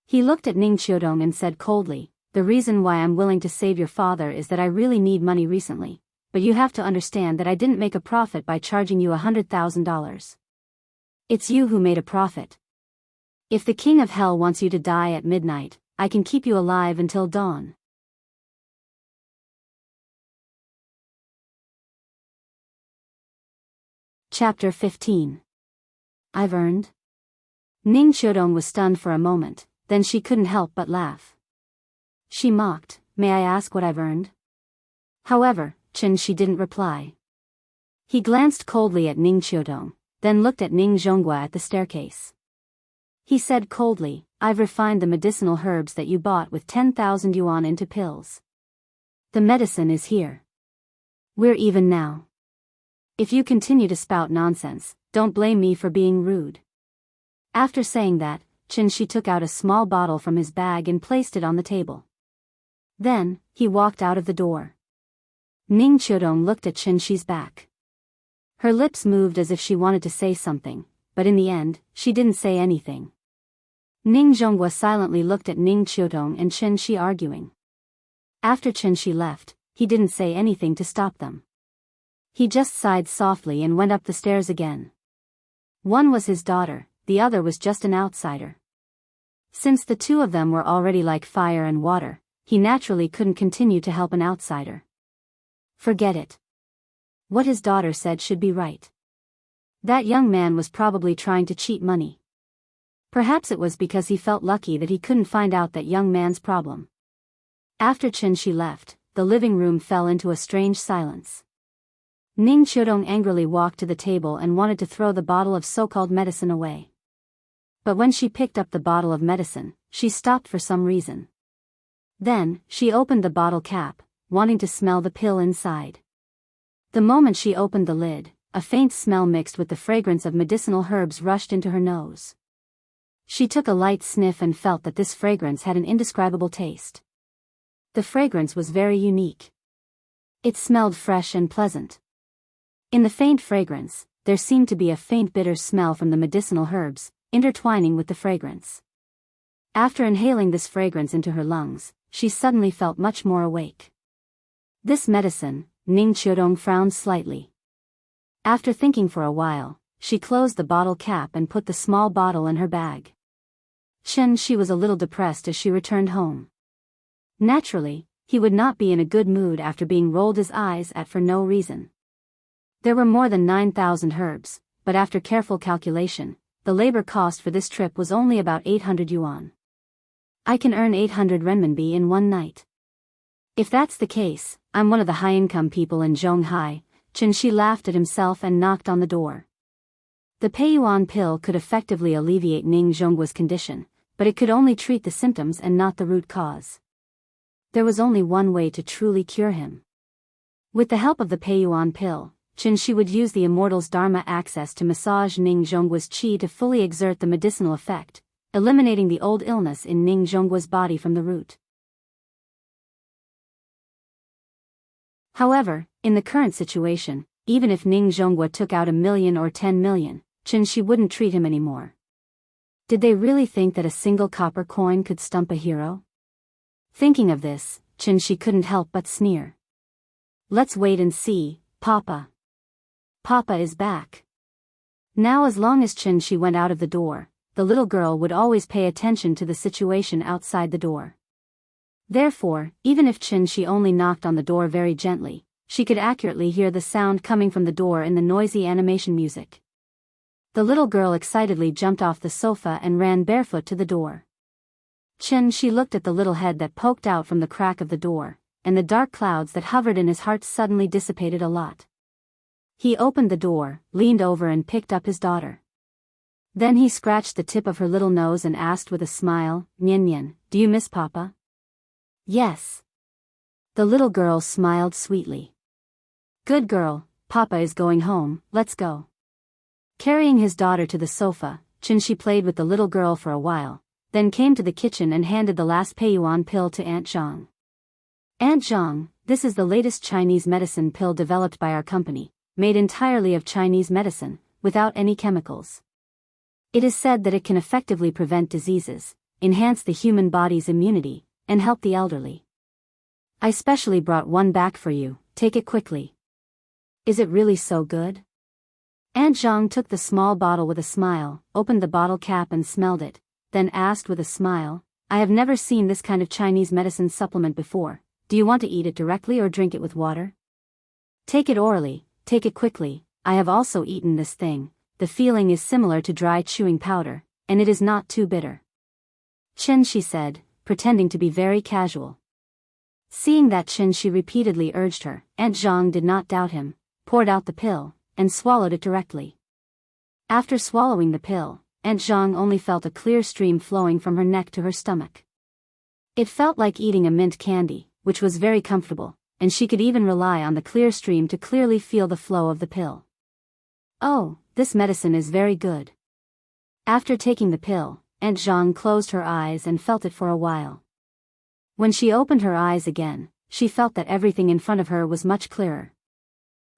He looked at Ning Qiudong and said coldly, "The reason why I'm willing to save your father is that I really need money recently, but you have to understand that I didn't make a profit by charging you $100,000. It's you who made a profit. If the King of Hell wants you to die at midnight, I can keep you alive until dawn." Chapter 15. I've earned? Ning Qiudong was stunned for a moment, then she couldn't help but laugh. She mocked, "May I ask what I've earned?" However, Chen Shi didn't reply. He glanced coldly at Ning Qiudong, then looked at Ning Zhongguo at the staircase. He said coldly, "I've refined the medicinal herbs that you bought with 10,000 yuan into pills. The medicine is here. We're even now. If you continue to spout nonsense, don't blame me for being rude." After saying that, Chen Shi took out a small bottle from his bag and placed it on the table. Then, he walked out of the door. Ning Qiudong looked at Chen Shi's back. Her lips moved as if she wanted to say something, but in the end, she didn't say anything. Ning Zhongguo silently looked at Ning Qiudong and Chen Shi arguing. After Chen Shi left, he didn't say anything to stop them. He just sighed softly and went up the stairs again. One was his daughter, the other was just an outsider. Since the two of them were already like fire and water, he naturally couldn't continue to help an outsider. Forget it. What his daughter said should be right. That young man was probably trying to cheat money. Perhaps it was because he felt lucky that he couldn't find out that young man's problem. After Chen Shi left, the living room fell into a strange silence. Ning Qiudong angrily walked to the table and wanted to throw the bottle of so-called medicine away. But when she picked up the bottle of medicine, she stopped for some reason. Then, she opened the bottle cap, wanting to smell the pill inside. The moment she opened the lid, a faint smell mixed with the fragrance of medicinal herbs rushed into her nose. She took a light sniff and felt that this fragrance had an indescribable taste. The fragrance was very unique. It smelled fresh and pleasant. In the faint fragrance, there seemed to be a faint bitter smell from the medicinal herbs, intertwining with the fragrance. After inhaling this fragrance into her lungs, she suddenly felt much more awake. This medicine, Ning Qiudong frowned slightly. After thinking for a while, she closed the bottle cap and put the small bottle in her bag. Chen Shi was a little depressed as she returned home. Naturally, he would not be in a good mood after being rolled his eyes at for no reason. There were more than 9,000 herbs, but after careful calculation, the labor cost for this trip was only about 800 yuan. I can earn 800 renminbi in one night. If that's the case, I'm one of the high-income people in Zhonghai. Chen Shi laughed at himself and knocked on the door. The Peiyuan pill could effectively alleviate Ning Zhongguo's condition, but it could only treat the symptoms and not the root cause. There was only one way to truly cure him. With the help of the Peiyuan pill, Chen Shi would use the Immortal's Dharma access to massage Ning Zhongguo's qi to fully exert the medicinal effect, eliminating the old illness in Ning Zhongguo's body from the root. However, in the current situation, even if Ning Zhongguo took out 1 million or 10 million, Chen Shi wouldn't treat him anymore. Did they really think that a single copper coin could stump a hero? Thinking of this, Chen Shi couldn't help but sneer. Let's wait and see, Papa. Papa is back. Now as long as Chen Shi went out of the door, the little girl would always pay attention to the situation outside the door. Therefore, even if Chen Shi only knocked on the door very gently, she could accurately hear the sound coming from the door in the noisy animation music. The little girl excitedly jumped off the sofa and ran barefoot to the door. Chen Shi looked at the little head that poked out from the crack of the door, and the dark clouds that hovered in his heart suddenly dissipated a lot. He opened the door, leaned over and picked up his daughter. Then he scratched the tip of her little nose and asked with a smile, "Nian Nian, do you miss Papa?" "Yes." The little girl smiled sweetly. "Good girl, Papa is going home, let's go." Carrying his daughter to the sofa, Chen Shi played with the little girl for a while, then came to the kitchen and handed the last Peiyuan pill to Aunt Zhang. "Aunt Zhang, this is the latest Chinese medicine pill developed by our company, made entirely of Chinese medicine, without any chemicals. It is said that it can effectively prevent diseases, enhance the human body's immunity, and help the elderly. I specially brought one back for you, take it quickly." "Is it really so good?" Aunt Zhang took the small bottle with a smile, opened the bottle cap and smelled it, then asked with a smile, "I have never seen this kind of Chinese medicine supplement before. Do you want to eat it directly or drink it with water?" "Take it orally, take it quickly. I have also eaten this thing. The feeling is similar to dry chewing powder, and it is not too bitter." Chen Shi said, pretending to be very casual. Seeing that Chen Shi repeatedly urged her, Aunt Zhang did not doubt him, poured out the pill, and swallowed it directly. After swallowing the pill, Aunt Zhang only felt a clear stream flowing from her neck to her stomach. It felt like eating a mint candy, which was very comfortable, and she could even rely on the clear stream to clearly feel the flow of the pill. "Oh, this medicine is very good." After taking the pill, Aunt Zhang closed her eyes and felt it for a while. When she opened her eyes again, she felt that everything in front of her was much clearer.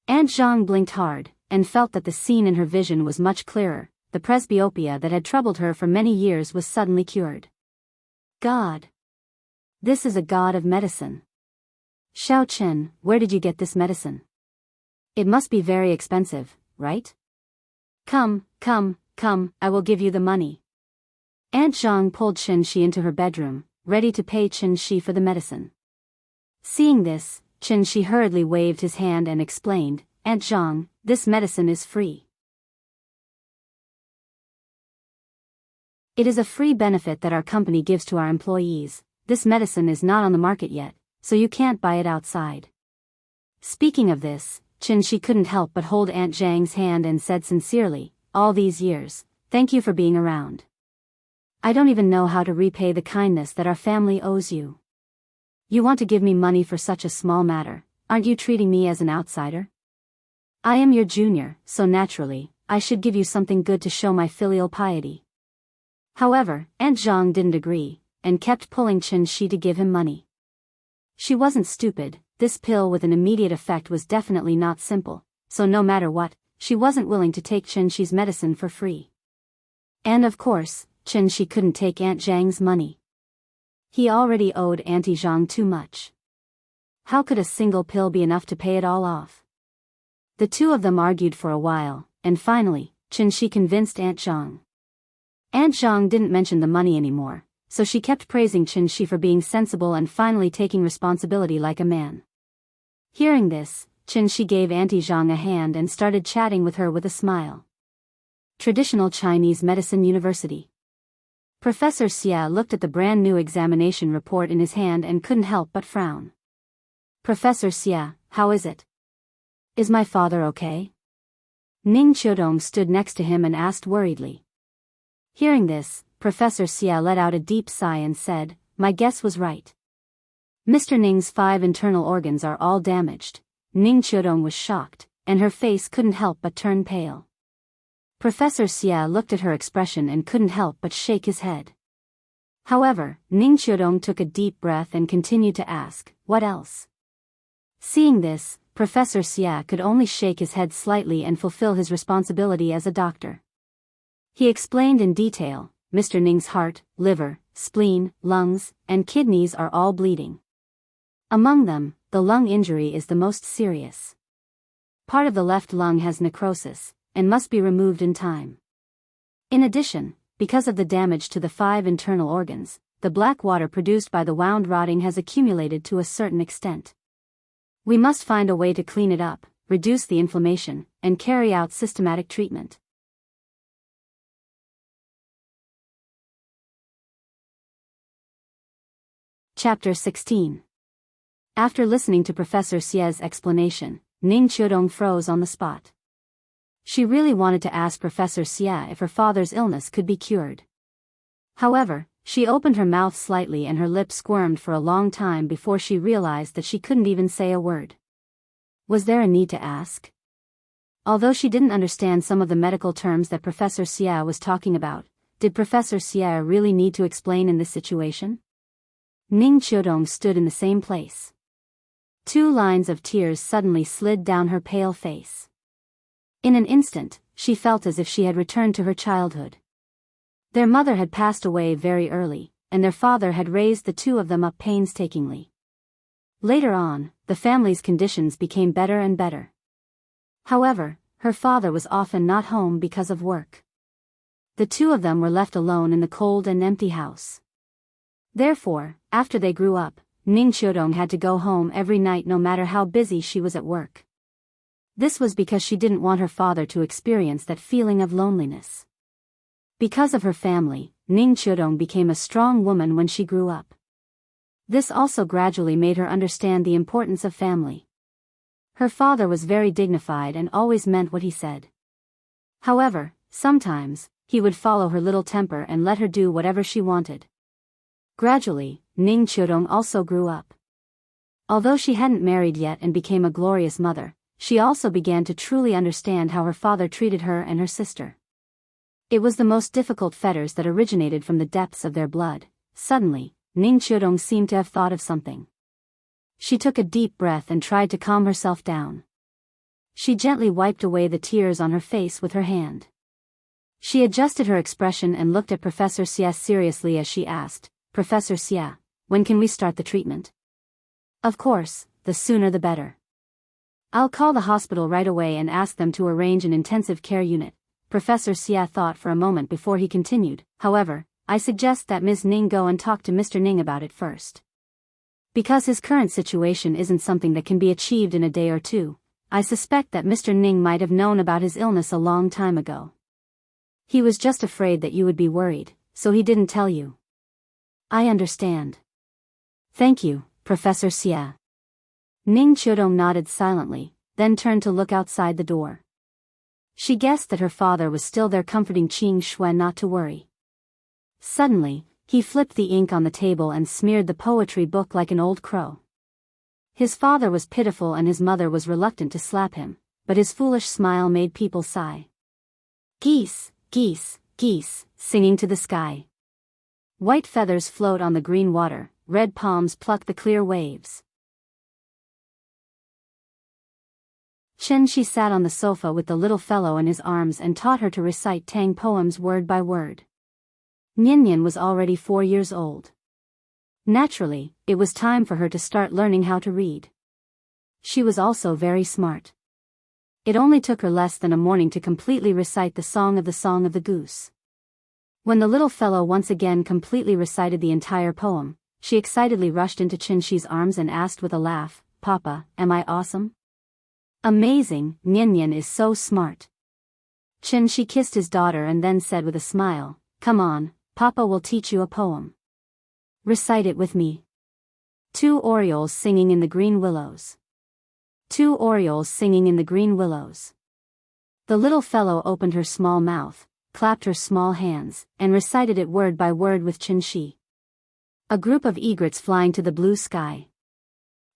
Aunt Zhang blinked hard, and felt that the scene in her vision was much clearer. The presbyopia that had troubled her for many years was suddenly cured. God! This is a god of medicine. "Xiao Chen, where did you get this medicine? It must be very expensive, right? Come, come, come, I will give you the money." Aunt Zhang pulled Chen Shi into her bedroom, ready to pay Chen Shi for the medicine. Seeing this, Chen Shi hurriedly waved his hand and explained, "Aunt Zhang, this medicine is free. It is a free benefit that our company gives to our employees. This medicine is not on the market yet, so you can't buy it outside." Speaking of this, Chen Shi couldn't help but hold Aunt Zhang's hand and said sincerely, "All these years, thank you for being around. I don't even know how to repay the kindness that our family owes you. You want to give me money for such a small matter, aren't you treating me as an outsider? I am your junior, so naturally, I should give you something good to show my filial piety." However, Aunt Zhang didn't agree, and kept pulling Chen Shi to give him money. She wasn't stupid, this pill with an immediate effect was definitely not simple, so no matter what, she wasn't willing to take Chen Shi's medicine for free. And of course, Chen Shi couldn't take Aunt Zhang's money. He already owed Auntie Zhang too much. How could a single pill be enough to pay it all off? The two of them argued for a while, and finally, Chen Shi convinced Aunt Zhang. Aunt Zhang didn't mention the money anymore, so she kept praising Chen Shi for being sensible and finally taking responsibility like a man. Hearing this, Chen Shi gave Auntie Zhang a hand and started chatting with her with a smile. Traditional Chinese Medicine University. Professor Xia looked at the brand new examination report in his hand and couldn't help but frown. "Professor Xia, how is it? Is my father okay?" Ning Qiudong stood next to him and asked worriedly. Hearing this, Professor Xia let out a deep sigh and said, "My guess was right. Mr. Ning's 5 internal organs are all damaged." Ning Qiudong was shocked, and her face couldn't help but turn pale. Professor Xia looked at her expression and couldn't help but shake his head. However, Ning Qiudong took a deep breath and continued to ask, "What else?" Seeing this, Professor Xia could only shake his head slightly and fulfill his responsibility as a doctor. He explained in detail, "Mr. Ning's heart, liver, spleen, lungs, and kidneys are all bleeding. Among them, the lung injury is the most serious. Part of the left lung has necrosis, and must be removed in time. In addition, because of the damage to the 5 internal organs, the black water produced by the wound rotting has accumulated to a certain extent. We must find a way to clean it up, reduce the inflammation, and carry out systematic treatment." Chapter 16. After listening to Professor Xia's explanation, Ning Qiudong froze on the spot. She really wanted to ask Professor Xia if her father's illness could be cured. However, she opened her mouth slightly and her lips squirmed for a long time before she realized that she couldn't even say a word. Was there a need to ask? Although she didn't understand some of the medical terms that Professor Xia was talking about, did Professor Xia really need to explain in this situation? Ning Qiudong stood in the same place. 2 lines of tears suddenly slid down her pale face. In an instant, she felt as if she had returned to her childhood. Their mother had passed away very early, and their father had raised the 2 of them up painstakingly. Later on, the family's conditions became better and better. However, her father was often not home because of work. The 2 of them were left alone in the cold and empty house. Therefore, after they grew up, Ning Qiudong had to go home every night no matter how busy she was at work. This was because she didn't want her father to experience that feeling of loneliness. Because of her family, Ning Qiudong became a strong woman when she grew up. This also gradually made her understand the importance of family. Her father was very dignified and always meant what he said. However, sometimes, he would follow her little temper and let her do whatever she wanted. Gradually, Ning Qiudong also grew up. Although she hadn't married yet and became a glorious mother, she also began to truly understand how her father treated her and her sister. It was the most difficult fetters that originated from the depths of their blood. Suddenly, Ning Qiudong seemed to have thought of something. She took a deep breath and tried to calm herself down. She gently wiped away the tears on her face with her hand. She adjusted her expression and looked at Professor Xia seriously as she asked, "Professor Xia, when can we start the treatment?" "Of course, the sooner the better. I'll call the hospital right away and ask them to arrange an intensive care unit." Professor Xia thought for a moment before he continued, "However, I suggest that Ms. Ning go and talk to Mr. Ning about it first. Because his current situation isn't something that can be achieved in a day or two, I suspect that Mr. Ning might have known about his illness a long time ago. He was just afraid that you would be worried, so he didn't tell you. I understand. Thank you, Professor Xie. Ning Qiudong nodded silently, then turned to look outside the door. She guessed that her father was still there comforting Qing Xuan not to worry. Suddenly, he flipped the ink on the table and smeared the poetry book like an old crow. His father was pitiful and his mother was reluctant to slap him, but his foolish smile made people sigh. Geese, geese, geese, singing to the sky. White feathers float on the green water, red palms pluck the clear waves. Chen Shi sat on the sofa with the little fellow in his arms and taught her to recite Tang poems word by word. Nian was already 4 years old. Naturally, it was time for her to start learning how to read. She was also very smart. It only took her less than a morning to completely recite the Song of the Goose. When the little fellow once again completely recited the entire poem, she excitedly rushed into Chen Shi's arms and asked with a laugh, "Papa, am I awesome?" "Amazing, Nian is so smart." Chen Shi kissed his daughter and then said with a smile, "Come on, Papa will teach you a poem. Recite it with me." 2 orioles singing in the green willows. 2 orioles singing in the green willows. The little fellow opened her small mouth, clapped her small hands, and recited it word by word with Chen Shi. A group of egrets flying to the blue sky.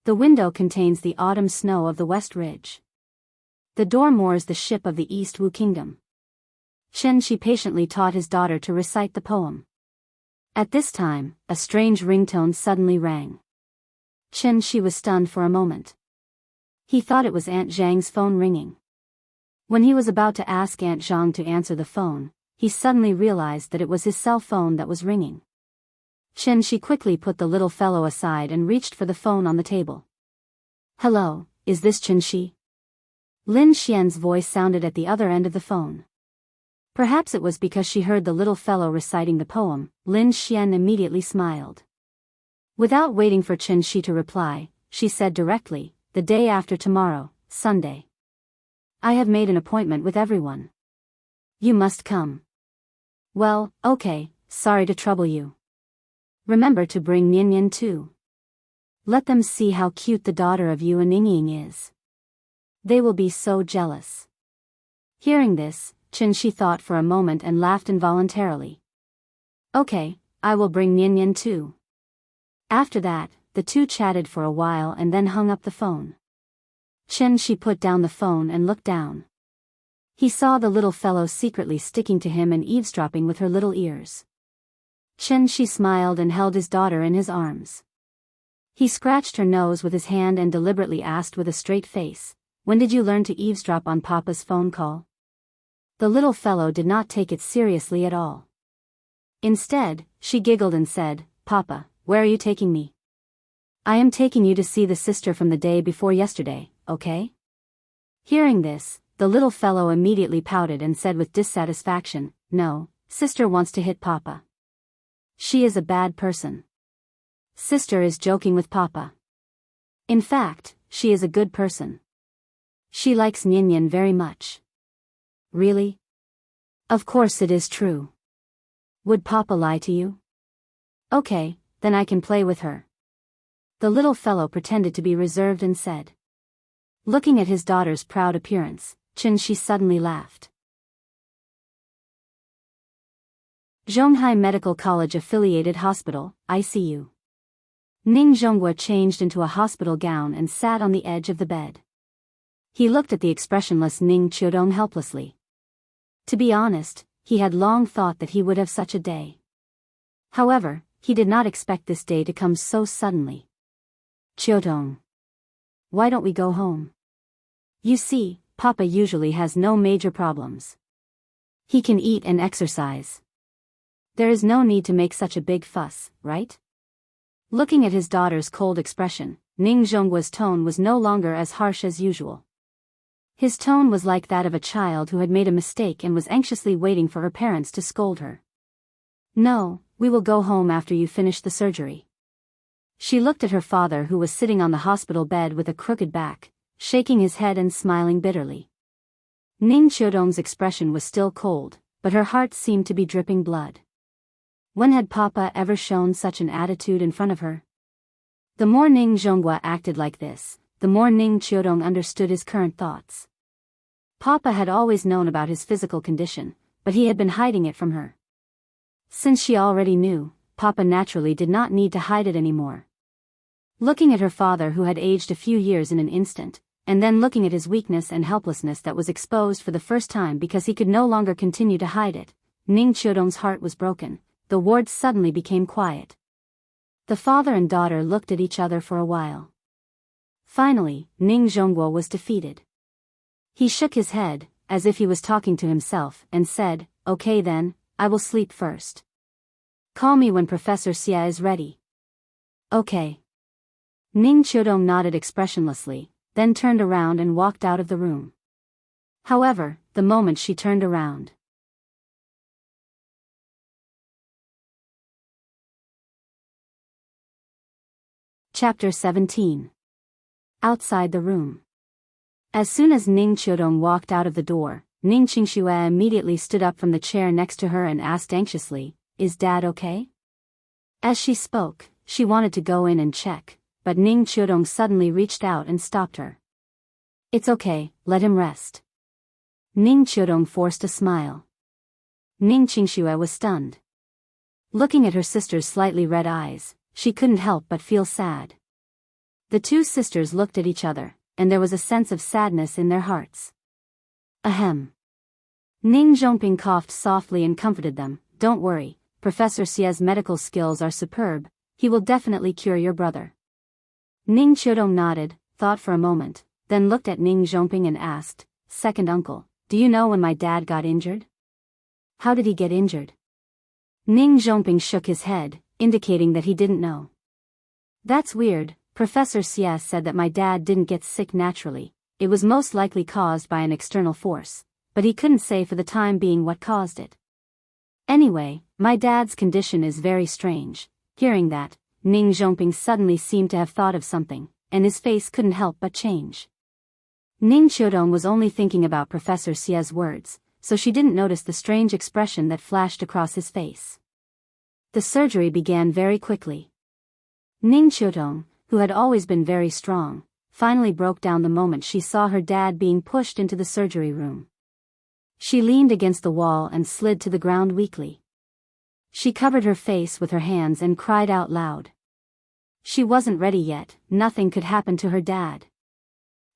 The window contains the autumn snow of the West Ridge. The door moors the ship of the East Wu Kingdom. Chen Shi patiently taught his daughter to recite the poem. At this time, a strange ringtone suddenly rang. Chen Shi was stunned for a moment. He thought it was Aunt Zhang's phone ringing. When he was about to ask Aunt Zhang to answer the phone, he suddenly realized that it was his cell phone that was ringing. Chen Shi quickly put the little fellow aside and reached for the phone on the table. "Hello, is this Chen Shi?" Lin Xian's voice sounded at the other end of the phone. Perhaps it was because she heard the little fellow reciting the poem. Lin Xian immediately smiled. Without waiting for Chen Shi to reply, she said directly, "The day after tomorrow, Sunday. I have made an appointment with everyone. You must come." "Well, okay, sorry to trouble you. Remember to bring Nian too. Let them see how cute the daughter of Yu and Ying is. They will be so jealous." Hearing this, Chen Shi thought for a moment and laughed involuntarily. "Okay, I will bring Nian too." After that, the two chatted for a while and then hung up the phone. Chen Shi put down the phone and looked down. He saw the little fellow secretly sticking to him and eavesdropping with her little ears. Chen Shi smiled and held his daughter in his arms. He scratched her nose with his hand and deliberately asked with a straight face, "When did you learn to eavesdrop on Papa's phone call?" The little fellow did not take it seriously at all. Instead, she giggled and said, "Papa, where are you taking me?" "I am taking you to see the sister from the day before yesterday, okay?" Hearing this, the little fellow immediately pouted and said with dissatisfaction, "No, sister wants to hit Papa. She is a bad person. Sister is joking with Papa. In fact, she is a good person. She likes Nian very much." "Really?" "Of course it is true. Would Papa lie to you?" "Okay, then I can play with her." The little fellow pretended to be reserved and said. Looking at his daughter's proud appearance, Chen Shi suddenly laughed. Zhonghai Medical College Affiliated Hospital, ICU. Ning Zhonghua changed into a hospital gown and sat on the edge of the bed. He looked at the expressionless Ning Qiudong helplessly. To be honest, he had long thought that he would have such a day. However, he did not expect this day to come so suddenly. "Qiudong, why don't we go home? You see, Papa usually has no major problems. He can eat and exercise. There is no need to make such a big fuss, right?" Looking at his daughter's cold expression, Ning Zhonggua's tone was no longer as harsh as usual. His tone was like that of a child who had made a mistake and was anxiously waiting for her parents to scold her. No, we will go home after you finish the surgery. She looked at her father, who was sitting on the hospital bed with a crooked back, shaking his head and smiling bitterly. Ning Qiudong's expression was still cold, but her heart seemed to be dripping blood. When had Papa ever shown such an attitude in front of her? The more Ning Zhonghua acted like this, the more Ning Qiudong understood his current thoughts. Papa had always known about his physical condition, but he had been hiding it from her. Since she already knew, Papa naturally did not need to hide it anymore. Looking at her father, who had aged a few years in an instant, and then looking at his weakness and helplessness that was exposed for the first time because he could no longer continue to hide it, Ning Qiudong's heart was broken. The ward suddenly became quiet. The father and daughter looked at each other for a while. Finally, Ning Zhonghua was defeated. He shook his head, as if he was talking to himself, and said, "Okay then, I will sleep first. Call me when Professor Xia is ready." "Okay." Ning Qiudong nodded expressionlessly, then turned around and walked out of the room. However, the moment she turned around, Chapter 17. Outside the room. As soon as Ning Qiudong walked out of the door, Ning Qingxue immediately stood up from the chair next to her and asked anxiously, "Is Dad okay?" As she spoke, she wanted to go in and check, but Ning Qiudong suddenly reached out and stopped her. "It's okay, let him rest." Ning Qiudong forced a smile. Ning Qingxue was stunned. Looking at her sister's slightly red eyes, she couldn't help but feel sad. The two sisters looked at each other, and there was a sense of sadness in their hearts. Ahem. Ning Zhongping coughed softly and comforted them. "Don't worry, Professor Xia's medical skills are superb, he will definitely cure your brother." Ning Qiudong nodded, thought for a moment, then looked at Ning Zhongping and asked, "Second uncle, do you know when my dad got injured? How did he get injured?" Ning Zhongping shook his head, indicating that he didn't know. "That's weird. Professor Xia said that my dad didn't get sick naturally. It was most likely caused by an external force, but he couldn't say for the time being what caused it. Anyway, my dad's condition is very strange." Hearing that, Ning Zhongping suddenly seemed to have thought of something, and his face couldn't help but change. Ning Qiudong was only thinking about Professor Xia's words, so she didn't notice the strange expression that flashed across his face. The surgery began very quickly. Ning Qiudong, who had always been very strong, finally broke down the moment she saw her dad being pushed into the surgery room. She leaned against the wall and slid to the ground weakly. She covered her face with her hands and cried out loud. She wasn't ready yet. Nothing could happen to her dad.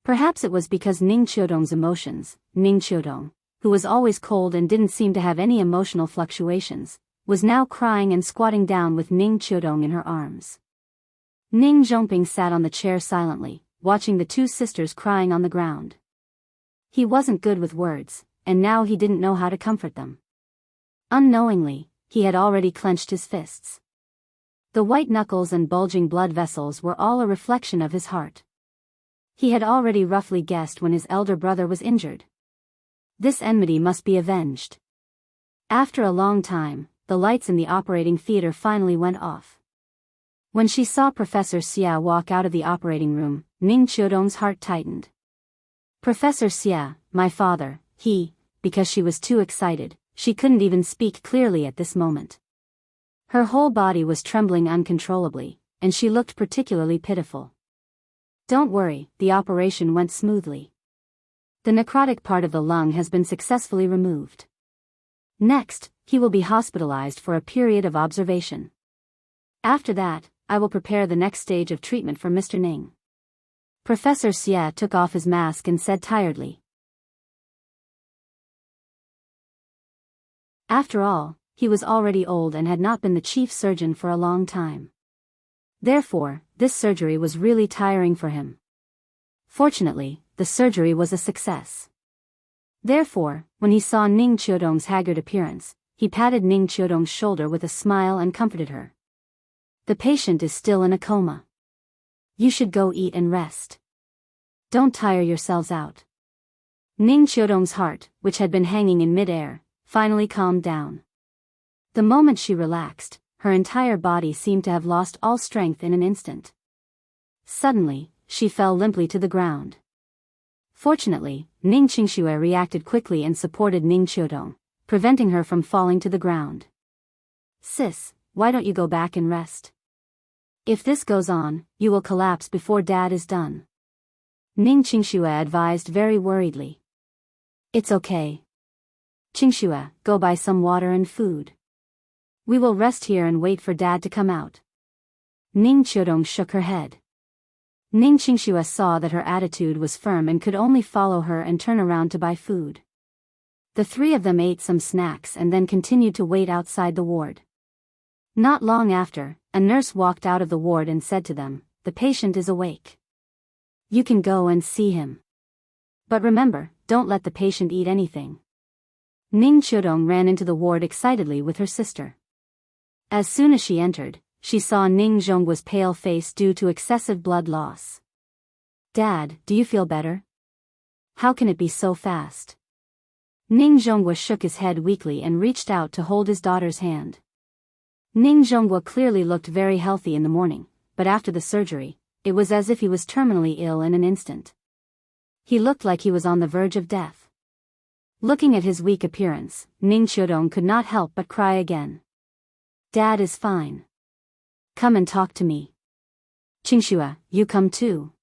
Perhaps it was because Ning Qiudong's emotions, Ning Qiudong, who was always cold and didn't seem to have any emotional fluctuations, was now crying and squatting down with Ning Qiudong in her arms. Ning Zhongping sat on the chair silently, watching the two sisters crying on the ground. He wasn't good with words, and now he didn't know how to comfort them. Unknowingly, he had already clenched his fists. The white knuckles and bulging blood vessels were all a reflection of his heart. He had already roughly guessed when his elder brother was injured. This enmity must be avenged. After a long time, the lights in the operating theater finally went off. When she saw Professor Xia walk out of the operating room, Ning Qiudong's heart tightened. "Professor Xia, my father," because she was too excited, she couldn't even speak clearly at this moment. Her whole body was trembling uncontrollably, and she looked particularly pitiful. "Don't worry, the operation went smoothly. The necrotic part of the lung has been successfully removed. Next, he will be hospitalized for a period of observation. After that, I will prepare the next stage of treatment for Mr. Ning." Professor Xia took off his mask and said tiredly. After all, he was already old and had not been the chief surgeon for a long time. Therefore, this surgery was really tiring for him. Fortunately, the surgery was a success. Therefore, when he saw Ning Qiudong's haggard appearance, he patted Ning Qiudong's shoulder with a smile and comforted her. "The patient is still in a coma. You should go eat and rest. Don't tire yourselves out." Ning Qiudong's heart, which had been hanging in mid-air, finally calmed down. The moment she relaxed, her entire body seemed to have lost all strength in an instant. Suddenly, she fell limply to the ground. Fortunately, Ning Qingxue reacted quickly and supported Ning Qiudong, preventing her from falling to the ground. "Sis, why don't you go back and rest? If this goes on, you will collapse before Dad is done," Ning Qingxue advised very worriedly. "It's okay. Qingxue, go buy some water and food. We will rest here and wait for Dad to come out." Ning Qiudong shook her head. Ning Qingxue saw that her attitude was firm and could only follow her and turn around to buy food. The three of them ate some snacks and then continued to wait outside the ward. Not long after, a nurse walked out of the ward and said to them, "The patient is awake. You can go and see him. But remember, don't let the patient eat anything." Ning Qiudong ran into the ward excitedly with her sister. As soon as she entered, she saw Ning Zhongguo's pale face due to excessive blood loss. "Dad, do you feel better? How can it be so fast?" Ning Zhongguo shook his head weakly and reached out to hold his daughter's hand. Ning Zhongguo clearly looked very healthy in the morning, but after the surgery, it was as if he was terminally ill in an instant. He looked like he was on the verge of death. Looking at his weak appearance, Ning Qiudong could not help but cry again. "Dad is fine. Come and talk to me. Qingxue, you come too."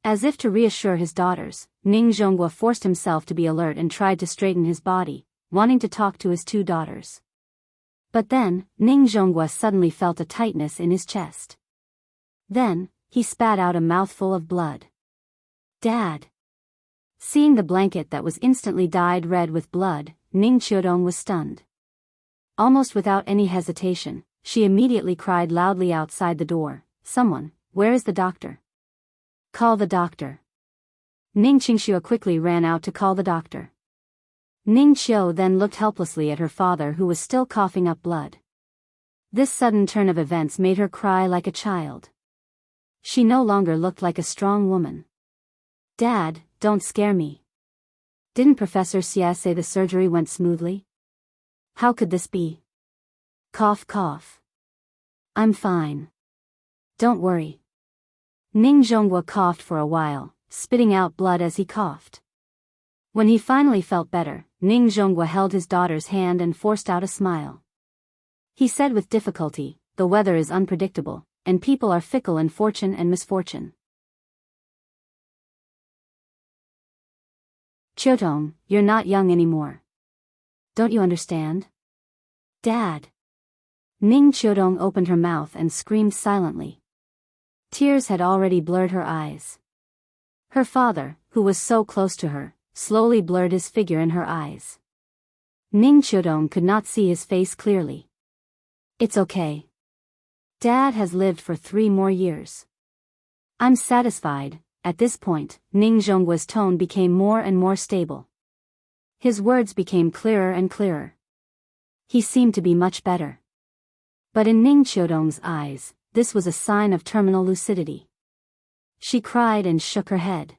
As if to reassure his daughters, Ning Zhongguo forced himself to be alert and tried to straighten his body, wanting to talk to his two daughters. But then, Ning Zhongguo suddenly felt a tightness in his chest. Then, he spat out a mouthful of blood. "Dad!" Seeing the blanket that was instantly dyed red with blood, Ning Qiudong was stunned. Almost without any hesitation, she immediately cried loudly outside the door, "Someone, where is the doctor? Call the doctor." Ning Qingxue quickly ran out to call the doctor. Ning Qiu then looked helplessly at her father who was still coughing up blood. This sudden turn of events made her cry like a child. She no longer looked like a strong woman. "Dad, don't scare me. Didn't Professor Xie say the surgery went smoothly? How could this be? Cough cough. I'm fine. Don't worry." Ning Zhongguo coughed for a while, spitting out blood as he coughed. When he finally felt better, Ning Zhongguo held his daughter's hand and forced out a smile. He said with difficulty, "The weather is unpredictable, and people are fickle in fortune and misfortune. Qiudong, you're not young anymore. Don't you understand? Dad." Ning Qiudong opened her mouth and screamed silently. Tears had already blurred her eyes. Her father, who was so close to her, slowly blurred his figure in her eyes. Ning Qiudong could not see his face clearly. "It's okay. Dad has lived for 3 more years. I'm satisfied." At this point, Ning Zhongguo's tone became more and more stable. His words became clearer and clearer. He seemed to be much better. But in Ning Qiudong's eyes, this was a sign of terminal lucidity. She cried and shook her head.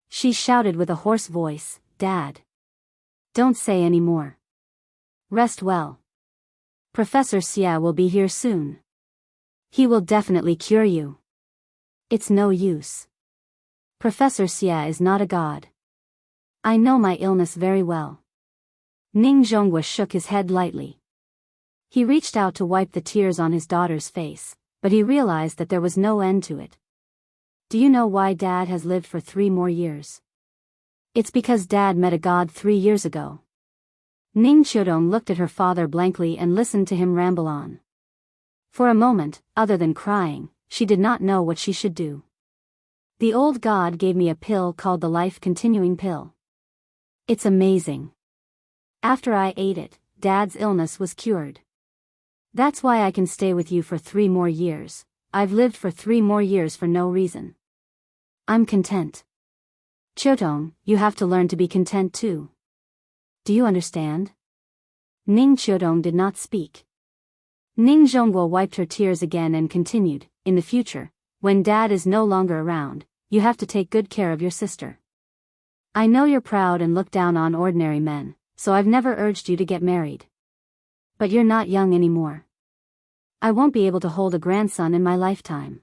She shouted with a hoarse voice, "Dad! Don't say any more. Rest well. Professor Xie will be here soon. He will definitely cure you. It's no use. Professor Xie is not a god. I know my illness very well." Ning Zhongguo shook his head lightly. He reached out to wipe the tears on his daughter's face, but he realized that there was no end to it. "Do you know why Dad has lived for 3 more years? It's because Dad met a god 3 years ago." Ning Qiudong looked at her father blankly and listened to him ramble on. For a moment, other than crying, she did not know what she should do. "The old god gave me a pill called the life-continuing pill. It's amazing. After I ate it, Dad's illness was cured. That's why I can stay with you for 3 more years. I've lived for 3 more years for no reason. I'm content. Qiudong, you have to learn to be content too. Do you understand?" Ning Qiudong did not speak. Ning Zhongguo wiped her tears again and continued, "In the future, when Dad is no longer around, you have to take good care of your sister. I know you're proud and look down on ordinary men, so I've never urged you to get married. But you're not young anymore. I won't be able to hold a grandson in my lifetime.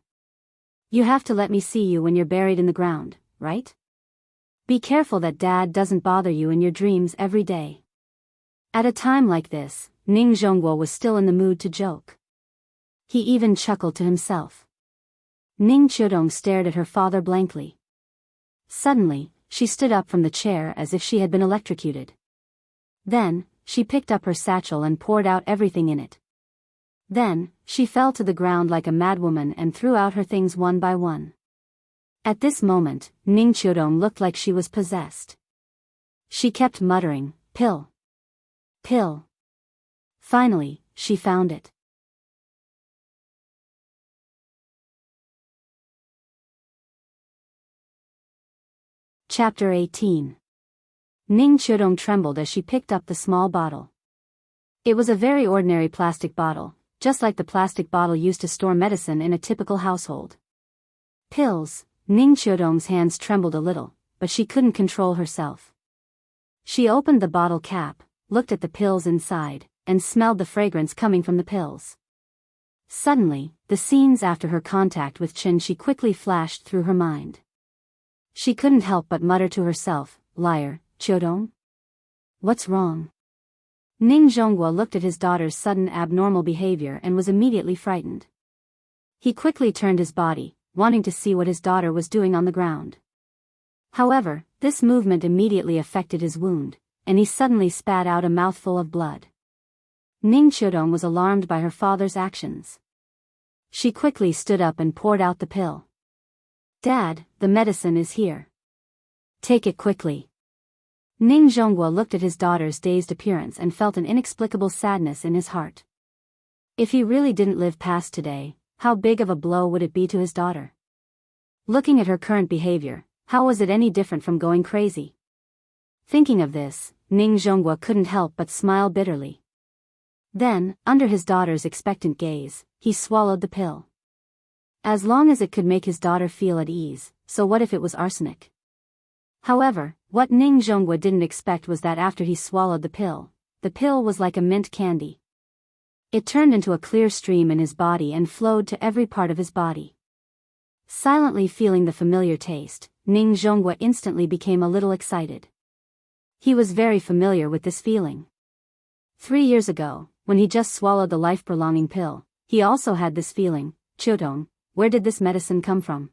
You have to let me see you when you're buried in the ground, right? Be careful that Dad doesn't bother you in your dreams every day. At a time like this, Ning Zhongguo was still in the mood to joke. He even chuckled to himself. Ning Qiudong stared at her father blankly. Suddenly, she stood up from the chair as if she had been electrocuted. Then, she picked up her satchel and poured out everything in it. Then, she fell to the ground like a madwoman and threw out her things one by one. At this moment, Ning Qiudong looked like she was possessed. She kept muttering, "Pill. Pill." Finally, she found it. Chapter 18. Ning Qiudong trembled as she picked up the small bottle. It was a very ordinary plastic bottle, just like the plastic bottle used to store medicine in a typical household. Pills. Ning Qiudong's hands trembled a little, but she couldn't control herself. She opened the bottle cap, looked at the pills inside, and smelled the fragrance coming from the pills. Suddenly, the scenes after her contact with Qin Shi quickly flashed through her mind. She couldn't help but mutter to herself, "Liar, Qiudong? What's wrong?" Ning Zhongguo looked at his daughter's sudden abnormal behavior and was immediately frightened. He quickly turned his body, wanting to see what his daughter was doing on the ground. However, this movement immediately affected his wound, and he suddenly spat out a mouthful of blood. Ning Qiudong was alarmed by her father's actions. She quickly stood up and poured out the pill. "Dad, the medicine is here. Take it quickly." Ning Zhongguo looked at his daughter's dazed appearance and felt an inexplicable sadness in his heart. If he really didn't live past today, how big of a blow would it be to his daughter? Looking at her current behavior, how was it any different from going crazy? Thinking of this, Ning Zhongguo couldn't help but smile bitterly. Then, under his daughter's expectant gaze, he swallowed the pill. As long as it could make his daughter feel at ease, so what if it was arsenic? However, what Ning Zhongguo didn't expect was that after he swallowed the pill was like a mint candy. It turned into a clear stream in his body and flowed to every part of his body. Silently feeling the familiar taste, Ning Zhongguo instantly became a little excited. He was very familiar with this feeling. 3 years ago, when he just swallowed the life-prolonging pill, he also had this feeling. "Qiudong, where did this medicine come from?"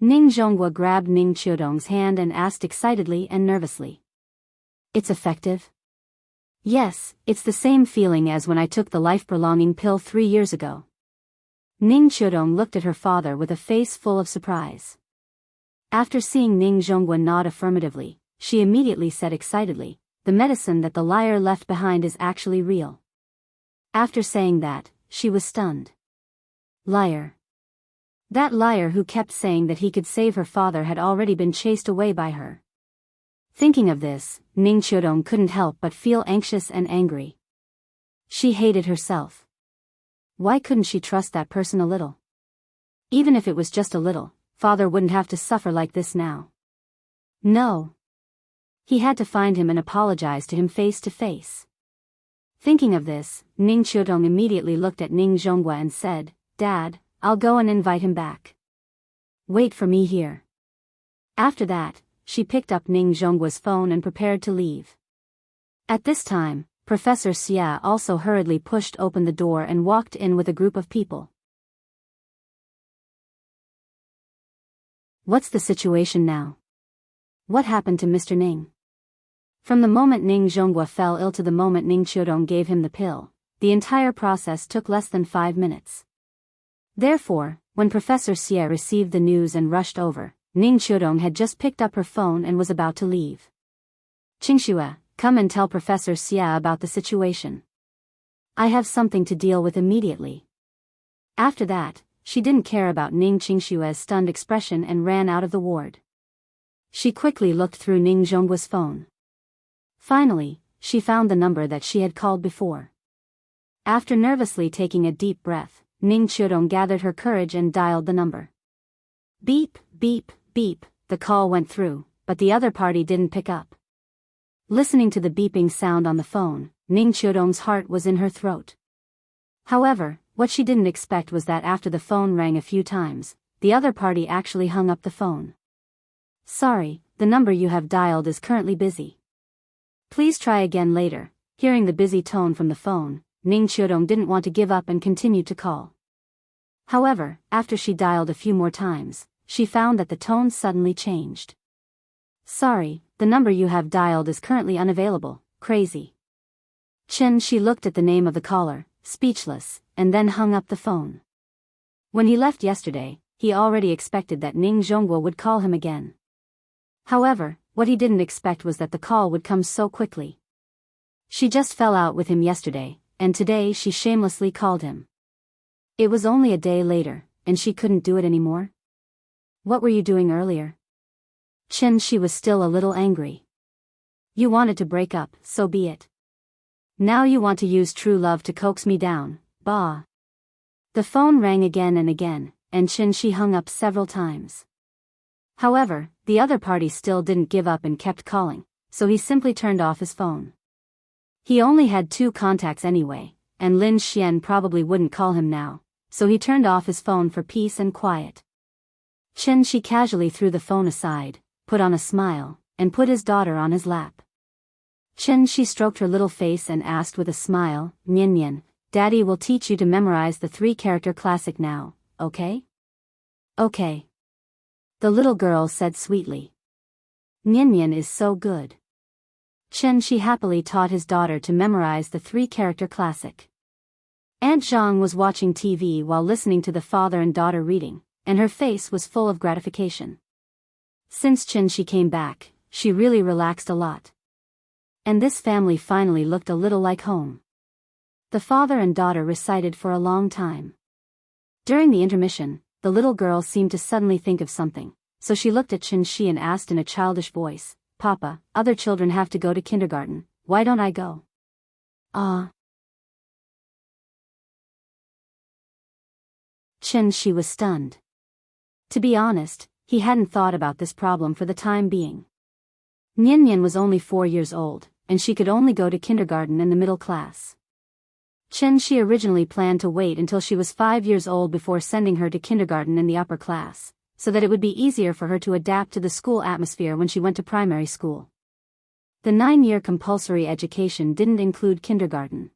Ning Zhongguo grabbed Ning Qiudong's hand and asked excitedly and nervously. "It's effective?" "Yes, it's the same feeling as when I took the life-prolonging pill 3 years ago." Ning Qiudong looked at her father with a face full of surprise. After seeing Ning Zhongguo nod affirmatively, she immediately said excitedly, "The medicine that the liar left behind is actually real." After saying that, she was stunned. Liar. That liar who kept saying that he could save her father had already been chased away by her. Thinking of this, Ning Qiudong couldn't help but feel anxious and angry. She hated herself. Why couldn't she trust that person a little? Even if it was just a little, father wouldn't have to suffer like this now. No. He had to find him and apologize to him face to face. Thinking of this, Ning Qiudong immediately looked at Ning Zhongguo and said, "Dad, I'll go and invite him back. Wait for me here." After that, she picked up Ning Zhongguo's phone and prepared to leave. At this time, Professor Xia also hurriedly pushed open the door and walked in with a group of people. What's the situation now? What happened to Mr. Ning? From the moment Ning Zhongguo fell ill to the moment Ning Qiudong gave him the pill, the entire process took less than 5 minutes. Therefore, when Professor Xie received the news and rushed over, Ning Qiudong had just picked up her phone and was about to leave. "Qingxue, come and tell Professor Xie about the situation. I have something to deal with immediately." After that, she didn't care about Ning Qingshue's stunned expression and ran out of the ward. She quickly looked through Ning Zhongguo's phone. Finally, she found the number that she had called before. After nervously taking a deep breath, Ning Qiudong gathered her courage and dialed the number. Beep, beep, beep, the call went through, but the other party didn't pick up. Listening to the beeping sound on the phone, Ning Qiudong's heart was in her throat. However, what she didn't expect was that after the phone rang a few times, the other party actually hung up the phone. Sorry, the number you have dialed is currently busy. Please try again later. Hearing the busy tone from the phone, Ning Qiudong didn't want to give up and continued to call. However, after she dialed a few more times, she found that the tone suddenly changed. Sorry, the number you have dialed is currently unavailable. Crazy. She looked at the name of the caller, speechless, and then hung up the phone. When he left yesterday, he already expected that Ning Zhongguo would call him again. However, what he didn't expect was that the call would come so quickly. She just fell out with him yesterday, and today she shamelessly called him. It was only a day later, and she couldn't do it anymore? What were you doing earlier? She was still a little angry. You wanted to break up, so be it. Now you want to use true love to coax me down, bah. The phone rang again and again, and she hung up several times. However, the other party still didn't give up and kept calling, so he simply turned off his phone. He only had 2 contacts anyway, and Lin Xian probably wouldn't call him now, so he turned off his phone for peace and quiet. She casually threw the phone aside, put on a smile, and put his daughter on his lap. She stroked her little face and asked with a smile, Nian, Daddy will teach you to memorize the 3-character classic now, okay? Okay. The little girl said sweetly. Nian is so good. She happily taught his daughter to memorize the 3-character classic. Aunt Zhang was watching TV while listening to the father and daughter reading, and her face was full of gratification. Since she came back, she really relaxed a lot. And this family finally looked a little like home. The father and daughter recited for a long time. During the intermission, the little girl seemed to suddenly think of something, so she looked at Shi and asked in a childish voice, Papa, other children have to go to kindergarten, why don't I go? She was stunned. To be honest, he hadn't thought about this problem for the time being. Nian was only 4 years old, and she could only go to kindergarten in the middle class. She originally planned to wait until she was 5 years old before sending her to kindergarten in the upper class, so that it would be easier for her to adapt to the school atmosphere when she went to primary school. The 9-year compulsory education didn't include kindergarten.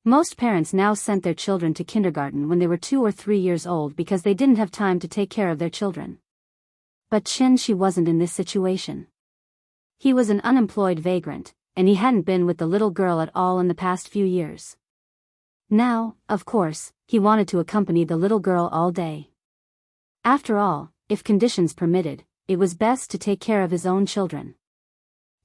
Most parents now sent their children to kindergarten when they were 2 or 3 years old because they didn't have time to take care of their children. But she wasn't in this situation. He was an unemployed vagrant, and he hadn't been with the little girl at all in the past few years. Now, of course, he wanted to accompany the little girl all day. After all, if conditions permitted, it was best to take care of his own children.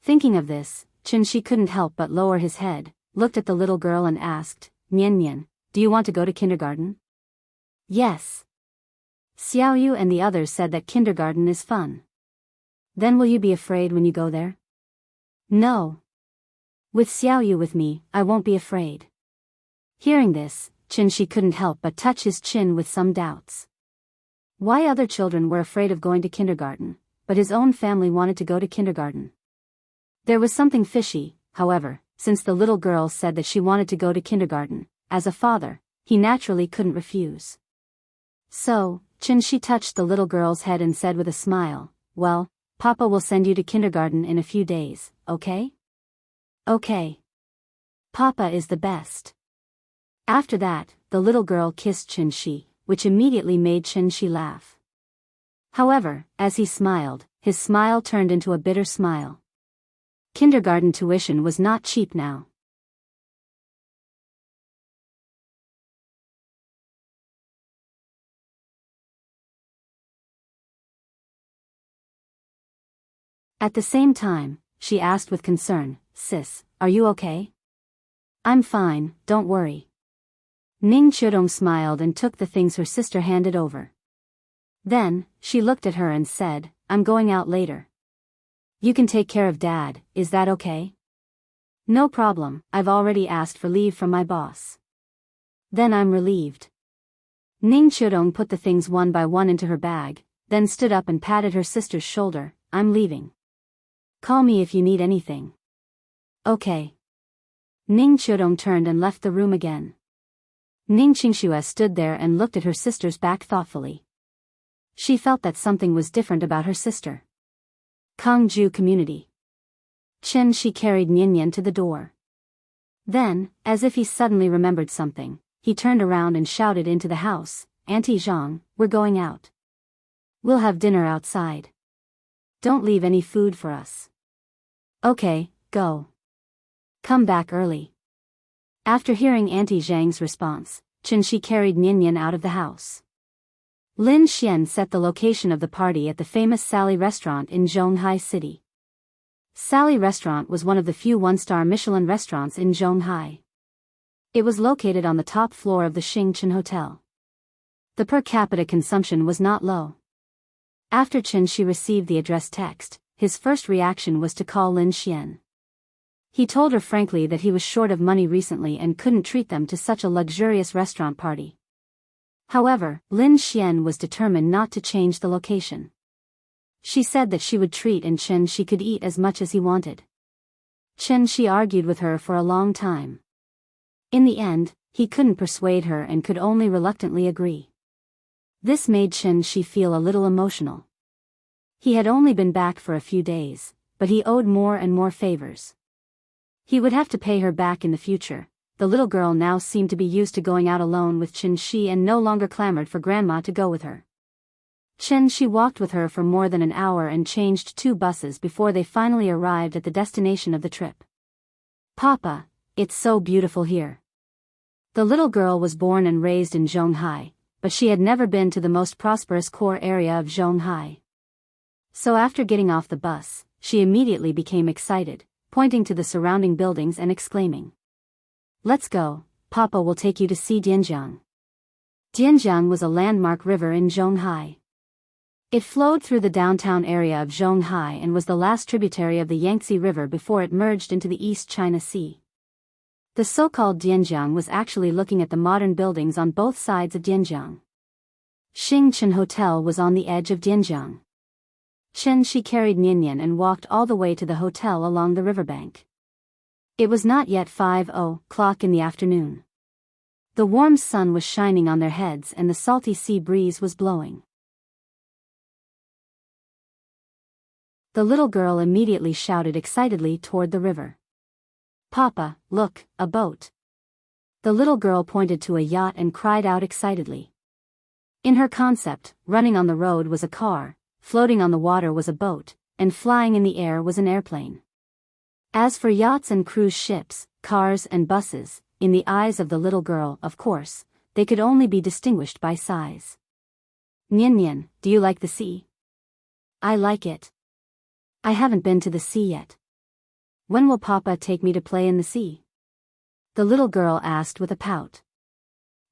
Thinking of this, she couldn't help but lower his head, looked at the little girl and asked, Nian, do you want to go to kindergarten? Yes. Xiaoyu and the others said that kindergarten is fun. Then will you be afraid when you go there? No. With Xiaoyu with me, I won't be afraid. Hearing this, she couldn't help but touch his chin with some doubts. Why other children were afraid of going to kindergarten, but his own family wanted to go to kindergarten? There was something fishy, however, since the little girl said that she wanted to go to kindergarten. As a father, he naturally couldn't refuse. So, she touched the little girl's head and said with a smile, well, Papa will send you to kindergarten in a few days, okay? Okay. Papa is the best. After that, the little girl kissed Shi, which immediately made Shi laugh. However, as he smiled, his smile turned into a bitter smile. Kindergarten tuition was not cheap now. At the same time, she asked with concern, Sis, are you okay? I'm fine, don't worry. Ning Qiudong smiled and took the things her sister handed over. Then, she looked at her and said, I'm going out later. You can take care of Dad, is that okay? No problem, I've already asked for leave from my boss. Then I'm relieved. Ning Qiudong put the things one by one into her bag, then stood up and patted her sister's shoulder, I'm leaving. Call me if you need anything. Okay. Ning Qiudong turned and left the room again. Ning Qingxue stood there and looked at her sister's back thoughtfully. She felt that something was different about her sister. Kangju Community. Chen Shi carried Nian to the door. Then, as if he suddenly remembered something, he turned around and shouted into the house, "Auntie Zhang, we're going out. We'll have dinner outside. Don't leave any food for us." "Okay, go. Come back early." After hearing Auntie Zhang's response, Chen Shi carried Nian out of the house. Lin Xian set the location of the party at the famous Sally restaurant in Zhonghai City. Sally restaurant was one of the few one-star Michelin restaurants in Zhonghai. It was located on the top floor of the Xingchen Hotel. The per capita consumption was not low. After Chen Shi received the address text, his first reaction was to call Lin Xian. He told her frankly that he was short of money recently and couldn't treat them to such a luxurious restaurant party. However, Lin Xian was determined not to change the location. She said that she would treat and Chen Shi could eat as much as he wanted. Chen Shi argued with her for a long time. In the end, he couldn't persuade her and could only reluctantly agree. This made Chen Shi feel a little emotional. He had only been back for a few days, but he owed more and more favors. He would have to pay her back in the future. The little girl now seemed to be used to going out alone with Chen Shi and no longer clamored for grandma to go with her. Chen Shi walked with her for more than an hour and changed 2 buses before they finally arrived at the destination of the trip. "Papa, it's so beautiful here." The little girl was born and raised in Zhonghai, but she had never been to the most prosperous core area of Zhonghai. So after getting off the bus, she immediately became excited, pointing to the surrounding buildings and exclaiming, "Let's go, Papa will take you to see Dianjiang." Dianjiang was a landmark river in Zhonghai. It flowed through the downtown area of Zhonghai and was the last tributary of the Yangtze River before it merged into the East China Sea. The so-called Dianjiang was actually looking at the modern buildings on both sides of Dianjiang. Xingchen Hotel was on the edge of Dianjiang. Chen Shi carried Nian and walked all the way to the hotel along the riverbank. It was not yet 5:00 in the afternoon. The warm sun was shining on their heads and the salty sea breeze was blowing. The little girl immediately shouted excitedly toward the river. "Papa, look, a boat." The little girl pointed to a yacht and cried out excitedly. In her concept, running on the road was a car, floating on the water was a boat, and flying in the air was an airplane. As for yachts and cruise ships, cars and buses, in the eyes of the little girl, of course, they could only be distinguished by size. "Nian, do you like the sea?" "I like it. I haven't been to the sea yet. When will Papa take me to play in the sea?" The little girl asked with a pout.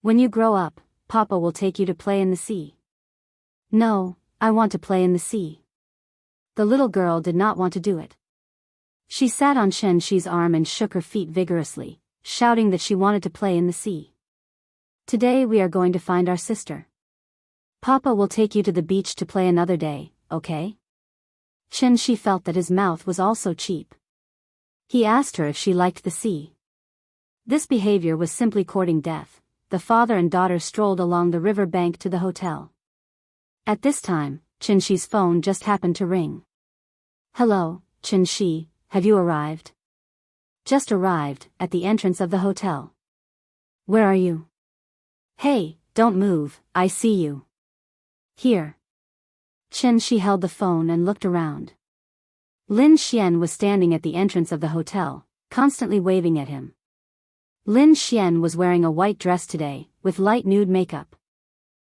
"When you grow up, Papa will take you to play in the sea." "No, I want to play in the sea." The little girl did not want to do it. She sat on Chen Shi's arm and shook her feet vigorously, shouting that she wanted to play in the sea. "Today we are going to find our sister. Papa will take you to the beach to play another day, okay?" Chen Shi felt that his mouth was also cheap. He asked her if she liked the sea. This behavior was simply courting death. The father and daughter strolled along the river bank to the hotel. At this time, Chen Shi's phone just happened to ring. "Hello, Chen Shi, have you arrived?" "Just arrived, at the entrance of the hotel." "Where are you?" "Hey, don't move, I see you." "Here." Chen Shi held the phone and looked around. Lin Xian was standing at the entrance of the hotel, constantly waving at him. Lin Xian was wearing a white dress today, with light nude makeup.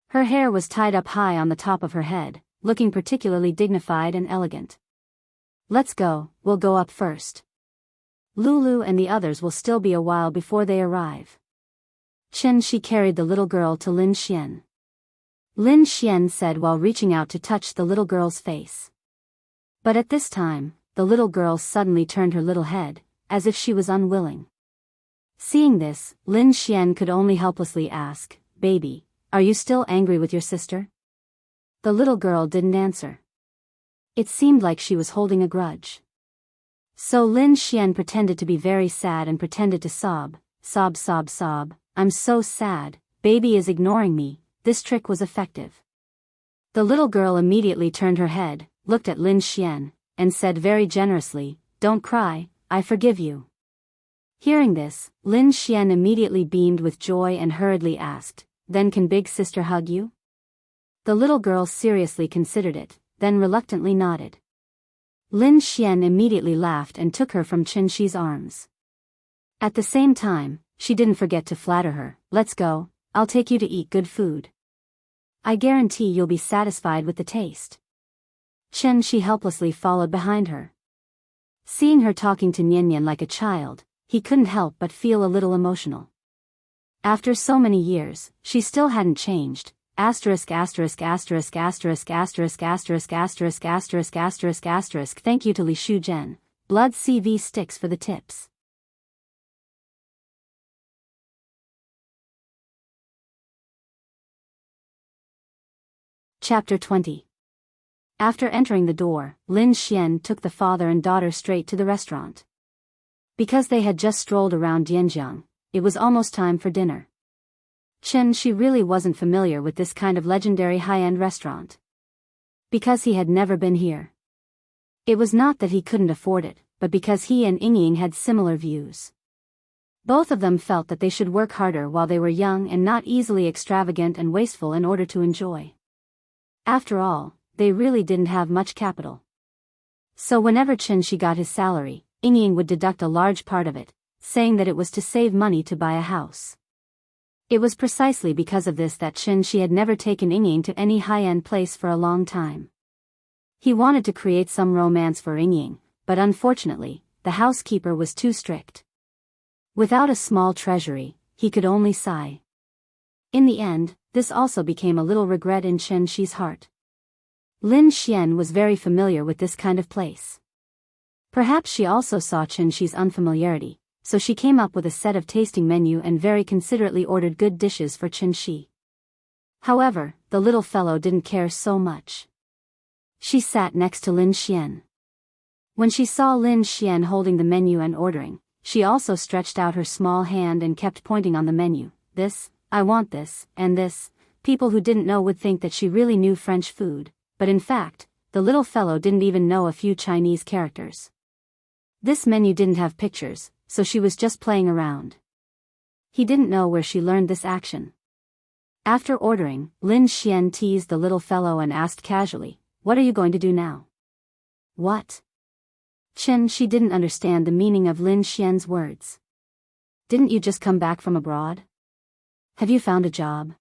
Her hair was tied up high on the top of her head, looking particularly dignified and elegant. "Let's go, we'll go up first. Lulu and the others will still be a while before they arrive." Chen Shi carried the little girl to Lin Xian. Lin Xian said while reaching out to touch the little girl's face. But at this time, the little girl suddenly turned her little head, as if she was unwilling. Seeing this, Lin Xian could only helplessly ask, "Baby, are you still angry with your sister?" The little girl didn't answer. It seemed like she was holding a grudge. So Lin Xian pretended to be very sad and pretended to sob, sob sob sob, I'm so sad, baby is ignoring me. This trick was effective. The little girl immediately turned her head, looked at Lin Xian, and said very generously, don't cry, I forgive you. Hearing this, Lin Xian immediately beamed with joy and hurriedly asked, then can big sister hug you? The little girl seriously considered it, then reluctantly nodded. Lin Xian immediately laughed and took her from Qin Shi's arms. At the same time, she didn't forget to flatter her, let's go, I'll take you to eat good food. I guarantee you'll be satisfied with the taste. Qin Shi helplessly followed behind her. Seeing her talking to Nian Nian like a child, he couldn't help but feel a little emotional. After so many years, she still hadn't changed. Asterisk asterisk asterisk asterisk asterisk asterisk asterisk asterisk asterisk asterisk. Thank you to Li Shu Zhen, Blood CV Sticks for the tips. Chapter 20. After entering the door, Lin Xian took the father and daughter straight to the restaurant. Because they had just strolled around Dianjiang, it was almost time for dinner. Qin Shi really wasn't familiar with this kind of legendary high-end restaurant. Because he had never been here. It was not that he couldn't afford it, but because he and Yingying had similar views. Both of them felt that they should work harder while they were young and not easily extravagant and wasteful in order to enjoy. After all, they really didn't have much capital. So whenever Qin Shi got his salary, Yingying would deduct a large part of it, saying that it was to save money to buy a house. It was precisely because of this that Qin Shi had never taken Yingying to any high-end place for a long time. He wanted to create some romance for Yingying, but unfortunately, the housekeeper was too strict. Without a small treasury, he could only sigh. In the end, this also became a little regret in Qin Shi's heart. Lin Xian was very familiar with this kind of place. Perhaps she also saw Qin Shi's unfamiliarity, so she came up with a set of tasting menu and very considerately ordered good dishes for Qin Shi. However, the little fellow didn't care so much. She sat next to Lin Xian. When she saw Lin Xian holding the menu and ordering, she also stretched out her small hand and kept pointing on the menu. This, I want this, and this. People who didn't know would think that she really knew French food, but in fact, the little fellow didn't even know a few Chinese characters. This menu didn't have pictures, so she was just playing around. He didn't know where she learned this action. After ordering, Lin Xian teased the little fellow and asked casually, what are you going to do now? What? Qin Shi didn't understand the meaning of Lin Xian's words. Didn't you just come back from abroad? Have you found a job?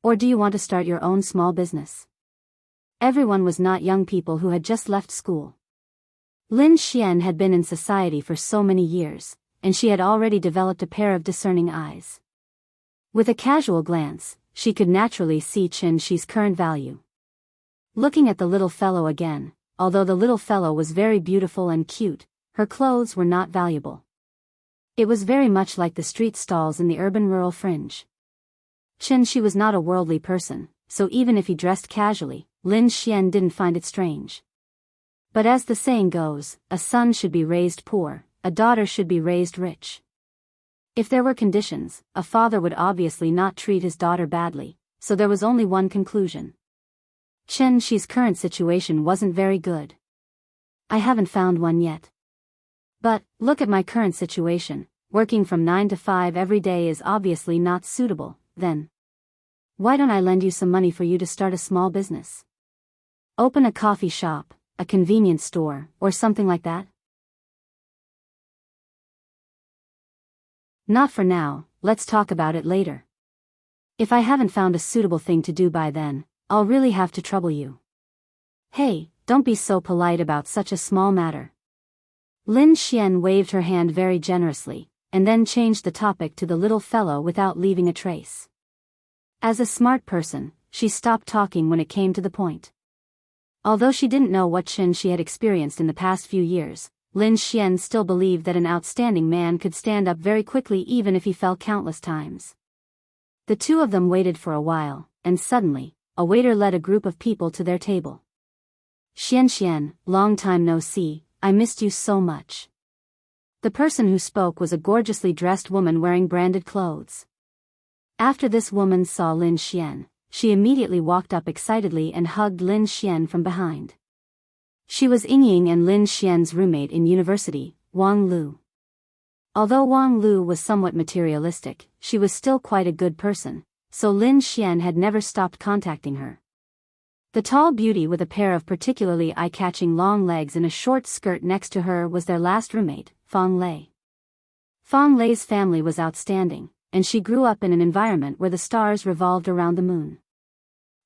Or do you want to start your own small business? Everyone was not young people who had just left school. Lin Xian had been in society for so many years, and she had already developed a pair of discerning eyes. With a casual glance, she could naturally see Qin Shi's current value. Looking at the little fellow again, although the little fellow was very beautiful and cute, her clothes were not valuable. It was very much like the street stalls in the urban-rural fringe. Qin Shi was not a worldly person, so even if he dressed casually, Lin Xian didn't find it strange. But as the saying goes, a son should be raised poor, a daughter should be raised rich. If there were conditions, a father would obviously not treat his daughter badly, so there was only one conclusion. Qin Shi's current situation wasn't very good. I haven't found one yet. But, look at my current situation, working from 9 to 5 every day is obviously not suitable, then. Why don't I lend you some money for you to start a small business? Open a coffee shop, a convenience store, or something like that? Not for now, let's talk about it later. If I haven't found a suitable thing to do by then, I'll really have to trouble you. Hey, don't be so polite about such a small matter. Lin Xian waved her hand very generously, and then changed the topic to the little fellow without leaving a trace. As a smart person, she stopped talking when it came to the point. Although she didn't know what Qin Shi had experienced in the past few years, Lin Xian still believed that an outstanding man could stand up very quickly even if he fell countless times. The two of them waited for a while, and suddenly, a waiter led a group of people to their table. Xian, long time no see, I missed you so much. The person who spoke was a gorgeously dressed woman wearing branded clothes. After this woman saw Lin Xian, she immediately walked up excitedly and hugged Lin Xian from behind. She was Ying and Lin Xian's roommate in university, Wang Lu. Although Wang Lu was somewhat materialistic, she was still quite a good person, so Lin Xian had never stopped contacting her. The tall beauty with a pair of particularly eye-catching long legs and a short skirt next to her was their last roommate, Fang Lei. Fang Lei's family was outstanding, and she grew up in an environment where the stars revolved around the moon.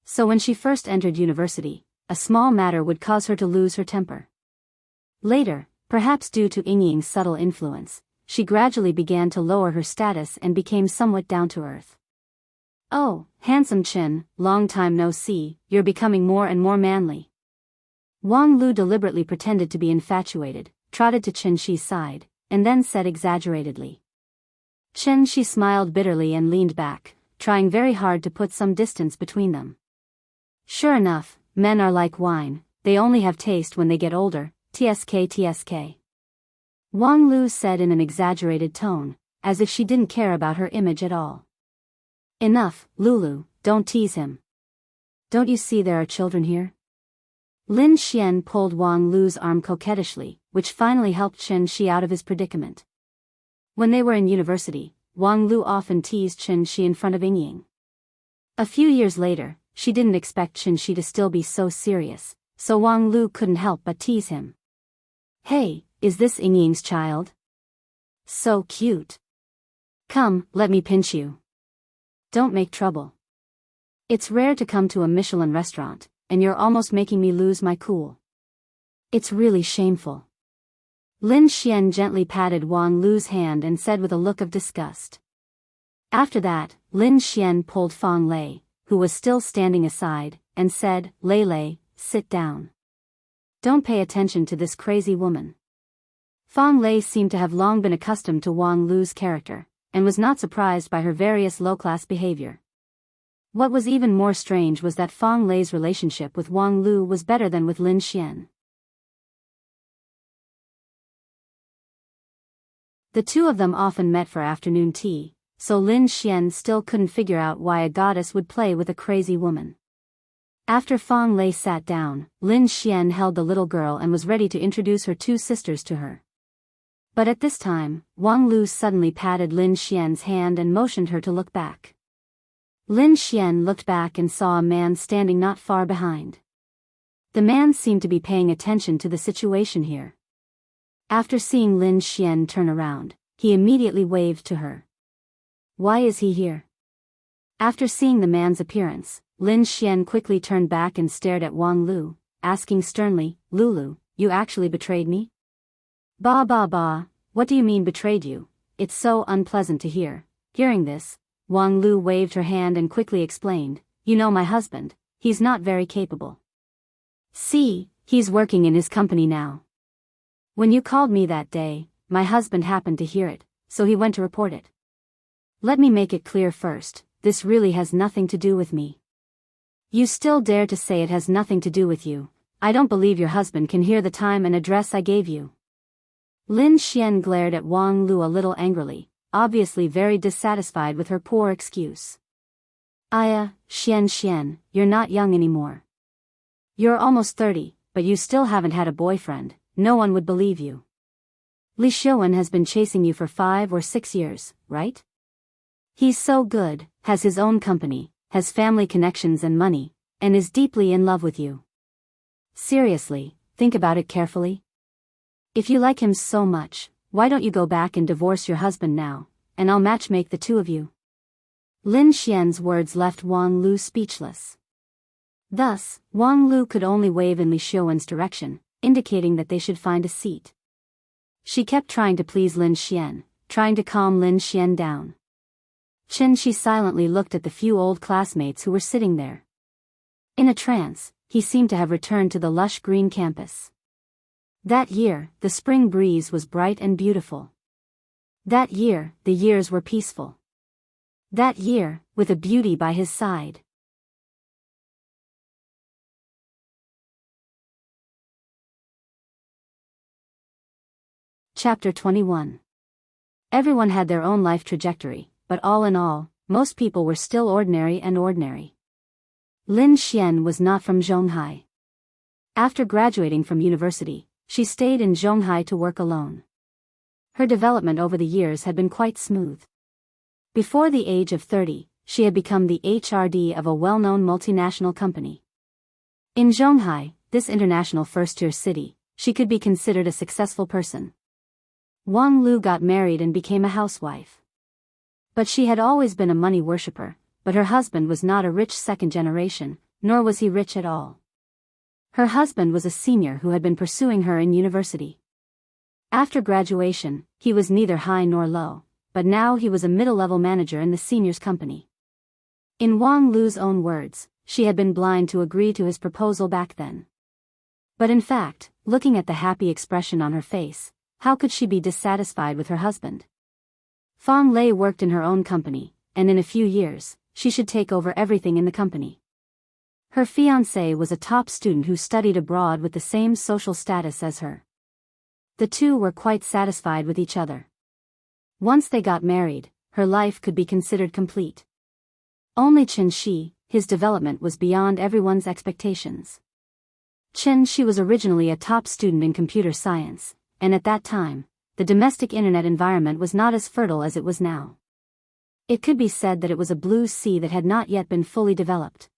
So when she first entered university, a small matter would cause her to lose her temper. Later, perhaps due to Ying's subtle influence, she gradually began to lower her status and became somewhat down-to-earth. "Oh, handsome Chen, long time no see, you're becoming more and more manly." Wang Lu deliberately pretended to be infatuated, trotted to Chen Shi's side, and then said exaggeratedly. Chen Shi smiled bitterly and leaned back, trying very hard to put some distance between them. Sure enough, men are like wine, they only have taste when they get older, tsk. Wang Lu said in an exaggerated tone, as if she didn't care about her image at all. Enough, Lulu, don't tease him. Don't you see there are children here? Lin Xian pulled Wang Lu's arm coquettishly, which finally helped Chen Shi out of his predicament. When they were in university, Wang Lu often teased Chen Shi in front of Ying. A few years later, she didn't expect Chen Shi to still be so serious, so Wang Lu couldn't help but tease him. Hey, is this Ying's child? So cute. Come, let me pinch you. Don't make trouble. It's rare to come to a Michelin restaurant, and you're almost making me lose my cool. It's really shameful. Lin Xian gently patted Wang Lu's hand and said with a look of disgust. After that, Lin Xian pulled Fang Lei, who was still standing aside, and said, Lei, sit down. Don't pay attention to this crazy woman. Fang Lei seemed to have long been accustomed to Wang Lu's character, and was not surprised by her various low-class behavior. What was even more strange was that Fang Lei's relationship with Wang Lu was better than with Lin Xian. The two of them often met for afternoon tea, so Lin Xian still couldn't figure out why a goddess would play with a crazy woman. After Fang Lei sat down, Lin Xian held the little girl and was ready to introduce her two sisters to her. But at this time, Wang Lu suddenly patted Lin Xian's hand and motioned her to look back. Lin Xian looked back and saw a man standing not far behind. The man seemed to be paying attention to the situation here. After seeing Lin Xian turn around, he immediately waved to her. Why is he here? After seeing the man's appearance, Lin Xian quickly turned back and stared at Wang Lu, asking sternly, Lulu, you actually betrayed me? Bah, what do you mean betrayed you? It's so unpleasant to hear. Hearing this, Wang Lu waved her hand and quickly explained, you know my husband, he's not very capable. See, he's working in his company now. When you called me that day, my husband happened to hear it, so he went to report it. Let me make it clear first, this really has nothing to do with me. You still dare to say it has nothing to do with you? I don't believe your husband can hear the time and address I gave you. Lin Xian glared at Wang Lu a little angrily, obviously very dissatisfied with her poor excuse. Xian, you're not young anymore. You're almost 30, but you still haven't had a boyfriend, no one would believe you. Li Xiuan has been chasing you for 5 or 6 years, right? He's so good, has his own company, has family connections and money, and is deeply in love with you. Seriously, think about it carefully. If you like him so much, why don't you go back and divorce your husband now, and I'll matchmake the two of you. Lin Xian's words left Wang Lu speechless. Thus, Wang Lu could only wave in Li Xiuan's direction, indicating that they should find a seat. She kept trying to please Lin Xian, trying to calm Lin Xian down. Chen Shi silently looked at the few old classmates who were sitting there. In a trance, he seemed to have returned to the lush green campus. That year, the spring breeze was bright and beautiful. That year, the years were peaceful. That year, with a beauty by his side. Chapter 21. Everyone had their own life trajectory, but all in all, most people were still ordinary and ordinary. Lin Xian was not from Zhonghai. After graduating from university, she stayed in Zhonghai to work alone. Her development over the years had been quite smooth. Before the age of 30, she had become the HRD of a well-known multinational company. In Zhonghai, this international first-tier city, she could be considered a successful person. Wang Lu got married and became a housewife. But she had always been a money worshipper, but her husband was not a rich second generation, nor was he rich at all. Her husband was a senior who had been pursuing her in university. After graduation, he was neither high nor low, but now he was a middle-level manager in the senior's company. In Wang Lu's own words, she had been blind to agree to his proposal back then. But in fact, looking at the happy expression on her face, how could she be dissatisfied with her husband? Fang Lei worked in her own company, and in a few years, she should take over everything in the company. Her fiancé was a top student who studied abroad with the same social status as her. The two were quite satisfied with each other. Once they got married, her life could be considered complete. Only Chen Shi, his development was beyond everyone's expectations. Chen Shi was originally a top student in computer science, and at that time, the domestic internet environment was not as fertile as it was now. It could be said that it was a blue sea that had not yet been fully developed.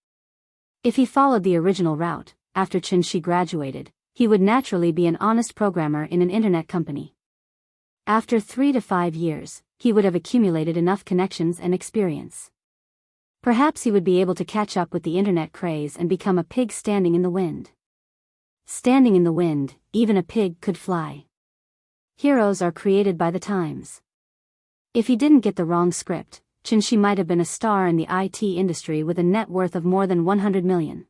If he followed the original route, after Chen Shi graduated, he would naturally be an honest programmer in an internet company. After 3 to 5 years, he would have accumulated enough connections and experience. Perhaps he would be able to catch up with the internet craze and become a pig standing in the wind. Standing in the wind, even a pig could fly. Heroes are created by the times. If he didn't get the wrong script, Chen Shi might have been a star in the IT industry with a net worth of more than 100 million.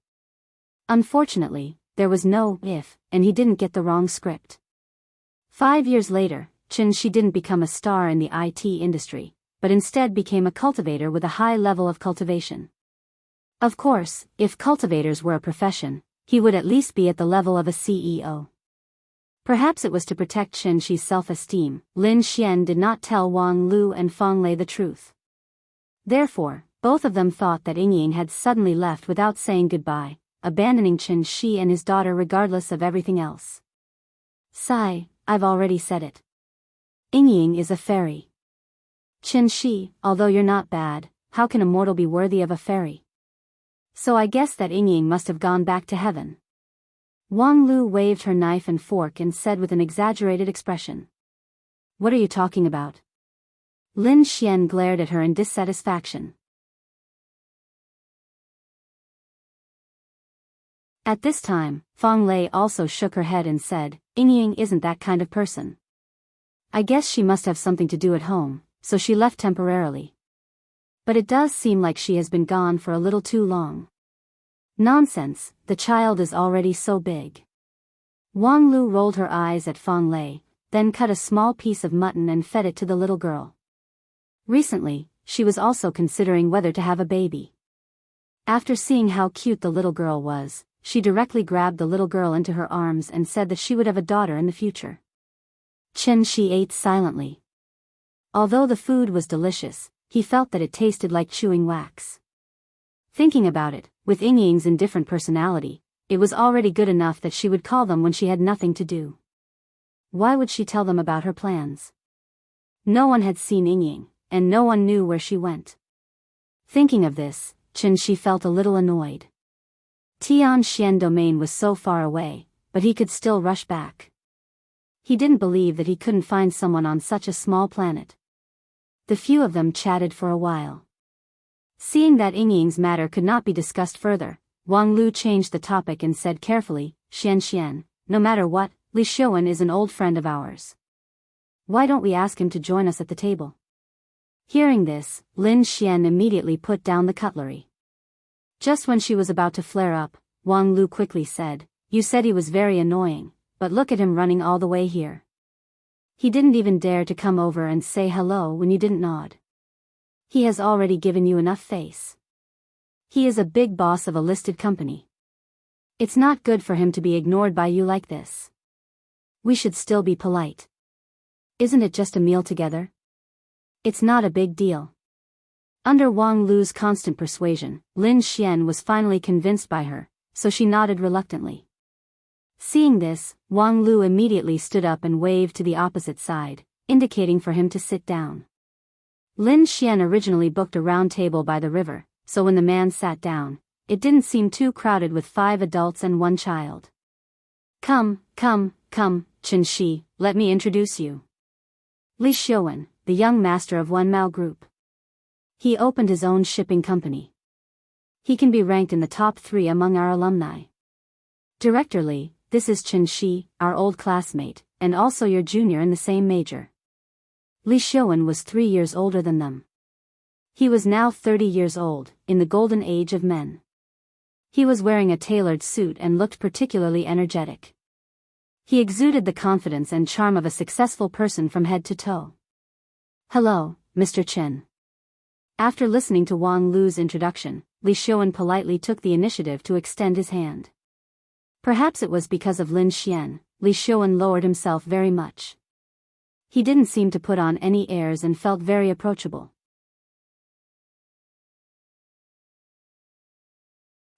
Unfortunately, there was no if, and he didn't get the wrong script. 5 years later, Chen Shi didn't become a star in the IT industry, but instead became a cultivator with a high level of cultivation. Of course, if cultivators were a profession, he would at least be at the level of a CEO. Perhaps it was to protect Chen Shi's self-esteem, Lin Xian did not tell Wang Lu and Fang Lei the truth. Therefore, both of them thought that Ying had suddenly left without saying goodbye, abandoning Chen Shi and his daughter regardless of everything else. Sigh, I've already said it. Ying is a fairy. Chen Shi, although you're not bad, how can a mortal be worthy of a fairy? So I guess that Ying must have gone back to heaven. Wang Lu waved her knife and fork and said with an exaggerated expression. What are you talking about? Lin Xian glared at her in dissatisfaction. At this time, Fang Lei also shook her head and said, Ying isn't that kind of person. I guess she must have something to do at home, so she left temporarily. But it does seem like she has been gone for a little too long. Nonsense, the child is already so big. Wang Lu rolled her eyes at Fang Lei, then cut a small piece of mutton and fed it to the little girl. Recently, she was also considering whether to have a baby. After seeing how cute the little girl was, she directly grabbed the little girl into her arms and said that she would have a daughter in the future. Chen Shi ate silently. Although the food was delicious, he felt that it tasted like chewing wax. Thinking about it, with Ying's indifferent personality, it was already good enough that she would call them when she had nothing to do. Why would she tell them about her plans? No one had seen Ying, and no one knew where she went. Thinking of this, Chen Shi felt a little annoyed. Tianxian domain was so far away, but he could still rush back. He didn't believe that he couldn't find someone on such a small planet. The few of them chatted for a while. Seeing that Ying's matter could not be discussed further, Wang Lu changed the topic and said carefully, Xian, no matter what, Li Xiuan is an old friend of ours. Why don't we ask him to join us at the table? Hearing this, Lin Xian immediately put down the cutlery. Just when she was about to flare up, Wang Lu quickly said, You said he was very annoying, but look at him running all the way here. He didn't even dare to come over and say hello when you didn't nod. He has already given you enough face. He is a big boss of a listed company. It's not good for him to be ignored by you like this. We should still be polite. Isn't it just a meal together? It's not a big deal. Under Wang Lu's constant persuasion, Lin Xian was finally convinced by her, so she nodded reluctantly. Seeing this, Wang Lu immediately stood up and waved to the opposite side, indicating for him to sit down. Lin Xian originally booked a round table by the river, so when the man sat down, it didn't seem too crowded with 5 adults and 1 child. Come, Chen Shi, let me introduce you. Li Xiuwen, the young master of Wenmao Group. He opened his own shipping company. He can be ranked in the top 3 among our alumni. Director Li, this is Chen Shi, our old classmate, and also your junior in the same major. Li Xiuwen was 3 years older than them. He was now 30 years old, in the golden age of men. He was wearing a tailored suit and looked particularly energetic. He exuded the confidence and charm of a successful person from head to toe. Hello, Mr. Chen. After listening to Wang Lu's introduction, Li Xiuwen politely took the initiative to extend his hand. Perhaps it was because of Lin Xian, Li Xiuwen lowered himself very much. He didn't seem to put on any airs and felt very approachable.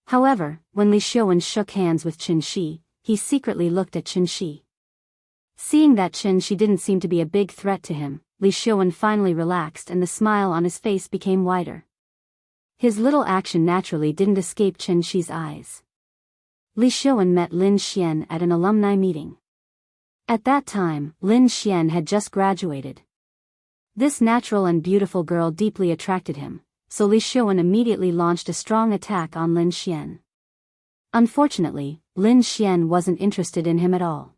However, when Li Xiuwen shook hands with Chen Shi, he secretly looked at Chen Shi. Seeing that Chen Shi didn't seem to be a big threat to him, Li Xiuwen finally relaxed and the smile on his face became wider. His little action naturally didn't escape Chen Shi's eyes. Li Xiuwen met Lin Xian at an alumni meeting. At that time, Lin Xian had just graduated. This natural and beautiful girl deeply attracted him, so Li Xiuwen immediately launched a strong attack on Lin Xian. Unfortunately, Lin Xian wasn't interested in him at all.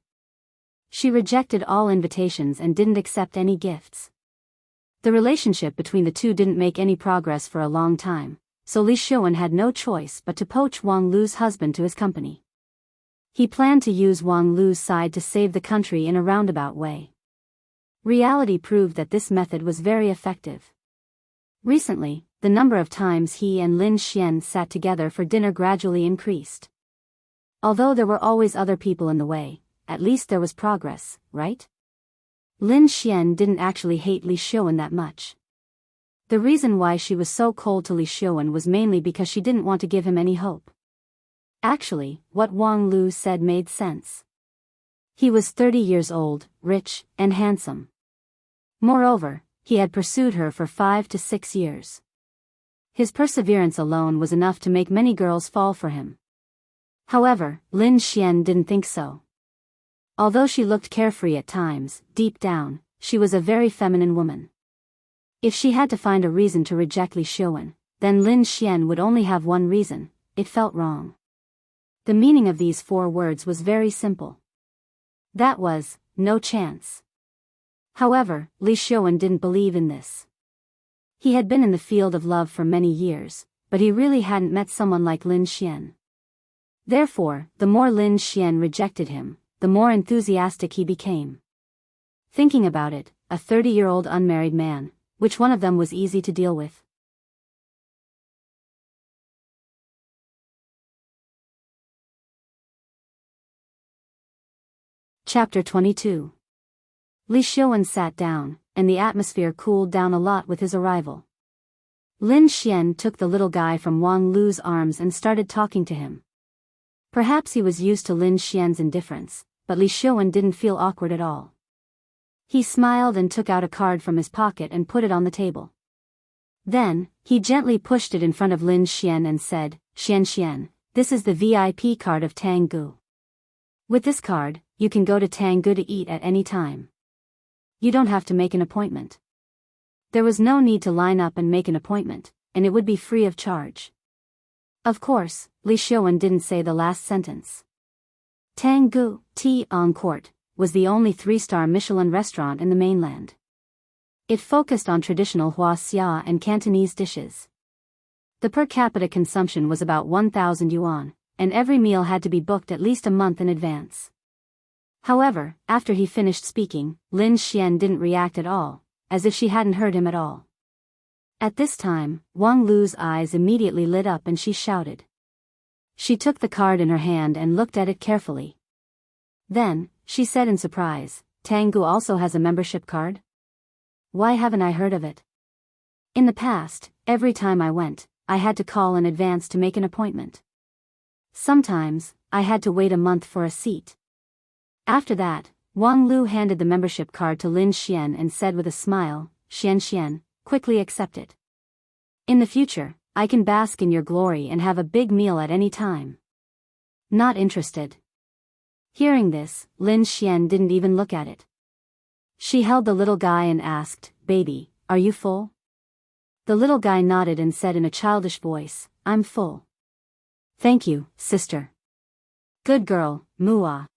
She rejected all invitations and didn't accept any gifts. The relationship between the two didn't make any progress for a long time, so Li Xiuwen had no choice but to poach Wang Lu's husband to his company. He planned to use Wang Lu's side to save the country in a roundabout way. Reality proved that this method was very effective. Recently, the number of times he and Lin Xian sat together for dinner gradually increased. Although there were always other people in the way, at least there was progress, right? Lin Xian didn't actually hate Li Xiuwen that much. The reason why she was so cold to Li Xiuwen was mainly because she didn't want to give him any hope. Actually, what Wang Lu said made sense. He was 30 years old, rich, and handsome. Moreover, he had pursued her for 5 to 6 years. His perseverance alone was enough to make many girls fall for him. However, Lin Xian didn't think so. Although she looked carefree at times, deep down, she was a very feminine woman. If she had to find a reason to reject Li Xiuwen, then Lin Xian would only have one reason: it felt wrong. The meaning of these 4 words was very simple. That was, no chance. However, Li Xiuwen didn't believe in this. He had been in the field of love for many years, but he really hadn't met someone like Lin Xian. Therefore, the more Lin Xian rejected him, the more enthusiastic he became. Thinking about it, a 30-year-old unmarried man, which one of them was easy to deal with? Chapter 22. Li Xiuwen sat down, and the atmosphere cooled down a lot with his arrival. Lin Xian took the little guy from Wang Lu's arms and started talking to him. Perhaps he was used to Lin Xian's indifference, but Li Xiuwen didn't feel awkward at all. He smiled and took out a card from his pocket and put it on the table. Then, he gently pushed it in front of Lin Xian and said, Xian, this is the VIP card of Tanggu. With this card, you can go to Tanggu to eat at any time. You don't have to make an appointment. There was no need to line up and make an appointment, and it would be free of charge. Of course, Li Xiuwen didn't say the last sentence. Tanggu, Tea en Court, was the only 3-star Michelin restaurant in the mainland. It focused on traditional Huaxia and Cantonese dishes. The per capita consumption was about 1,000 yuan, and every meal had to be booked at least a month in advance. However, after he finished speaking, Lin Xian didn't react at all, as if she hadn't heard him at all. At this time, Wang Lu's eyes immediately lit up and she shouted. She took the card in her hand and looked at it carefully. Then, she said in surprise, Tanggu also has a membership card? Why haven't I heard of it? In the past, every time I went, I had to call in advance to make an appointment. Sometimes, I had to wait a month for a seat. After that, Wang Lu handed the membership card to Lin Xian and said with a smile, Xian, quickly accept it. In the future, I can bask in your glory and have a big meal at any time. Not interested. Hearing this, Lin Xian didn't even look at it. She held the little guy and asked, Baby, are you full? The little guy nodded and said in a childish voice, I'm full. Thank you, sister. Good girl, Mua.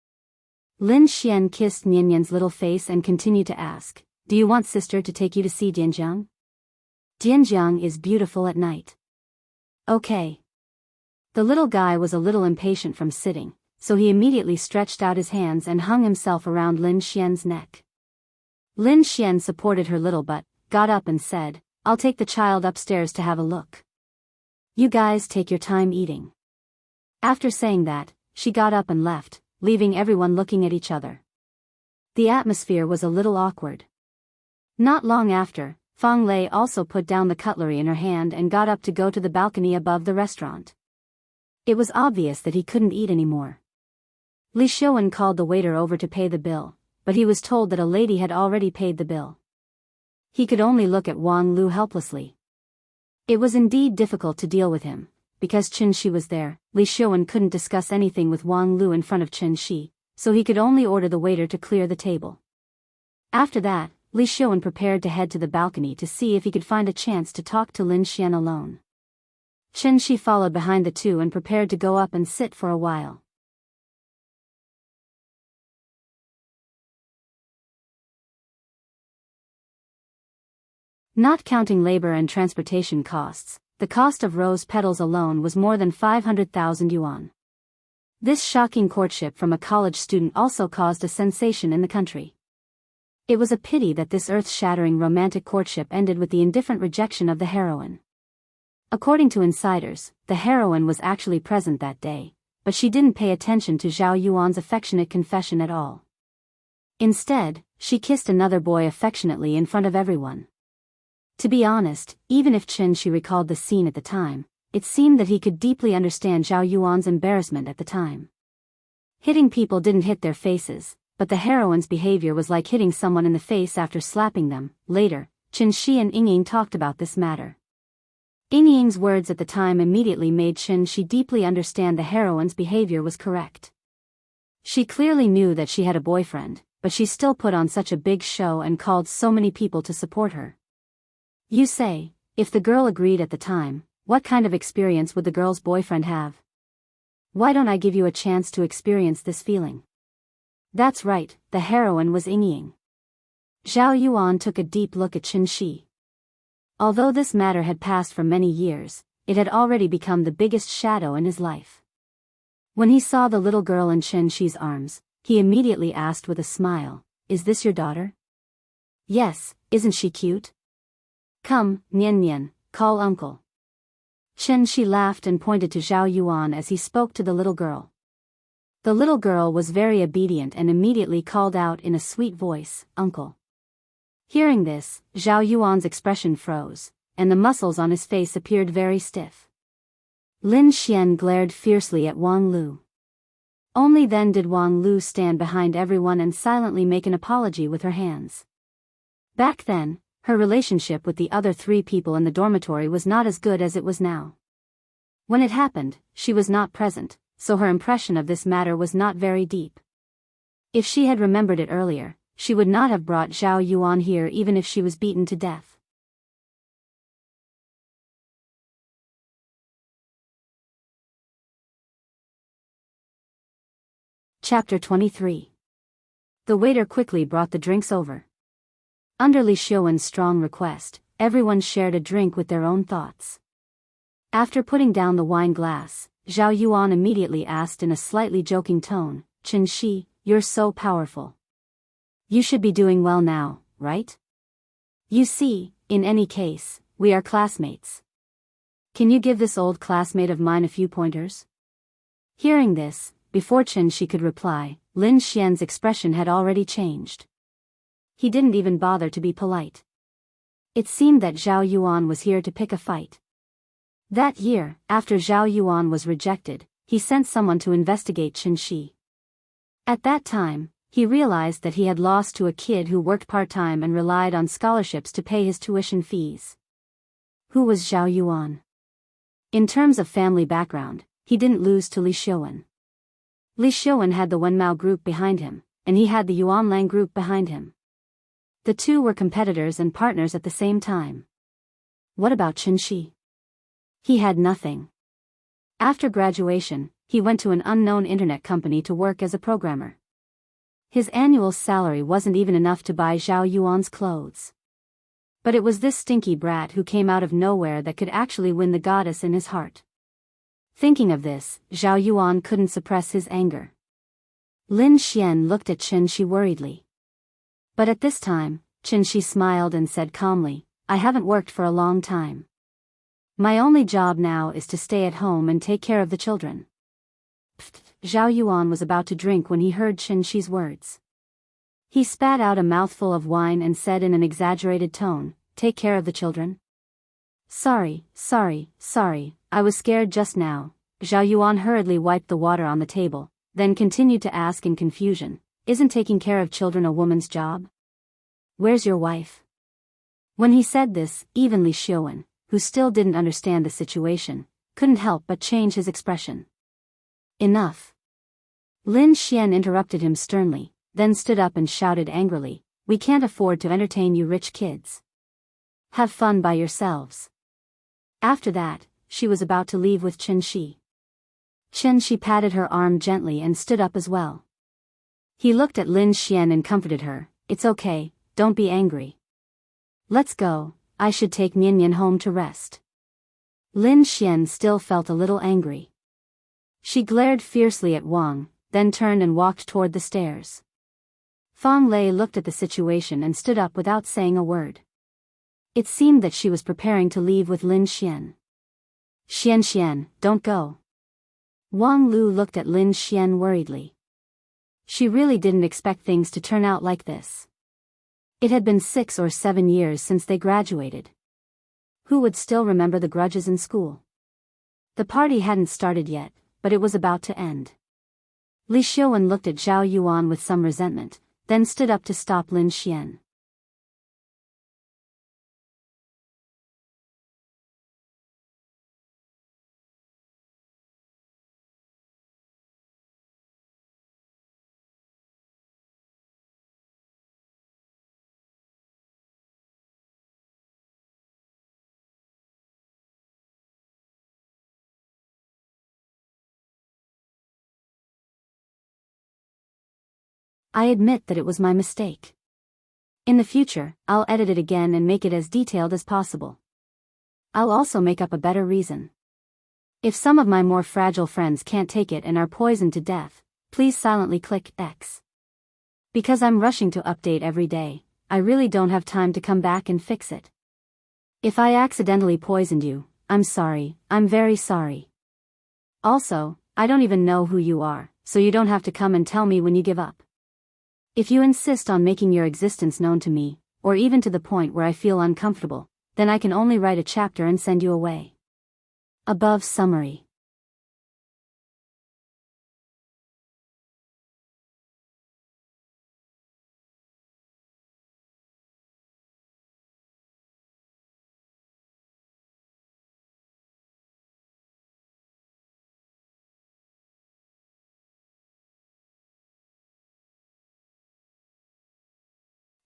Lin Xian kissed Nianyan's little face and continued to ask, Do you want sister to take you to see Dianjiang? Dianjiang is beautiful at night. Okay. The little guy was a little impatient from sitting, so he immediately stretched out his hands and hung himself around Lin Xian's neck. Lin Xian supported her little butt, got up and said, I'll take the child upstairs to have a look. You guys take your time eating. After saying that, she got up and left, leaving everyone looking at each other. The atmosphere was a little awkward. Not long after, Fang Lei also put down the cutlery in her hand and got up to go to the balcony above the restaurant. It was obvious that he couldn't eat anymore. Li Xiuan called the waiter over to pay the bill, but he was told that a lady had already paid the bill. He could only look at Wang Lu helplessly. It was indeed difficult to deal with him. Because Chen Shi was there, Li Xiuan couldn't discuss anything with Wang Lu in front of Chen Shi, so he could only order the waiter to clear the table. After that, Li Xiuan prepared to head to the balcony to see if he could find a chance to talk to Lin Xian alone. Chen Shi followed behind the two and prepared to go up and sit for a while. Not counting labor and transportation costs, the cost of rose petals alone was more than 500,000 yuan. This shocking courtship from a college student also caused a sensation in the country. It was a pity that this earth-shattering romantic courtship ended with the indifferent rejection of the heroine. According to insiders, the heroine was actually present that day, but she didn't pay attention to Zhao Yuan's affectionate confession at all. Instead, she kissed another boy affectionately in front of everyone. To be honest, even if Chen Shi recalled the scene at the time, it seemed that he could deeply understand Zhao Yuan's embarrassment at the time. Hitting people didn't hit their faces, but the heroine's behavior was like hitting someone in the face after slapping them. Later, Chen Shi and Ying Ying talked about this matter. Ying Ying's words at the time immediately made Chen Shi deeply understand the heroine's behavior was correct. She clearly knew that she had a boyfriend, but she still put on such a big show and called so many people to support her. You say, if the girl agreed at the time, what kind of experience would the girl's boyfriend have? Why don't I give you a chance to experience this feeling? That's right, the heroine was Ying Ying. Zhao Yuan took a deep look at Chen Shi. Although this matter had passed for many years, it had already become the biggest shadow in his life. When he saw the little girl in Chen Shi's arms, he immediately asked with a smile, Is this your daughter? Yes, isn't she cute? Come, Nian, call uncle. Chen Shi laughed and pointed to Zhao Yuan as he spoke to the little girl. The little girl was very obedient and immediately called out in a sweet voice, Uncle. Hearing this, Zhao Yuan's expression froze, and the muscles on his face appeared very stiff. Lin Xian glared fiercely at Wang Lu. Only then did Wang Lu stand behind everyone and silently make an apology with her hands. Back then, her relationship with the other three people in the dormitory was not as good as it was now. When it happened, she was not present, so her impression of this matter was not very deep. If she had remembered it earlier, she would not have brought Zhao Yuan here even if she was beaten to death. Chapter 23. The waiter quickly brought the drinks over. Under Li Xiuan's strong request, everyone shared a drink with their own thoughts. After putting down the wine glass, Zhao Yuan immediately asked in a slightly joking tone, Chen Shi, you're so powerful. You should be doing well now, right? You see, in any case, we are classmates. Can you give this old classmate of mine a few pointers? Hearing this, before Chen Shi could reply, Lin Xian's expression had already changed. He didn't even bother to be polite. It seemed that Zhao Yuan was here to pick a fight. That year, after Zhao Yuan was rejected, he sent someone to investigate Qin Shi. At that time, he realized that he had lost to a kid who worked part-time and relied on scholarships to pay his tuition fees. Who was Zhao Yuan? In terms of family background, he didn't lose to Li Xiuwen. Li Xiuwen had the Wenmao group behind him, and he had the Yuanlang group behind him. The two were competitors and partners at the same time. What about Qin Shi? He had nothing. After graduation, he went to an unknown internet company to work as a programmer. His annual salary wasn't even enough to buy Zhao Yuan's clothes. But it was this stinky brat who came out of nowhere that could actually win the goddess in his heart. Thinking of this, Zhao Yuan couldn't suppress his anger. Lin Xian looked at Qin Shi worriedly. But at this time, Qin Shi smiled and said calmly, "I haven't worked for a long time. My only job now is to stay at home and take care of the children." Zhao Yuan was about to drink when he heard Qin Shi's words. He spat out a mouthful of wine and said in an exaggerated tone, "Take care of the children?" Sorry, I was scared just now." Zhao Yuan hurriedly wiped the water on the table, then continued to ask in confusion, "Isn't taking care of children a woman's job? Where's your wife?" When he said this, even Li Xiuwen, who still didn't understand the situation, couldn't help but change his expression. "Enough." Lin Xian interrupted him sternly, then stood up and shouted angrily, "We can't afford to entertain you rich kids. Have fun by yourselves." After that, she was about to leave with Qin Shi. Qin Shi patted her arm gently and stood up as well. He looked at Lin Xian and comforted her, "It's okay, don't be angry. Let's go, I should take Nian home to rest." Lin Xian still felt a little angry. She glared fiercely at Wang, then turned and walked toward the stairs. Fang Lei looked at the situation and stood up without saying a word. It seemed that she was preparing to leave with Lin Xian. Xian, don't go." Wang Lu looked at Lin Xian worriedly. She really didn't expect things to turn out like this. It had been 6 or 7 years since they graduated. Who would still remember the grudges in school? The party hadn't started yet, but it was about to end. Li Xiuwen looked at Zhao Yuan with some resentment, then stood up to stop Lin Xian. I admit that it was my mistake. In the future, I'll edit it again and make it as detailed as possible. I'll also make up a better reason. If some of my more fragile friends can't take it and are poisoned to death, please silently click X. Because I'm rushing to update every day, I really don't have time to come back and fix it. If I accidentally poisoned you, I'm sorry, I'm very sorry. Also, I don't even know who you are, so you don't have to come and tell me when you give up. If you insist on making your existence known to me, or even to the point where I feel uncomfortable, then I can only write a chapter and send you away. Above summary.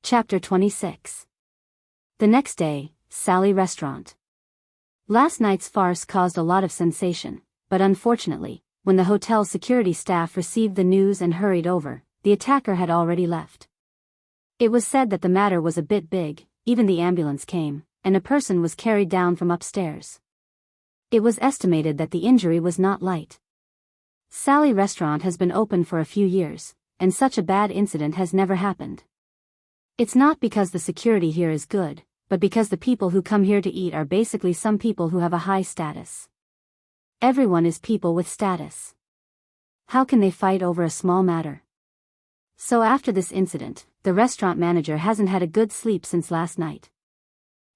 Chapter 26. The next day, Sally Restaurant. Last night's farce caused a lot of sensation, but unfortunately, when the hotel security staff received the news and hurried over, the attacker had already left. It was said that the matter was a bit big, even the ambulance came, and a person was carried down from upstairs. It was estimated that the injury was not light. Sally Restaurant has been open for a few years, and such a bad incident has never happened. It's not because the security here is good, but because the people who come here to eat are basically some people who have a high status. Everyone is people with status. How can they fight over a small matter? So after this incident, the restaurant manager hasn't had a good sleep since last night.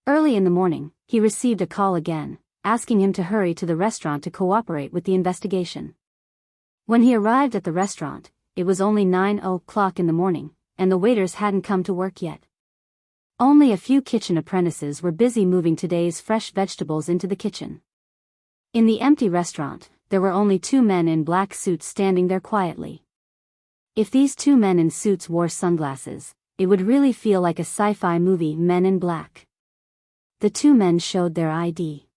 Early in the morning, he received a call again, asking him to hurry to the restaurant to cooperate with the investigation. When he arrived at the restaurant, it was only 9 o'clock in the morning, and the waiters hadn't come to work yet. Only a few kitchen apprentices were busy moving today's fresh vegetables into the kitchen. In the empty restaurant, there were only 2 men in black suits standing there quietly. If these 2 men in suits wore sunglasses, it would really feel like a sci-fi movie, Men in Black. The 2 men showed their ID.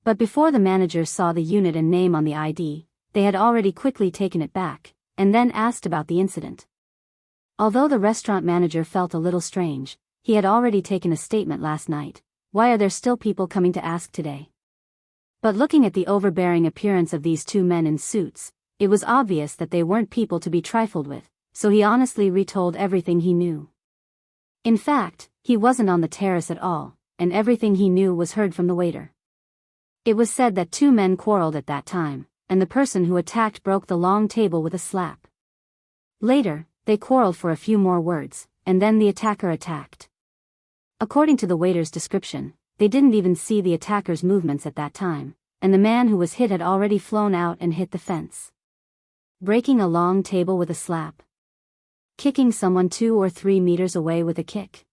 But before the manager saw the unit and name on the ID, they had already quickly taken it back, and then asked about the incident. Although the restaurant manager felt a little strange, he had already taken a statement last night. Why are there still people coming to ask today? But looking at the overbearing appearance of these 2 men in suits, it was obvious that they weren't people to be trifled with, so he honestly retold everything he knew. In fact, he wasn't on the terrace at all, and everything he knew was heard from the waiter. It was said that 2 men quarreled at that time, and the person who attacked broke the long table with a slap. Later, they quarreled for a few more words, and then the attacker attacked. According to the waiter's description, they didn't even see the attacker's movements at that time, and the man who was hit had already flown out and hit the fence. Breaking a long table with a slap. Kicking someone 2 or 3 meters away with a kick.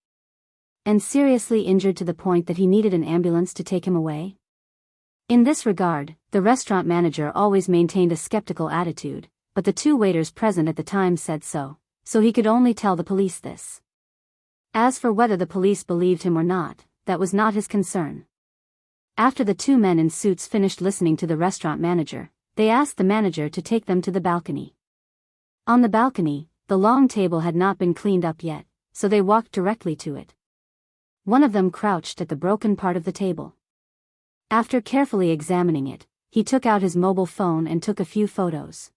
And seriously injured to the point that he needed an ambulance to take him away? In this regard, the restaurant manager always maintained a skeptical attitude, but the 2 waiters present at the time said so he could only tell the police this. As for whether the police believed him or not, that was not his concern. After the 2 men in suits finished listening to the restaurant manager, they asked the manager to take them to the balcony. On the balcony, the long table had not been cleaned up yet, so they walked directly to it. One of them crouched at the broken part of the table. After carefully examining it, he took out his mobile phone and took a few photos.